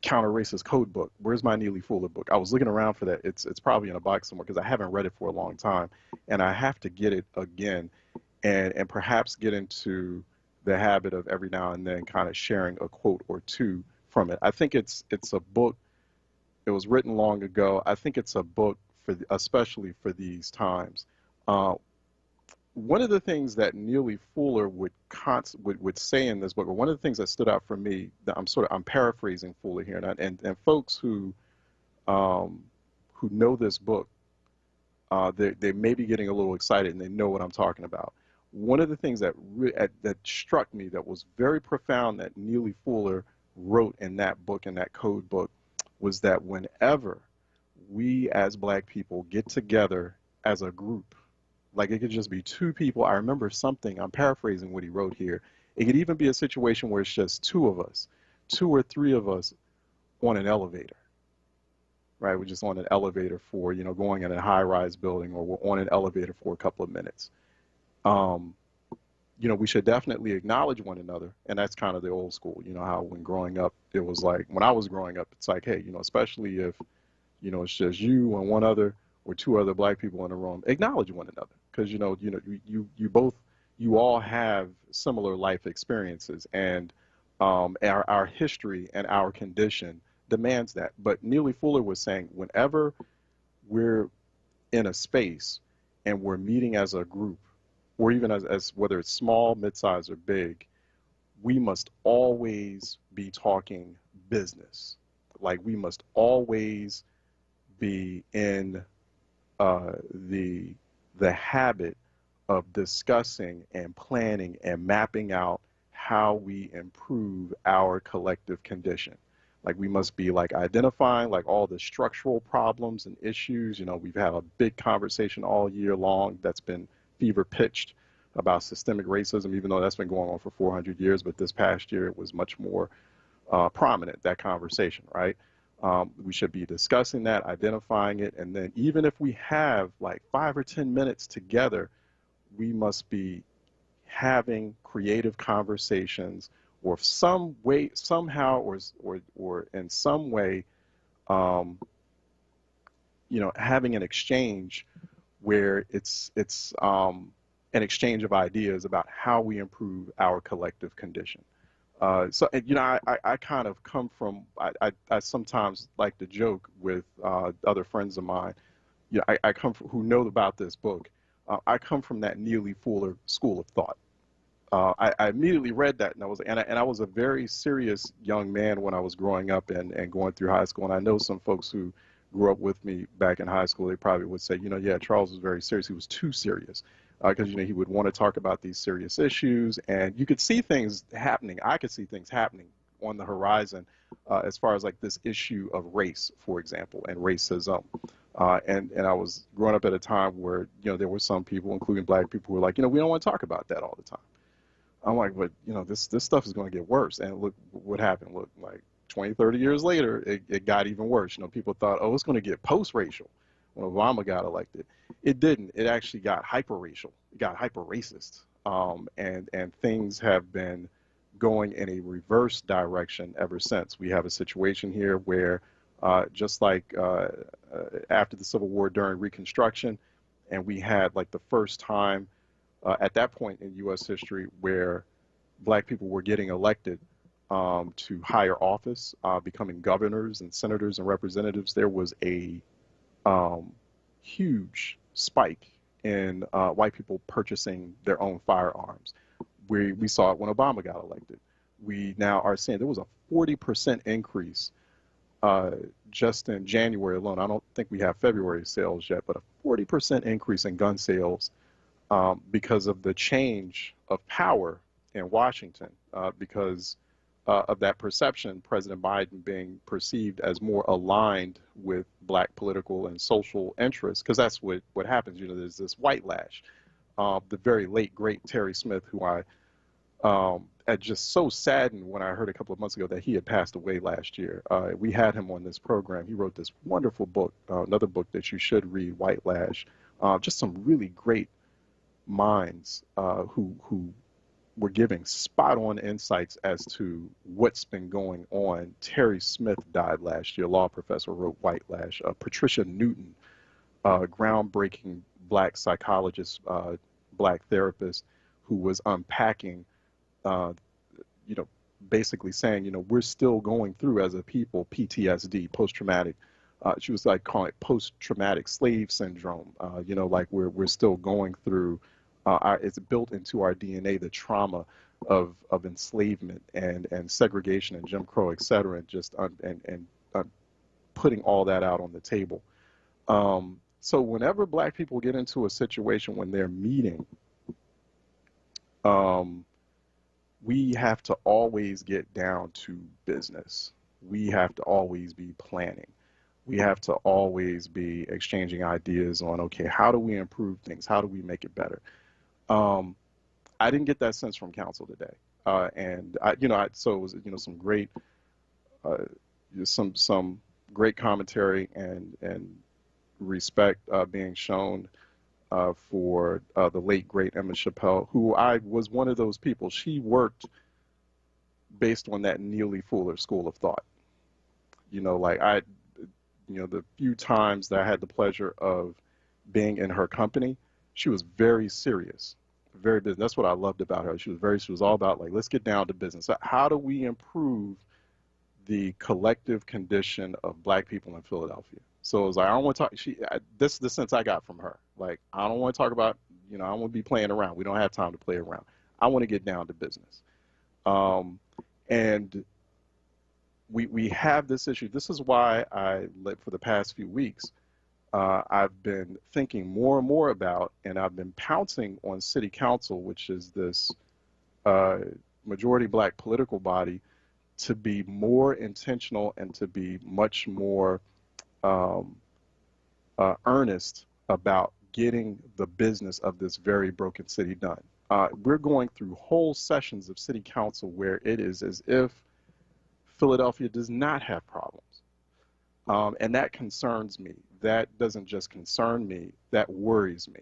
counter-racist code book? Where's my Neely Fuller book? I was looking around for that. It's probably in a box somewhere because I haven't read it for a long time, and I have to get it again, and perhaps get into the habit of every now and then kind of sharing a quote or two from it. I think it's a book. It was written long ago. I think it's a book especially for these times. One of the things that Neely Fuller would say in this book, or one of the things that stood out for me, that I'm paraphrasing Fuller here, and folks who know this book, they may be getting a little excited and they know what I'm talking about. One of the things that struck me, that was very profound, that Neely Fuller wrote in that book, in that code book, was that whenever we as Black people get together as a group, like it could just be two people. I remember something, I'm paraphrasing what he wrote here. It could even be a situation where it's just two of us, 2 or 3 of us on an elevator, right? We're just on an elevator for, going in a high-rise building, or we're on an elevator for a couple of minutes. We should definitely acknowledge one another. And that's kind of the old school, how when growing up, it was like, when I was growing up, it's like, hey, especially if, it's just you and one other or 2 other Black people in the room, acknowledge one another. Because, you all have similar life experiences, and our history and our condition demands that. But Neely Fuller was saying, whenever we're in a space and we're meeting as a group, or even as whether it's small, mid-size, or big, we must always be talking business. Like, we must always be in the habit of discussing and planning and mapping out how we improve our collective condition. Like, we must be identifying all the structural problems and issues. We've had a big conversation all year long that's been fever pitched about systemic racism, even though that's been going on for 400 years. But this past year, it was much more prominent, that conversation, right? We should be discussing that, identifying it, and then even if we have 5 or 10 minutes together, we must be having creative conversations, or some way, somehow, or in some way, having an exchange where it's an exchange of ideas about how we improve our collective condition. So, you know, I kind of come from, I sometimes like to joke with other friends of mine, you know, I come from, who know about this book. I come from that Neely Fuller school of thought. I immediately read that, and I was a very serious young man when I was growing up and going through high school. And I know some folks who grew up with me back in high school, they probably would say, you know, yeah, Charles was very serious. He was too serious because, you know, he would want to talk about these serious issues, and you could see things happening. I could see things happening on the horizon as far as like this issue of race, for example, and racism. And I was growing up at a time where, you know, there were some people, including black people, who were like, you know, we don't want to talk about that all the time. I'm like, but, you know, this stuff is going to get worse. And look what happened. Look, like 20, 30 years later, it got even worse. You know, people thought, oh, it's going to get post-racial when Obama got elected. It didn't. It actually got hyper-racial. It got hyper-racist. And things have been going in a reverse direction ever since. We have a situation here where just like after the Civil War during Reconstruction, and we had like the first time at that point in U.S. history where black people were getting elected to higher office, becoming governors and senators and representatives. There was a huge spike in white people purchasing their own firearms. We saw it when Obama got elected. We now are seeing there was a 40% increase just in January alone. I don't think we have February sales yet, but a 40% increase in gun sales because of the change of power in Washington, because of that perception, President Biden being perceived as more aligned with black political and social interests, because that's what happens. You know, there's this white lash. The very late, great Terry Smith, who I just so saddened when I heard a couple of months ago that he had passed away last year. We had him on this program. He wrote this wonderful book, another book that you should read, White Lash. Just some really great minds who were giving spot-on insights as to what's been going on. Terry Smith died last year, law professor, wrote White Lash. Patricia Newton, groundbreaking black psychologist, black therapist, who was unpacking, you know, basically saying, you know, we're still going through as a people PTSD, post-traumatic. She was like calling it post-traumatic slave syndrome. You know, like we're still going through. It's built into our DNA, the trauma of enslavement and segregation and Jim Crow, et cetera, and just putting all that out on the table. So whenever black people get into a situation when they're meeting, we have to always get down to business. We have to always be planning. We have to always be exchanging ideas on, okay, how do we improve things? How do we make it better? I didn't get that sense from council today. And so it was, you know, some great, some great commentary and respect being shown for the late, great Emma Chappelle, who I was one of those people. She worked based on that Neely Fuller school of thought. You know, like the few times that I had the pleasure of being in her company, she was very serious, very business. That's what I loved about her. She was all about, like, let's get down to business. How do we improve the collective condition of black people in Philadelphia? So it was like, I don't want to talk. This is the sense I got from her. Like, I don't want to talk about, you know, I don't want to be playing around. We don't have time to play around. I want to get down to business. And we have this issue. This is why for the past few weeks, I've been thinking more and more about, and I've been pouncing on City Council, which is this majority black political body, to be more intentional and to be much more earnest about getting the business of this very broken city done. We're going through whole sessions of City Council where it is as if Philadelphia does not have problems. And that concerns me. That doesn't just concern me, that worries me,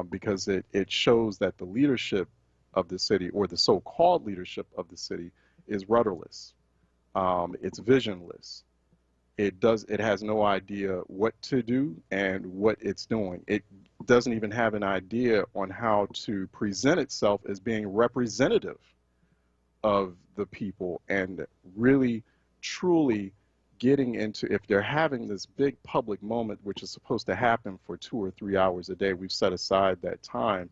because it shows that the leadership of the city, or the so-called leadership of the city, is rudderless. It's visionless. It has no idea what to do and what it's doing. It doesn't even have an idea on how to present itself as being representative of the people and really, truly getting into, if they're having this big public moment, which is supposed to happen for 2 or 3 hours a day, we've set aside that time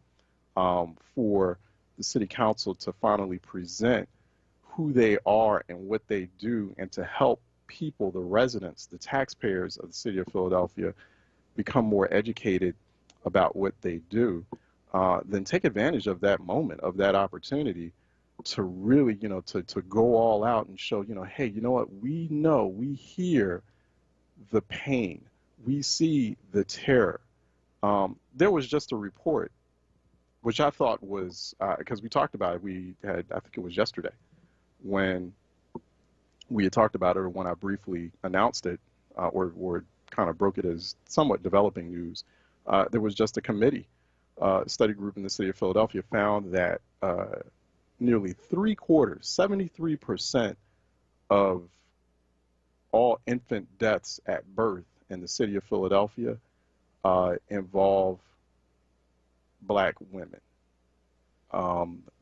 for the city council to finally present who they are and what they do, and to help people, the residents, the taxpayers of the city of Philadelphia, become more educated about what they do, then take advantage of that moment, of that opportunity to really, to go all out and show, hey, you know what, we hear the pain, we see the terror. There was just a report, which I thought was, because we talked about it, I think it was yesterday, when we had talked about it, or when I briefly announced it, or kind of broke it as somewhat developing news. There was just a committee, study group in the city of Philadelphia, found that nearly 3/4, 73% of all infant deaths at birth in the city of Philadelphia involve black women.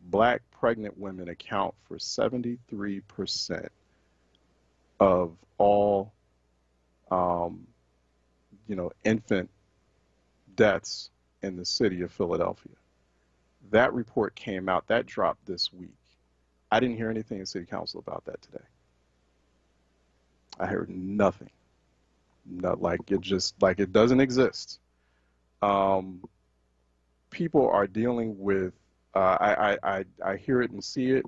Black pregnant women account for 73% of all, infant deaths in the city of Philadelphia. That report came out, that dropped this week. I didn't hear anything in city council about that today. I heard nothing. Not like it doesn't exist. People are dealing with, I hear it and see it.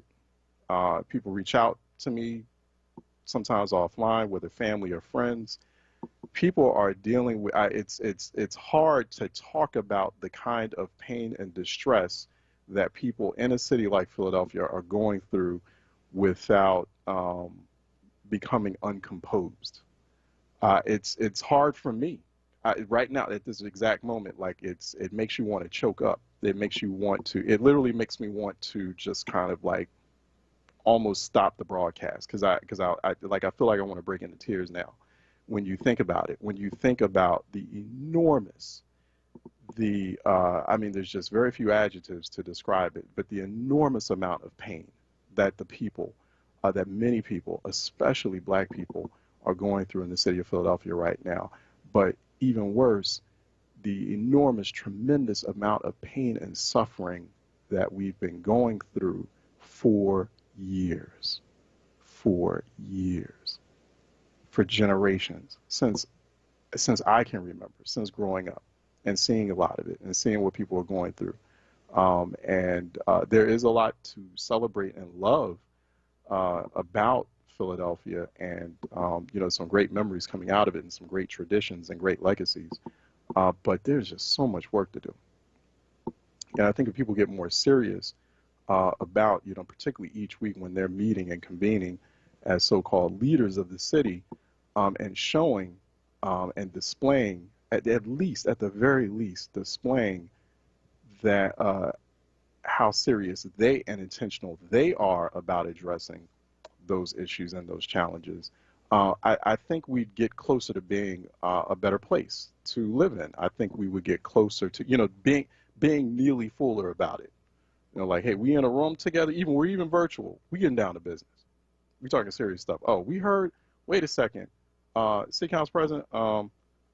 People reach out to me, sometimes offline, whether family or friends. People are dealing with, it's hard to talk about the kind of pain and distress that people in a city like Philadelphia are going through without becoming uncomposed. It's hard for me right now at this exact moment. Like it makes you want to choke up. It makes you want to. It literally makes me want to just kind of like almost stop the broadcast because I feel like I want to break into tears now when you think about it. When you think about the enormous, there's just very few adjectives to describe it, but the enormous amount of pain that the people, that many people, especially black people, are going through in the city of Philadelphia right now. But even worse, the enormous, tremendous amount of pain and suffering that we've been going through for years, for generations, since I can remember, since growing up and seeing a lot of it and seeing what people are going through. There is a lot to celebrate and love about Philadelphia, and some great memories coming out of it, and some great traditions and great legacies. But there's just so much work to do. And I think if people get more serious about, particularly each week when they're meeting and convening as so-called leaders of the city, and showing and displaying, at the very least, displaying that how serious they and intentional they are about addressing those issues and those challenges, I think we'd get closer to being a better place to live in. I think we would get closer to, being Neely Fuller about it. Like, hey, we in a room together, we're even virtual. We getting down to business. We talking serious stuff. Oh, we heard, wait a second, City Council President,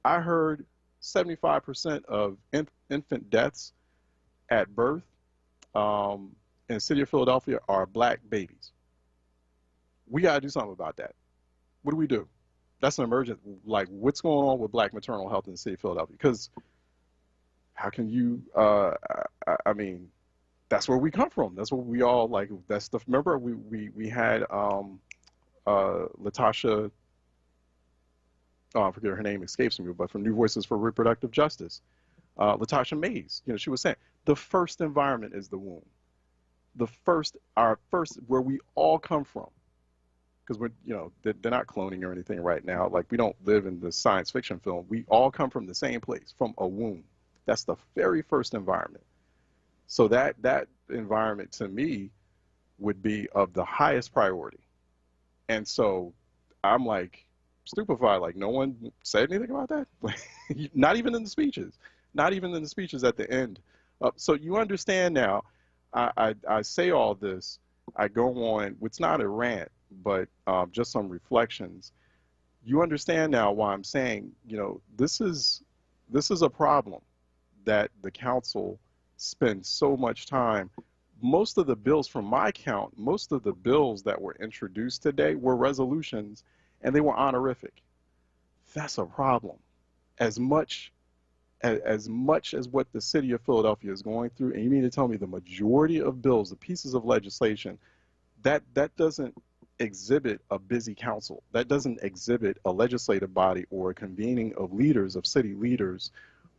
I heard 75% of infant deaths at birth in the city of Philadelphia are black babies. We got to do something about that. What do we do? That's an emergent, like, what's going on with black maternal health in the city of Philadelphia? Because how can you, that's where we come from. That's what we all, like, that's the, remember we had Latasha, I forget her name, escapes me, but from New Voices for Reproductive Justice, Latasha Mays, she was saying, the first environment is the womb. Our first, where we all come from. Because we're, they're not cloning or anything right now. Like, we don't live in the science fiction film. We all come from the same place, from a womb. That's the very first environment. So that environment, to me, would be of the highest priority. And so I'm like stupefied, like no one said anything about that. Not even in the speeches. Not even in the speeches at the end. So you understand now, I say all this I go on, it's not a rant, but just some reflections. You understand now why I'm saying, this is a problem that the council spends so much time. Most of the bills, from my count, most of the bills that were introduced today were resolutions, and they were honorific. That's a problem. As much as what the city of Philadelphia is going through, and you mean to tell me the majority of bills, the pieces of legislation, that doesn't exhibit a busy council. That doesn't exhibit a legislative body or a convening of leaders, of city leaders,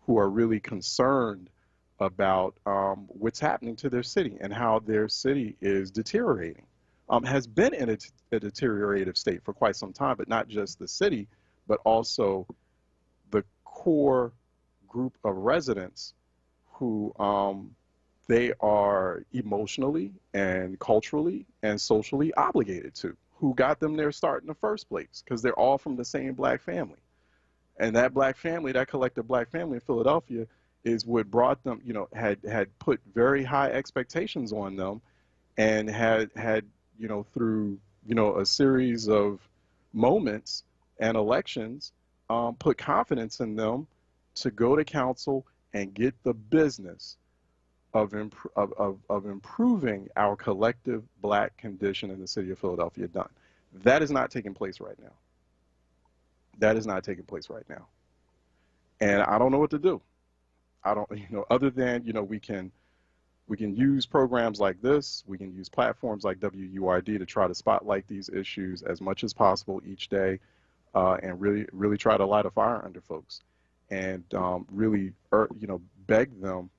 who are really concerned about what's happening to their city and how their city is deteriorating. Has been in a deteriorative state for quite some time, but not just the city, but also the core group of residents who they are emotionally and culturally and socially obligated to, who got them their start in the first place, because they're all from the same black family. And that black family, that collective black family in Philadelphia, is what brought them, had put very high expectations on them, and had through a series of moments and elections, put confidence in them to go to council and get the business of improving our collective black condition in the city of Philadelphia done. That is not taking place right now. That is not taking place right now. And I don't know what to do. I don't, other than, we can use programs like this, we can use platforms like WURD to try to spotlight these issues as much as possible each day, and really try to light a fire under folks, and really, beg them.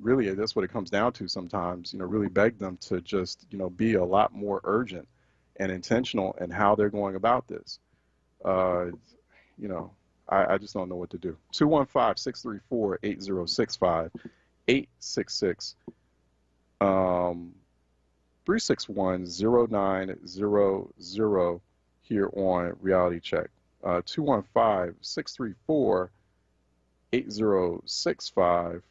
Really, that's what it comes down to sometimes. Really beg them to just, be a lot more urgent and intentional in how they're going about this. I just don't know what to do. 215-634-8065, 866-361-0900 here on Reality Check. 215-634-8065,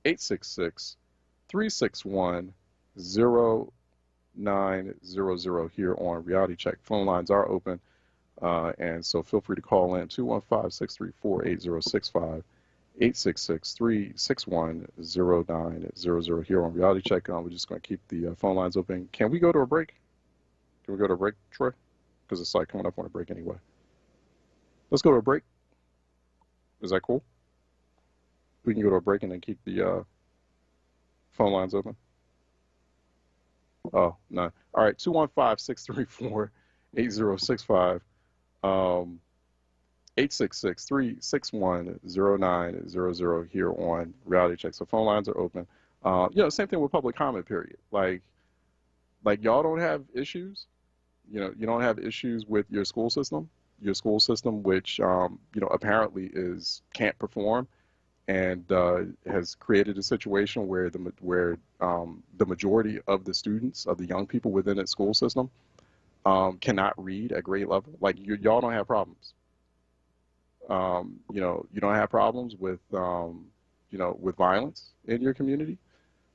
866-361-0900 here on Reality Check. Phone lines are open. And so feel free to call in 215-634-8065, 866-361-0900 here on Reality Check. We're just going to keep the phone lines open. Can we go to a break? Can we go to a break, Troy? Because it's like coming up on a break anyway. Let's go to a break. Is that cool? We can go to a break and then keep the phone lines open. Oh, no. All right, 215-634-8065. 866-361-0900 here on Reality Check. So phone lines are open. Same thing with public comment period. Like y'all don't have issues. You don't have issues with your school system. Your school system, which apparently can't perform, and has created a situation where the majority of the students, of the young people within its school system, cannot read at grade level. Like y'all don't have problems. You don't have problems with with violence in your community.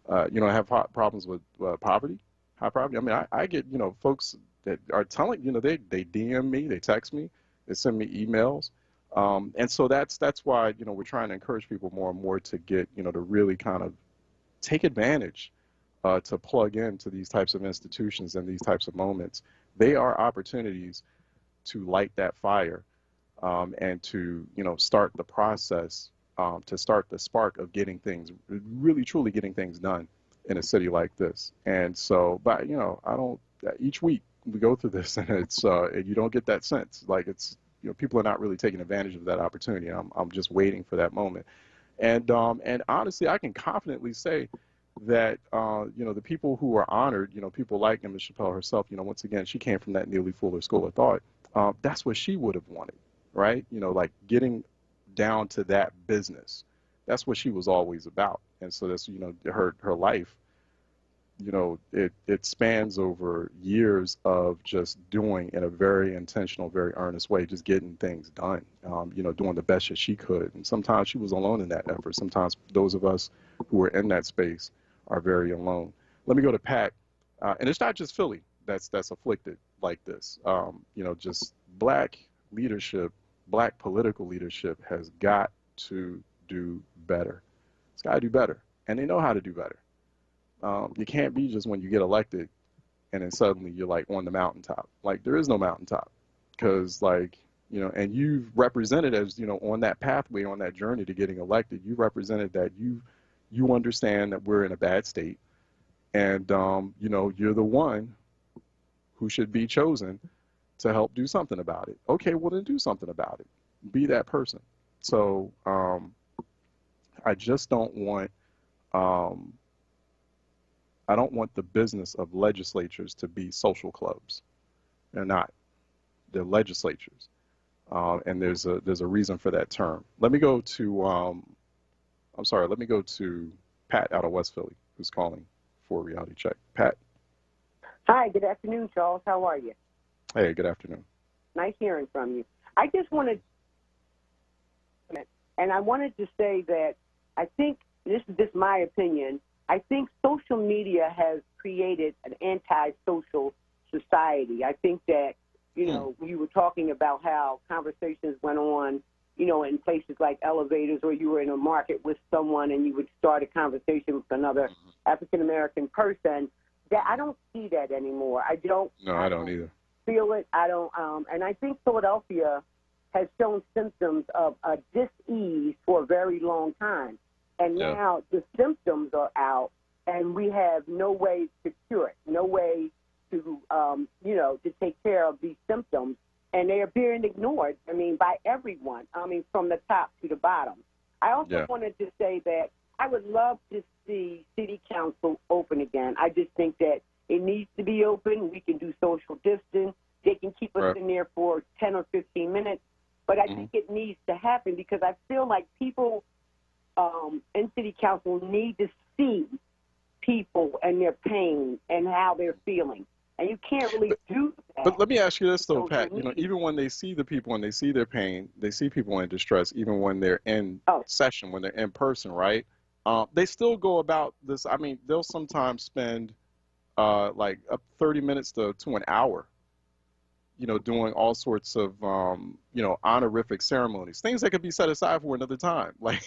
You don't have problems with poverty, high poverty. I mean, I get folks that are telling they DM me, they text me, they send me emails, and so that's why we're trying to encourage people more and more to get to really kind of take advantage, to plug into these types of institutions and these types of moments. They are opportunities to light that fire, and to start the process, to start the spark of getting things, really truly getting things done in a city like this. And so, but I don't. Each week we go through this, and it's and you don't get that sense like it's people are not really taking advantage of that opportunity. I'm just waiting for that moment, and honestly, I can confidently say that the people who are honored, people like Ms. Chappelle herself, once again, she came from that Neely Fuller School of Thought. That's what she would have wanted, right? Like getting down to that business. That's what she was always about. And so that's her life. It spans over years of just doing in a very intentional, very earnest way, just getting things done. Doing the best that she could. And sometimes she was alone in that effort. Sometimes those of us who are in that space are very alone. Let me go to Pat And it's not just Philly that's afflicted like this. Just black leadership, black political leadership has got to do better. It's got to do better, and they know how to do better. You can't be just when you get elected and then suddenly you're like on the mountaintop. Like, there is no mountaintop, because and you've represented as, on that pathway, on that journey to getting elected, you represented that you understand that we're in a bad state, and you're the one who should be chosen to help do something about it. Okay, well then do something about it. Be that person. So I just don't want I don't want the business of legislatures to be social clubs. They're not. They're legislatures, and there's a reason for that term. Let me go to Let me go to Pat out of West Philly, who's calling for a reality check. Pat. Hi. Good afternoon, Charles. How are you? Hey. Good afternoon. Nice hearing from you. I just wanted, and I wanted to say that I think this is just my opinion. I think social media has created an anti-social society. I think that, you were talking about how conversations went on, in places like elevators, or you were in a market with someone and you would start a conversation with another African-American person. That I don't see that anymore. I don't either. Feel it. I don't. And I think Philadelphia has shown symptoms of dis-ease for a very long time. And now the symptoms are out, and we have no way to cure it, no way to, to take care of these symptoms. And they are being ignored, by everyone, from the top to the bottom. I also wanted to say that I would love to see City Council open again. I just think that it needs to be open. We can do social distance. They can keep us in there for 10 or 15 minutes. But I think it needs to happen, because I feel like people in City Council need to see people and their pain and how they're feeling. And you can't really do that. But let me ask you this, though, Pat. Even when they see the people and they see their pain, they see people in distress, even when they're in session, when they're in person, right? They still go about this. They'll sometimes spend like up 30 minutes to an hour, doing all sorts of, honorific ceremonies, things that could be set aside for another time. Like,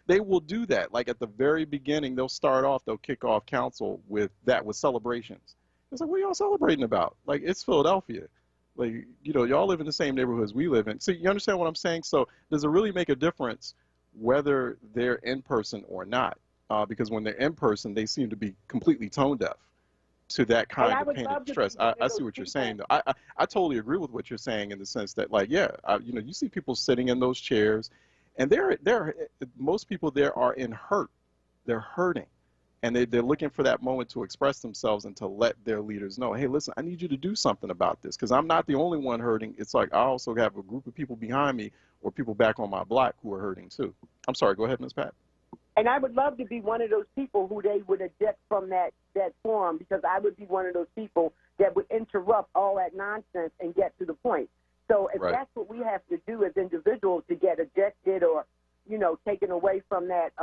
they will do that. Like at the very beginning, they'll kick off council with celebrations. It's like, what are y'all celebrating about? Like, it's Philadelphia. Like, y'all live in the same neighborhood as we live in. So you understand what I'm saying? So does it really make a difference whether they're in person or not? Because when they're in person, they seem to be completely tone deaf to that kind of pain and stress. I see what you're saying, though. I totally agree with what you're saying in the sense that, like, you see people sitting in those chairs, and most people there are in hurt. They're hurting, and they're looking for that moment to express themselves and to let their leaders know, hey, listen, I need you to do something about this, because I'm not the only one hurting. It's like I also have a group of people behind me or people back on my block who are hurting too. I'm sorry, go ahead, Ms. Pat. And I would love to be one of those people who they would eject from that forum, because I would be one of those people that would interrupt all that nonsense and get to the point. So if that's what we have to do as individuals to get ejected or, taken away from that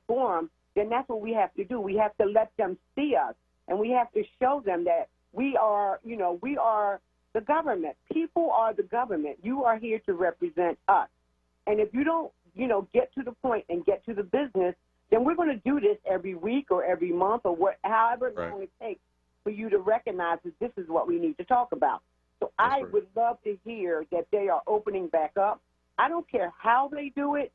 forum, then that's what we have to do. We have to let them see us, and we have to show them that we are the government. People are the government. You are here to represent us. And if you don't, get to the point and get to the business, then we're going to do this every week or every month or however long it takes for you to recognize that this is what we need to talk about. So I would love to hear that they are opening back up. I don't care how they do it.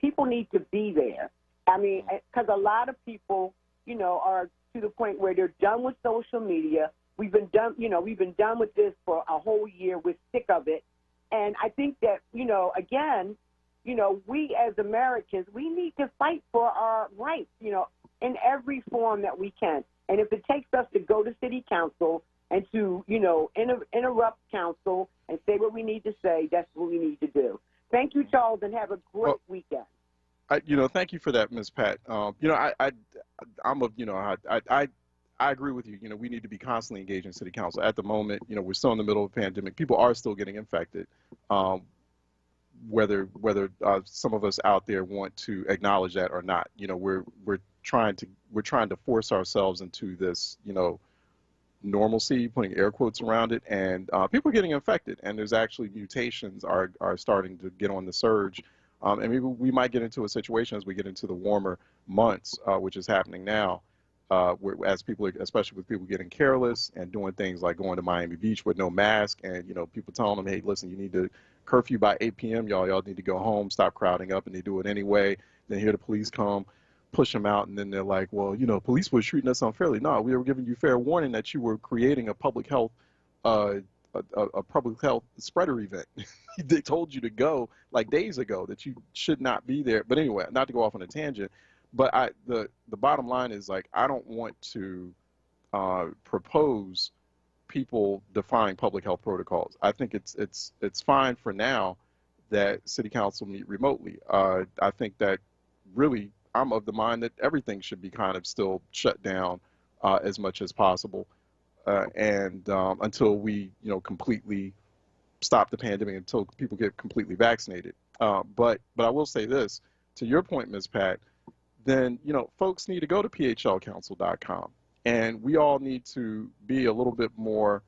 People need to be there. Because a lot of people, are to the point where they're done with social media. We've been done with this for a whole year. We're sick of it. And I think that, again, we as Americans, we need to fight for our rights, in every form that we can. And if it takes us to go to City Council and to, interrupt council and say what we need to say, that's what we need to do. Thank you, Charles, and have a great weekend. Thank you for that, Ms. Pat. I agree with you. We need to be constantly engaged in City Council. At the moment, we're still in the middle of a pandemic. People are still getting infected. Whether some of us out there want to acknowledge that or not, we're trying to force ourselves into this, normalcy, putting air quotes around it, and people are getting infected, and there's actually mutations are starting to get on the surge, and maybe we might get into a situation as we get into the warmer months, which is happening now, as people, especially with people getting careless and doing things like going to Miami Beach with no mask, and people telling them, hey, listen, you need to curfew by 8 p.m. Y'all need to go home, stop crowding up, and they do it anyway. Then here the police come, push them out, and then they're like, well, police were treating us unfairly. No, we were giving you fair warning that you were creating a public health a public health spreader event. They told you to go like days ago, that you should not be there. But anyway, not to go off on a tangent, but the bottom line is, like, I don't want to propose people defying public health protocols. I think it's fine for now that city council meet remotely. I think that really, I'm of the mind that everything should be kind of still shut down as much as possible, and until we, completely stop the pandemic, until people get completely vaccinated. But I will say this, to your point, Ms. Pat, then folks need to go to phlcouncil.com, and we all need to be a little bit more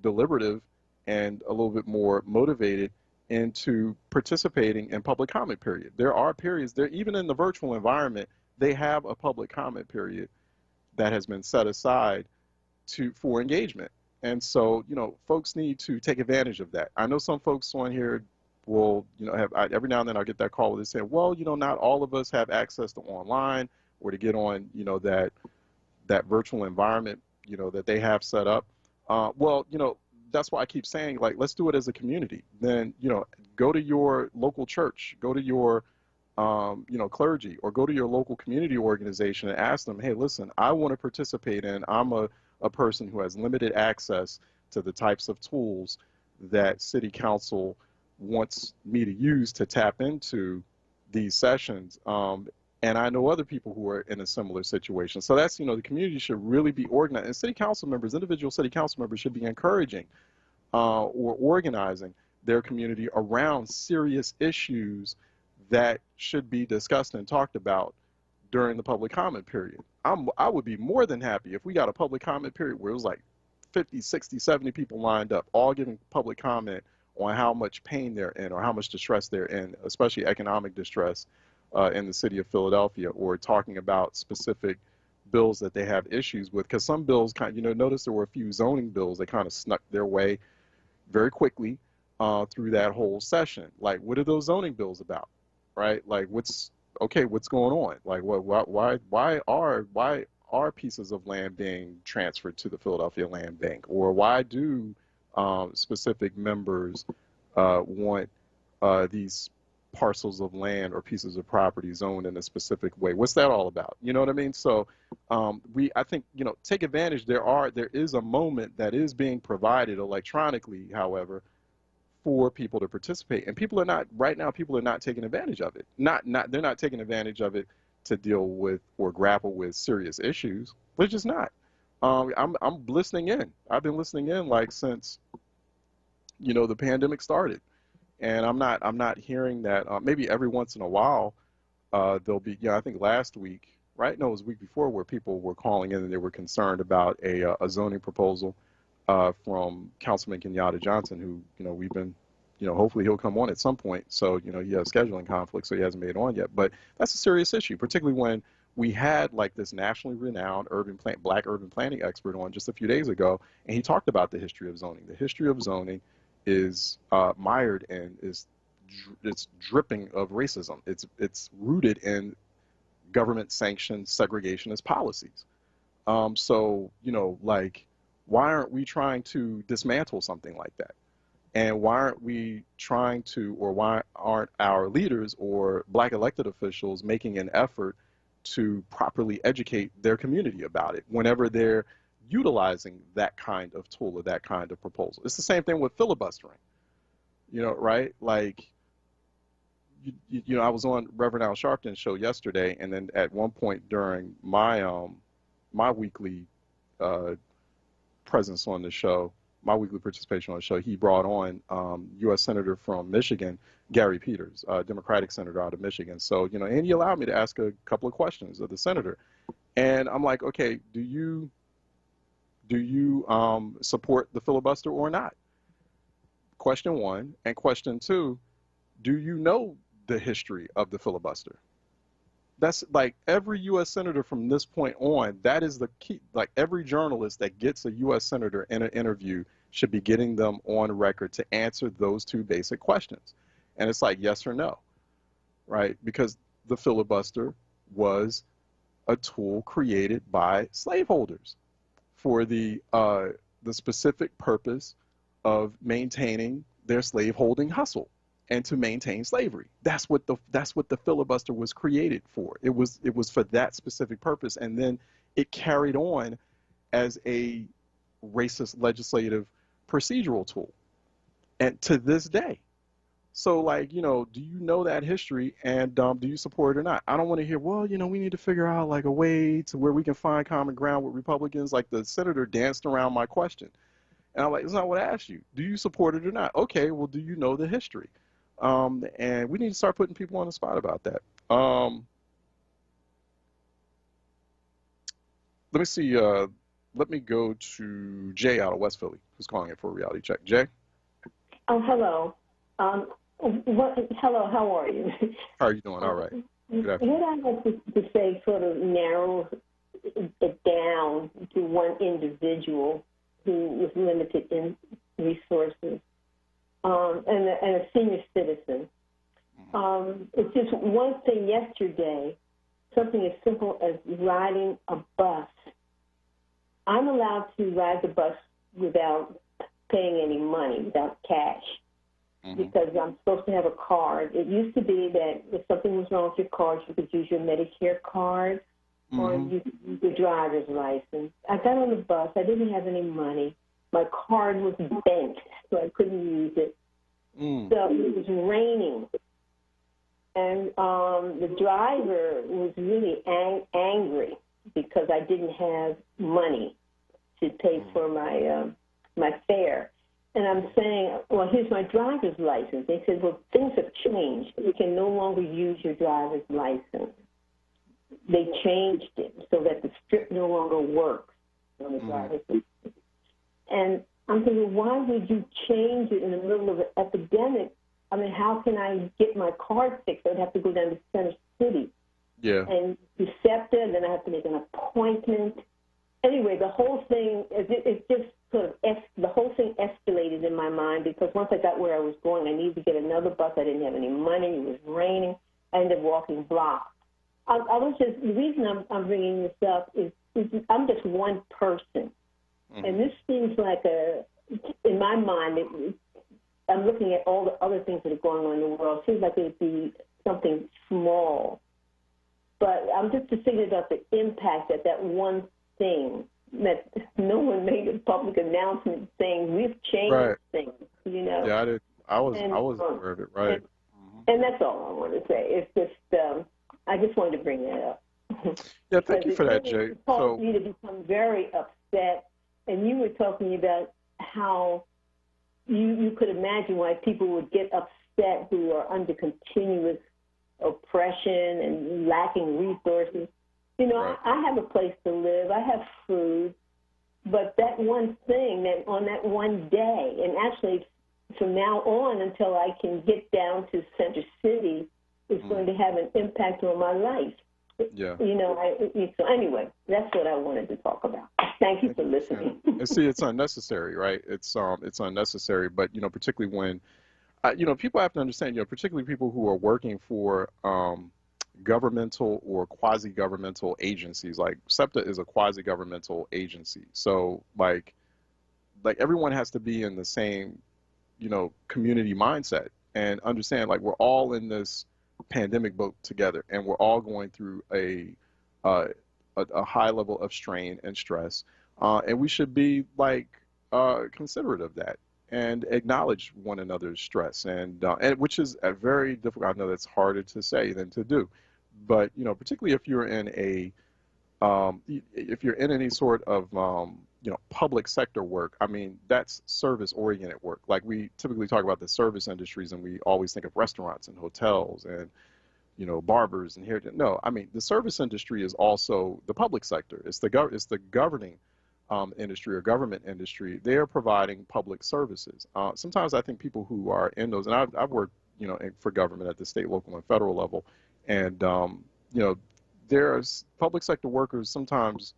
deliberative and a little bit more motivated into participating in public comment period. There are periods there, even in the virtual environment, they have a public comment period that has been set aside for engagement. And so, folks need to take advantage of that. I know some folks on here will, every now and then I'll get that call where they say, well, not all of us have access to online or to get on, that virtual environment, that they have set up. Well, that's why I keep saying, like, let's do it as a community. Then, go to your local church, go to your, clergy, or go to your local community organization and ask them, hey, listen, I want to participate in, I'm a person who has limited access to the types of tools that city council wants me to use to tap into these sessions. And I know other people who are in a similar situation. So that's, the community should really be organized. And city council members, individual city council members, should be encouraging or organizing their community around serious issues that should be discussed and talked about during the public comment period. I would be more than happy if we got a public comment period where it was like 50, 60, 70 people lined up, all giving public comment on how much pain they're in or how much distress they're in, especially economic distress in the city of Philadelphia, or talking about specific bills that they have issues with. Because some bills notice there were a few zoning bills that kind of snuck their way very quickly through that whole session. Like, what are those zoning bills about, right? Like, what's going on? Like, why are pieces of land being transferred to the Philadelphia Land Bank? Or why do specific members want these parcels of land or pieces of property zoned in a specific way? What's that all about? You know what I mean? So I think, take advantage. There is a moment that is being provided electronically, however, for people to participate, and people are not taking advantage of it. They're not taking advantage of it to deal with or grapple with serious issues. They're just not. I'm listening in. I've been listening in like since the pandemic started, and I'm not hearing that. Maybe every once in a while there'll be. I think last week, right? No, it was the week before, where people were calling in and they were concerned about a zoning proposal from Councilman Kenyatta Johnson, who we've been, hopefully he'll come on at some point. So he has scheduling conflicts, so he hasn't made it on yet. But that's a serious issue, particularly when we had like this nationally renowned black urban planning expert on just a few days ago, and he talked about the history of zoning. The history of zoning is mired and it's dripping of racism. It's rooted in government sanctioned segregationist policies. So like, why aren't we trying to dismantle something like that? And why aren't we trying to, or why aren't our leaders or black elected officials making an effort to properly educate their community about it whenever they're utilizing that kind of tool or that kind of proposal? It's the same thing with filibustering, right? Like, I was on Reverend Al Sharpton's show yesterday, and then at one point during my my weekly presence on the show, my weekly participation on the show, he brought on U.S. Senator from Michigan, Gary Peters, Democratic senator out of Michigan. So, you know, and he allowed me to ask a couple of questions of the senator. And I'm like, okay, do you support the filibuster or not? Question one. And question two, do you know the history of the filibuster? That's like every U.S. senator from this point on, that is the key. Like every journalist that gets a U.S. senator in an interview should be getting them on record to answer those two basic questions. And it's like yes or no, right? Because the filibuster was a tool created by slaveholders for the specific purpose of maintaining their slaveholding hustle and to maintain slavery. That's what the filibuster was created for. It was for that specific purpose, and then it carried on as a racist legislative procedural tool, and to this day. So, like, you know, do you know that history, and do you support it or not? I don't want to hear, well, you know, we need to figure out like a way to where we can find common ground with Republicans. Like the senator danced around my question, and I'm like, that's not what I asked you. Do you support it or not? Okay, well, do you know the history? And we need to start putting people on the spot about that. Let me see. Let me go to Jay out of West Philly, who's calling it for a reality check. Jay? Oh, hello. Hello, how are you? How are you doing? All right. Good afternoon. What I have to say sort of narrows it down to one individual who was limited in resources. And a senior citizen. It's just one thing yesterday, something as simple as riding a bus. I'm allowed to ride the bus without paying any money, without cash, because I'm supposed to have a card. It used to be that if something was wrong with your card, you could use your Medicare card or use your driver's license. I got on the bus. I didn't have any money. My card was bent, so I couldn't use it. So it was raining, and the driver was really angry because I didn't have money to pay for my fare. And I'm saying, well, here's my driver's license. They said, well, things have changed. You can no longer use your driver's license. They changed it so that the strip no longer works on the driver's license. And I'm thinking, why would you change it in the middle of an epidemic? I mean, how can I get my card fixed? I'd have to go down to Center City. Yeah. And Receptor, and then I have to make an appointment. Anyway, the whole thing, it just sort of, the whole thing escalated in my mind because once I got where I was going, I needed to get another bus. I didn't have any money. It was raining. I ended up walking blocks. The reason I'm bringing this up is I'm just one person. And this seems like in my mind, I'm looking at all the other things that are going on in the world. It seems like it would be something small. But I'm just thinking about the impact that one thing, that no one made a public announcement saying we've changed things, you know. Yeah, I did. I was aware of it, right. And that's all I want to say. It's just, I just wanted to bring that up. Yeah, thank you for that, Jay. It caused me to become very upset. And you were talking about how you could imagine why people would get upset who are under continuous oppression and lacking resources. You know, I have a place to live. I have food. But that one thing, that on that one day, and actually from now on until I can get down to Center City, is going to have an impact on my life. Yeah. You know, so anyway, that's what I wanted to talk about. Thank you for listening. And see, it's unnecessary, right? It's unnecessary, but, you know, particularly when, you know, people have to understand, you know, particularly people who are working for governmental or quasi-governmental agencies, like SEPTA is a quasi-governmental agency. So, like everyone has to be in the same, you know, community mindset and understand, like, we're all in this pandemic boat together, and we're all going through a high level of strain and stress, and we should be like considerate of that and acknowledge one another's stress, and which is a very difficult. I know that's harder to say than to do, but you know, particularly if you're in any sort of public sector work, I mean, that's service-oriented work. Like, we typically talk about the service industries, and we always think of restaurants and hotels and, barbers and hair. No, I mean, the service industry is also the public sector. It's the governing industry or government industry. They are providing public services. Sometimes I think people who are in those, and I've worked, for government at the state, local, and federal level, and there's public sector workers, sometimes,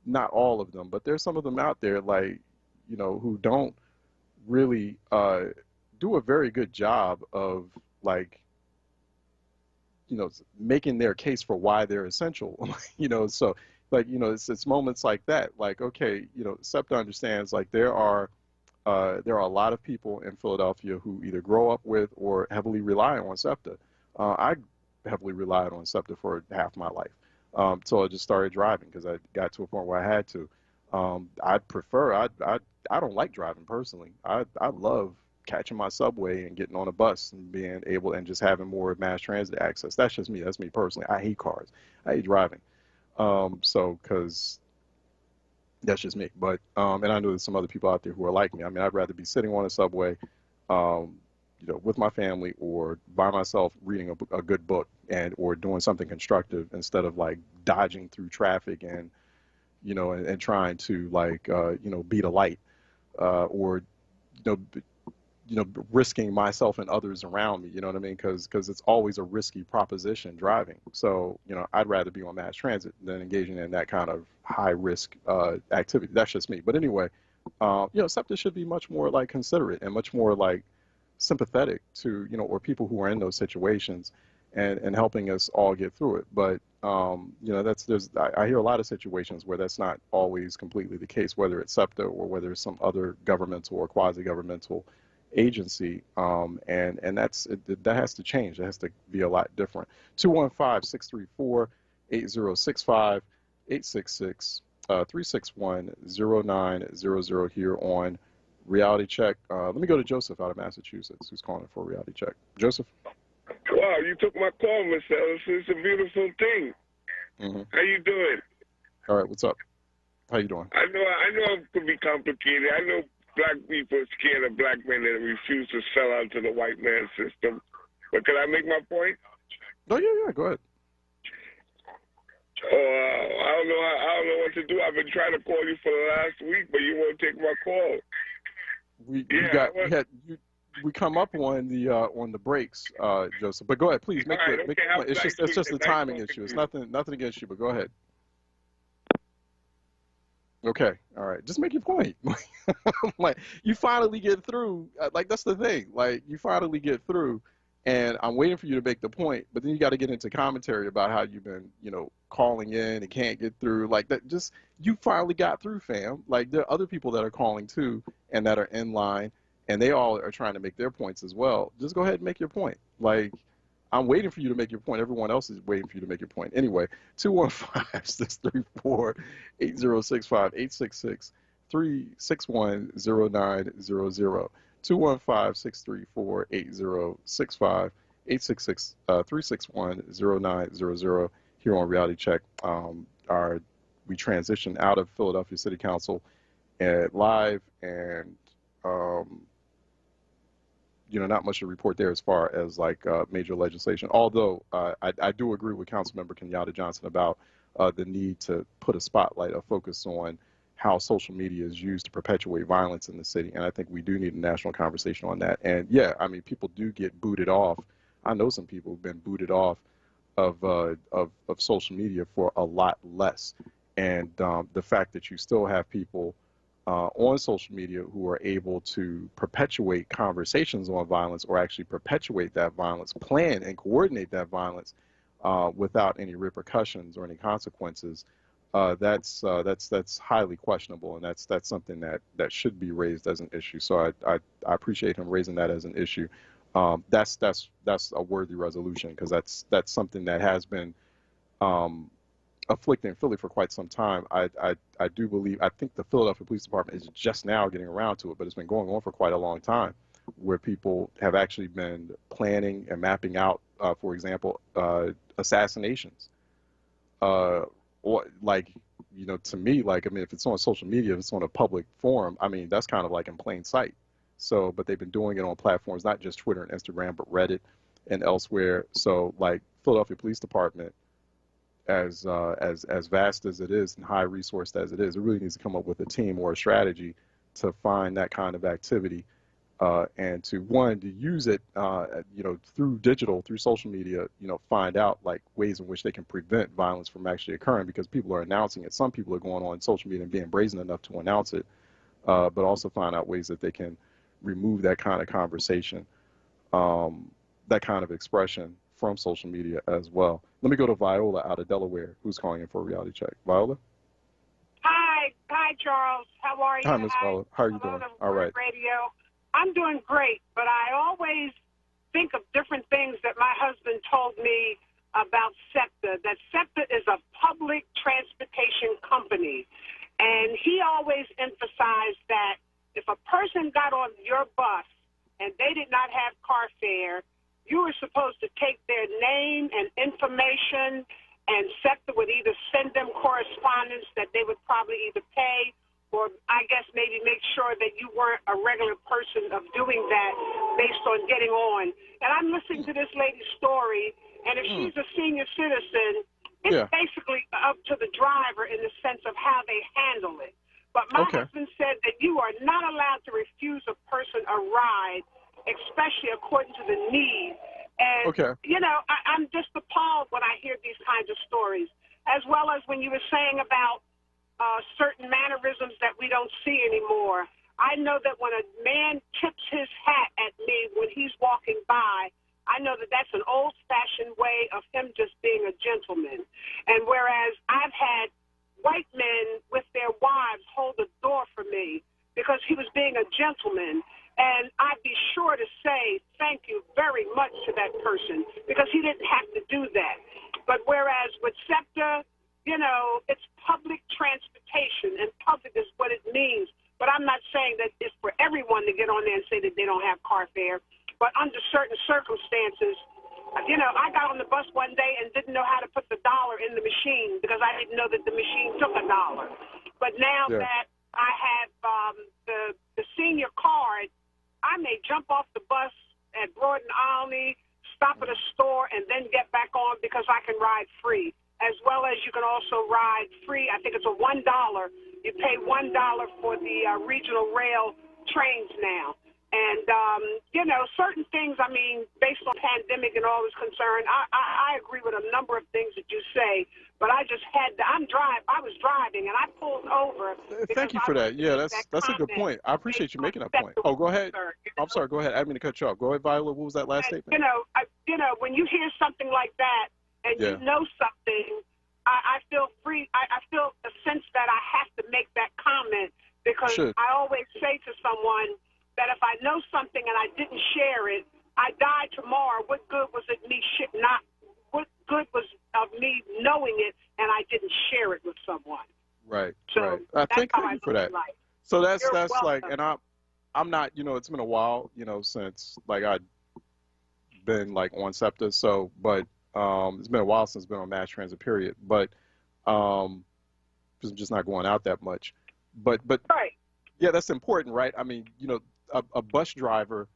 not all of them, but there's some of them out there, like, who don't really do a very good job of, like, making their case for why they're essential. So, like, it's moments like that, like, okay, SEPTA understands, like, there are a lot of people in Philadelphia who either grow up with or heavily rely on SEPTA. I heavily relied on SEPTA for half my life. So I just started driving because I got to a point where I had to. I don't like driving personally. I love catching my subway and getting on a bus and being able and just having more mass transit access. That's just me. That's me personally. I hate cars. I hate driving. Because that's just me. But and I know there's some other people out there who are like me. I mean, I'd rather be sitting on a subway, with my family or by myself reading a good book or doing something constructive instead of, like, dodging through traffic and and trying to, like, beat a light or risking myself and others around me. You know what I mean? Because it's always a risky proposition driving. So I'd rather be on mass transit than engaging in that kind of high risk activity. That's just me. But anyway, SEPTA should be much more, like, considerate and much more, like, sympathetic to or people who are in those situations and helping us all get through it. But I hear a lot of situations where that's not always completely the case, whether it's SEPTA or whether it's some other governmental or quasi-governmental agency, and that has to change. It has to be a lot different. 215-634-8065, 866-361-0900 here on Reality Check. Let me go to Joseph out of Massachusetts, who's calling for a reality check. Joseph? Wow, you took my call, Miss Ellis. It's a beautiful thing. Mm-hmm. How you doing? All right, what's up? How you doing? I know it could be complicated. I know black people are scared of black men and refuse to sell out to the white man system. But can I make my point? Oh, yeah, go ahead. I don't know what to do. I've been trying to call you for the last week, but you won't take my call. We come up on the breaks, Joseph. But go ahead, please make your point. It's just a timing issue. It's nothing against you. But go ahead. Okay, all right. Just make your point. Like, you finally get through. Like, that's the thing. Like, you finally get through, and I'm waiting for you to make the point. But then you got to get into commentary about how you've been, calling in and can't get through. Like that. Just you finally got through, fam. Like, there are other people that are calling too, and that are in line. And they all are trying to make their points as well. Just go ahead and make your point. Like, I'm waiting for you to make your point. Everyone else is waiting for you to make your point. Anyway, 215-634-8065, 866-361-0900, 215-634-8065, 866-361-0900 here on Reality Check. We transitioned out of Philadelphia City Council live, and not much to report there as far as, like, major legislation. Although I do agree with Councilmember Kenyatta Johnson about the need to put a spotlight, a focus on how social media is used to perpetuate violence in the city. And I think we do need a national conversation on that. And yeah, I mean, people do get booted off. I know some people who've been booted off of social media for a lot less. And the fact that you still have people on social media who are able to perpetuate conversations on violence, or actually perpetuate that violence, plan and coordinate that violence without any repercussions or any consequences, that's highly questionable, and that's something that should be raised as an issue. So I appreciate him raising that as an issue. That's a worthy resolution, because that's something that has been afflicting Philly for quite some time. I do believe, I think the Philadelphia Police Department is just now getting around to it, but it's been going on for quite a long time, where people have actually been planning and mapping out, for example, assassinations, or, like, you know, to me, like, I mean, if it's on social media, if it's on a public forum, I mean, that's kind of like in plain sight. So, but they've been doing it on platforms, not just Twitter and Instagram, but Reddit and elsewhere. So, like Philadelphia Police Department, as vast as it is and high resourced as it is, it really needs to come up with a team or a strategy to find that kind of activity, and to use it, you know, through digital, through social media, you know, find out like ways in which they can prevent violence from actually occurring, because people are announcing it. Some people are going on social media and being brazen enough to announce it, but also find out ways that they can remove that kind of conversation, that kind of expression from social media as well. Let me go to Viola out of Delaware, who's calling in for a reality check. Viola? Hi, Charles. How are you? Hi, Ms. Viola. How are you doing? All right. Radio. I'm doing great, but I always think of different things that my husband told me about SEPTA, that SEPTA is a public transportation company. And he always emphasized that if a person got on your bus and they did not have car fare, you were supposed to take their name and information, and SEPTA would either send them correspondence that they would probably either pay, or I guess maybe make sure that you weren't a regular person of doing that based on getting on. And I'm listening to this lady's story, and if she's a senior citizen, it's basically up to the driver in the sense of how they handle it. But my husband said that you are not allowed to refuse a person a ride, especially according to the need. And, you know, I'm just appalled when I hear these kinds of stories, as well as when you were saying about certain mannerisms that we don't see anymore. I know that when a man tips his hat at me when he's walking by, I know that that's an old-fashioned way of him just being a gentleman. And whereas I've had white men with their wives hold the door for me because he was being a gentleman, and I'd be sure to say thank you very much to that person because he didn't have to do that. But whereas with SEPTA, you know, it's public transportation, and public is what it means. But I'm not saying that it's for everyone to get on there and say that they don't have car fare. But under certain circumstances, you know, I got on the bus one day and didn't know how to put the dollar in the machine because I didn't know that the machine took $1. But now that I have the senior card, I may jump off the bus at Broad and Olney, stop at a store, and then get back on because I can ride free. As well as you can also ride free. I think it's a $1. You pay $1 for the regional rail trains now. And, you know, certain things, I mean, based on pandemic and all is concerned, I agree with a number of things that you say, but I just had to, I was driving and I pulled over. Thank you for that. Yeah, that's a good point. I appreciate you making that point. Oh, go ahead. I'm sorry, go ahead. I didn't mean to cut you off. Go ahead, Viola. What was that last statement? You know, when you hear something like that and you know something, I feel free. I feel a sense that I have to make that comment because I always say to someone that if I know something and I didn't share it, I die tomorrow. What good was it me what good was of me knowing it and I didn't share it with someone? Right. So right. Thank how you for that. Life. So that's welcome. like, and I'm not, you know, it's been a while, you know, since like I'd been like on SEPTA. So, but it's been a while since I've been on mass transit, period. But I'm just not going out that much. But yeah, that's important, right? I mean, you know, a bus driver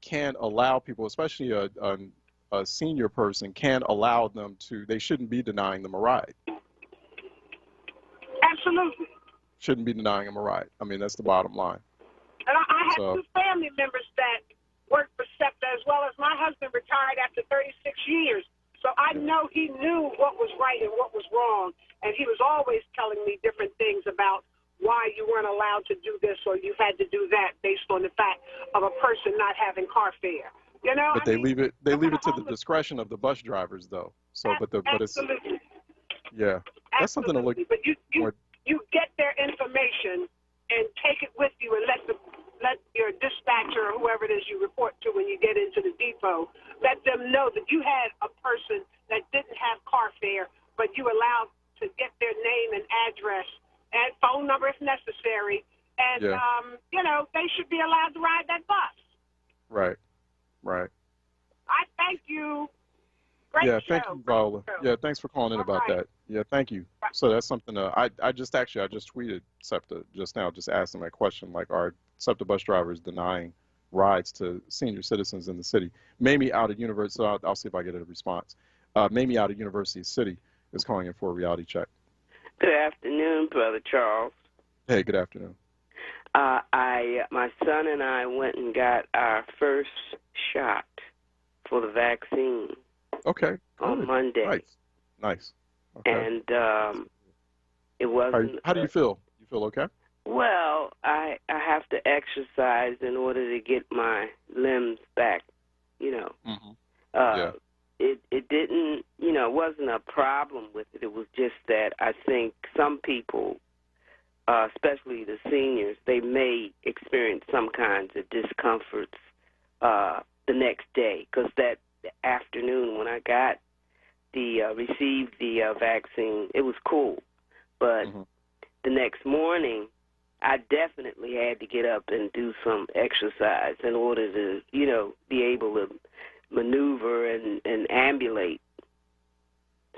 can allow people, especially a senior person, can allow them to, they shouldn't be denying them a ride. Absolutely. Shouldn't be denying them a ride. I mean, that's the bottom line. And I have two family members that work for SEPTA, as well as my husband retired after 36 years. So I know he knew what was right and what was wrong, and he was always telling me different things about why you weren't allowed to do this or you had to do that based on the fact of a person not having car fare. You know, but they leave it to the discretion of the bus drivers, though. So, absolutely. Yeah, that's something to look. But you get their information and take it with you and let your dispatcher or whoever it is you report to when you get into the depot, let them know that you had a person that didn't have car fare, but you allowed to get their name and address and phone number if necessary. And, you know, they should be allowed to ride that bus. Right. Right. I thank you. Great show. Thank you, Viola. Yeah, thanks for calling in about that. Yeah, thank you. So that's something I just tweeted SEPTA just now, just asking that question, like, are SEPTA bus drivers denying rides to senior citizens in the city? Mamie out of University, so I'll see if I get a response. Mamie out of University City is calling in for a reality check. Good afternoon, Brother Charles. Hey, good afternoon. My son and I went and got our first shot for the vaccine. Okay. On Monday. Nice. Okay. And it wasn't. How do you feel? You feel okay? Well, I have to exercise in order to get my limbs back. You know. Mm-hmm. Yeah. It didn't. You know, it wasn't a problem with it. It was just that I think some people, especially the seniors, they may experience some kinds of discomforts the next day, because that afternoon when I got received the vaccine, it was cool, but the next morning I definitely had to get up and do some exercise in order to, you know, be able to maneuver and ambulate.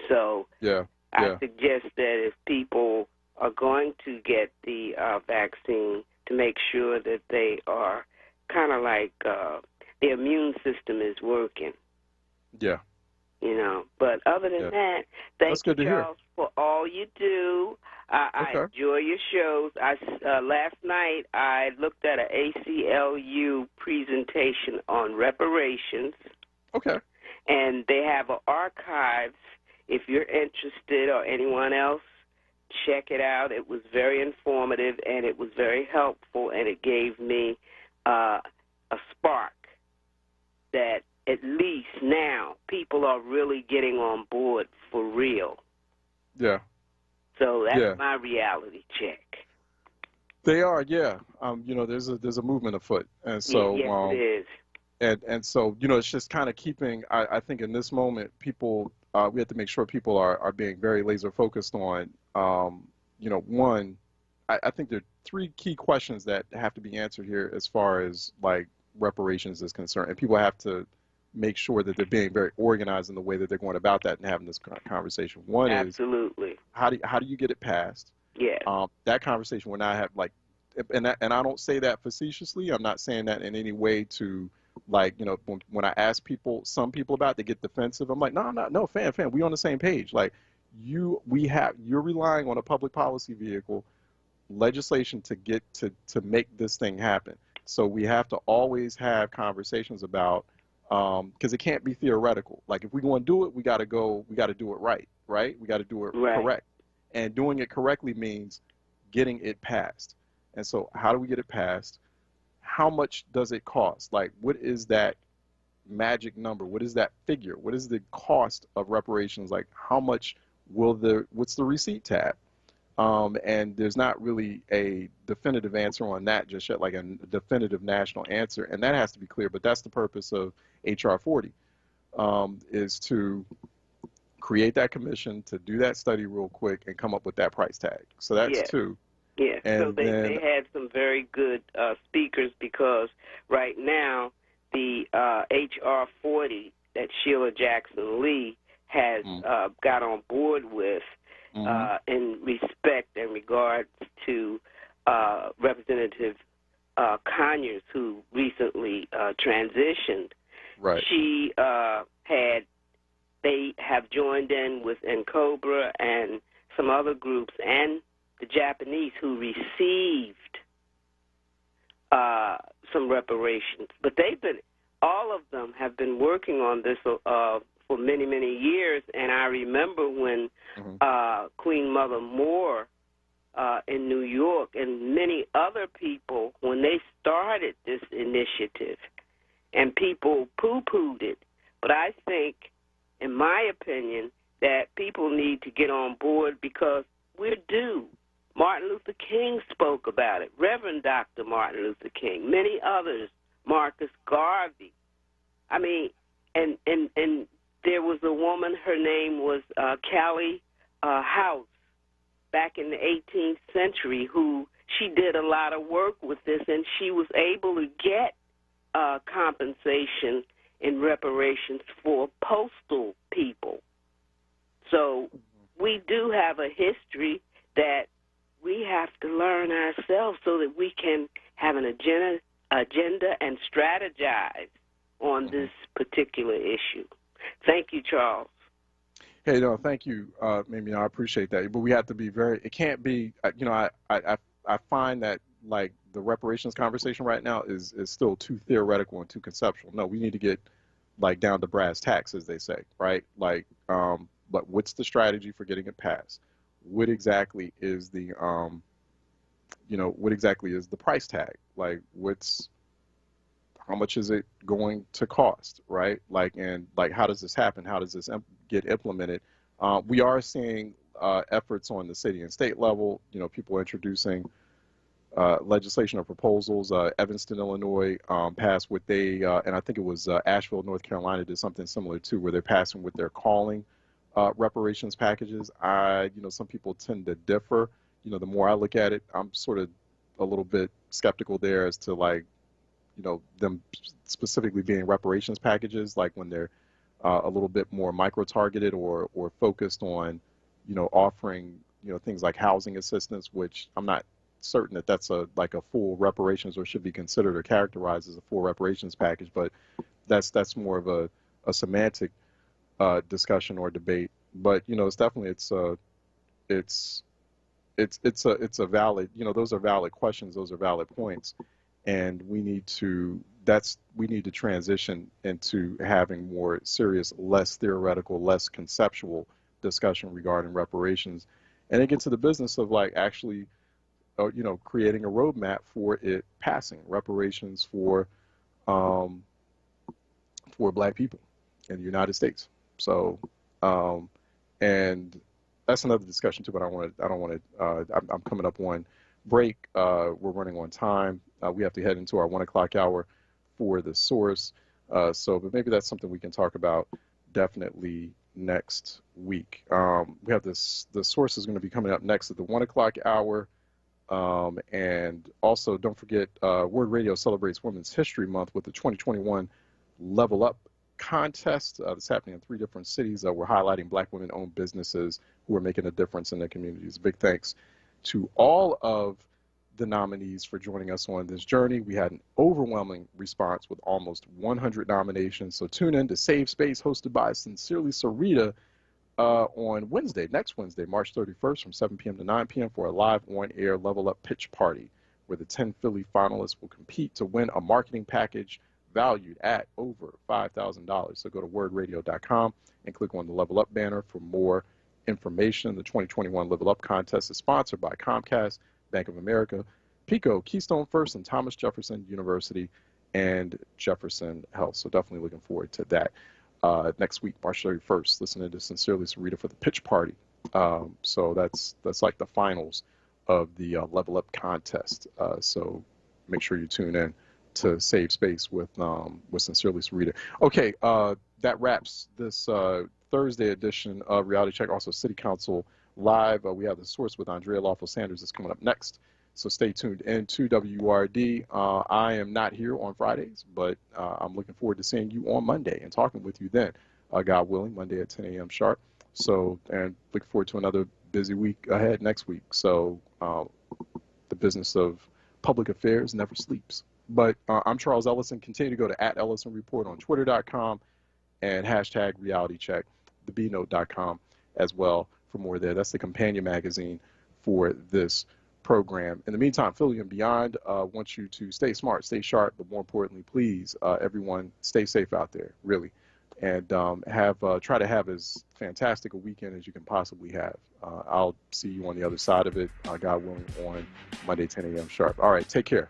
So I suggest that if people are going to get the vaccine, to make sure that they are kind of like the immune system is working. Yeah. You know, but other than that, thank you, Charles, for all you do. I enjoy your shows. Last night I looked at an ACLU presentation on reparations. Okay. And they have an archives. If you're interested, or anyone else, check it out. It was very informative and it was very helpful, and it gave me a spark that at least now people are really getting on board for real. Yeah. So that's my reality check. They are, yeah. You know, there's a movement afoot, and so yes, it is. And so, you know, it's just kind of keeping. I think in this moment, people we have to make sure people are being very laser focused on. You know, one, I think there are three key questions that have to be answered here as far as like reparations is concerned, and people have to make sure that they're being very organized in the way that they're going about that and having this conversation. One is how do you get it passed? Yeah. That conversation when I have like, and I don't say that facetiously. I'm not saying that in any way to like, you know, when I ask some people about it, they get defensive. I'm like, no, fam, we on the same page. Like you're relying on a public policy vehicle, legislation to get to make this thing happen. So we have to always have conversations about, because it can't be theoretical. Like if we're going to do it, we got to do it right? We got to do it correct. And doing it correctly means getting it passed. And so how do we get it passed? How much does it cost? Like what is that magic number? What is that figure? What is the cost of reparations? Like how much what's the receipt tab? And there's not really a definitive answer on that just yet, like a definitive national answer, and that has to be clear. But that's the purpose of HR 40, is to create that commission, to do that study real quick, and come up with that price tag. So that's two. Yeah, and so they had some very good speakers, because right now the HR 40 that Sheila Jackson Lee has got on board with, in respect and regards to Representative Conyers, who recently transitioned. Right. They have joined in with NCOBRA and some other groups, and the Japanese who received some reparations. But all of them have been working on this for many, many years, and I remember when Queen Mother Moore in New York and many other people, when they started this initiative, and people poo-pooed it. But I think, in my opinion, that people need to get on board because we're due. Martin Luther King spoke about it, Reverend Dr. Martin Luther King, many others, Marcus Garvey. I mean, and there was a woman, her name was Callie House, back in the 18th century, who she did a lot of work with this, and she was able to get compensation and reparations for postal people. So we do have a history that we have to learn ourselves so that we can have an agenda and strategize on this particular issue. Thank you, Charles. Hey, no, thank you, Mimi. I appreciate that. But we have to be very, it can't be, I find that, like, the reparations conversation right now is still too theoretical and too conceptual. No, we need to get, like, down to brass tacks, as they say, right? Like, but what's the strategy for getting it passed? What exactly is the, what exactly is the price tag? Like, how much is it going to cost, right? Like, and like, how does this happen? How does this get implemented? We are seeing efforts on the city and state level, people introducing legislation or proposals. Evanston, Illinois passed what they, and I think it was Asheville, North Carolina did something similar too, where they're passing what they're calling reparations packages. Some people tend to differ. The more I look at it, I'm sort of a little bit skeptical there as to, like, them specifically being reparations packages, like when they're a little bit more micro-targeted or focused on, offering, things like housing assistance, which I'm not certain that that's a full reparations or should be considered or characterized as a full reparations package, but that's more of a semantic discussion or debate. But it's definitely it's a valid, those are valid questions, those are valid points, and we need to transition into having more serious, less theoretical, less conceptual discussion regarding reparations, and then get to the business of, like, actually creating a roadmap for it passing, reparations for Black people in the United States. So, and that's another discussion too. But I'm coming up on break. We're running on time. We have to head into our 1 o'clock hour for the source. But maybe that's something we can talk about definitely next week. We have this. The source is going to be coming up next at the 1 o'clock hour. And also, don't forget, WURD Radio celebrates Women's History Month with the 2021 Level Up contest. That's happening in 3 different cities. We're highlighting Black women-owned businesses who are making a difference in their communities. Big thanks to all of the nominees for joining us on this journey. We had an overwhelming response with almost 100 nominations. So tune in to Save Space, hosted by Sincerely Sarita, on next Wednesday, March 31st from 7 p.m. to 9 p.m. for a live on-air Level Up pitch party where the 10 Philly finalists will compete to win a marketing package valued at over $5,000. So go to wordradio.com and click on the Level Up banner for more information. The 2021 Level Up contest is sponsored by Comcast, Bank of America, PICO, Keystone First, and Thomas Jefferson University and Jefferson Health. So definitely looking forward to that. Next week, March 31st, listening to Sincerely Sarita for the pitch party. So that's like the finals of the Level Up contest. So make sure you tune in to Save Space with Sincerely Sarita. Okay, that wraps this Thursday edition of Reality Check. Also, City Council Live. We have the source with Andrea Lawful Sanders that's coming up next. So stay tuned in to WURD. I am not here on Fridays, but I'm looking forward to seeing you on Monday and talking with you then, God willing, Monday at 10 a.m. sharp. So, and looking forward to another busy week ahead next week. So the business of public affairs never sleeps. But I'm Charles Ellison. Continue to go to @EllisonReport on Twitter.com and #RealityCheck, thebnote.com as well for more there. That's the companion magazine for this program. In the meantime, Philly and beyond wants you to stay smart, stay sharp, but more importantly, please, everyone, stay safe out there, really, and try to have as fantastic a weekend as you can possibly have. I'll see you on the other side of it, God willing, on Monday, 10 a.m. sharp. All right, take care.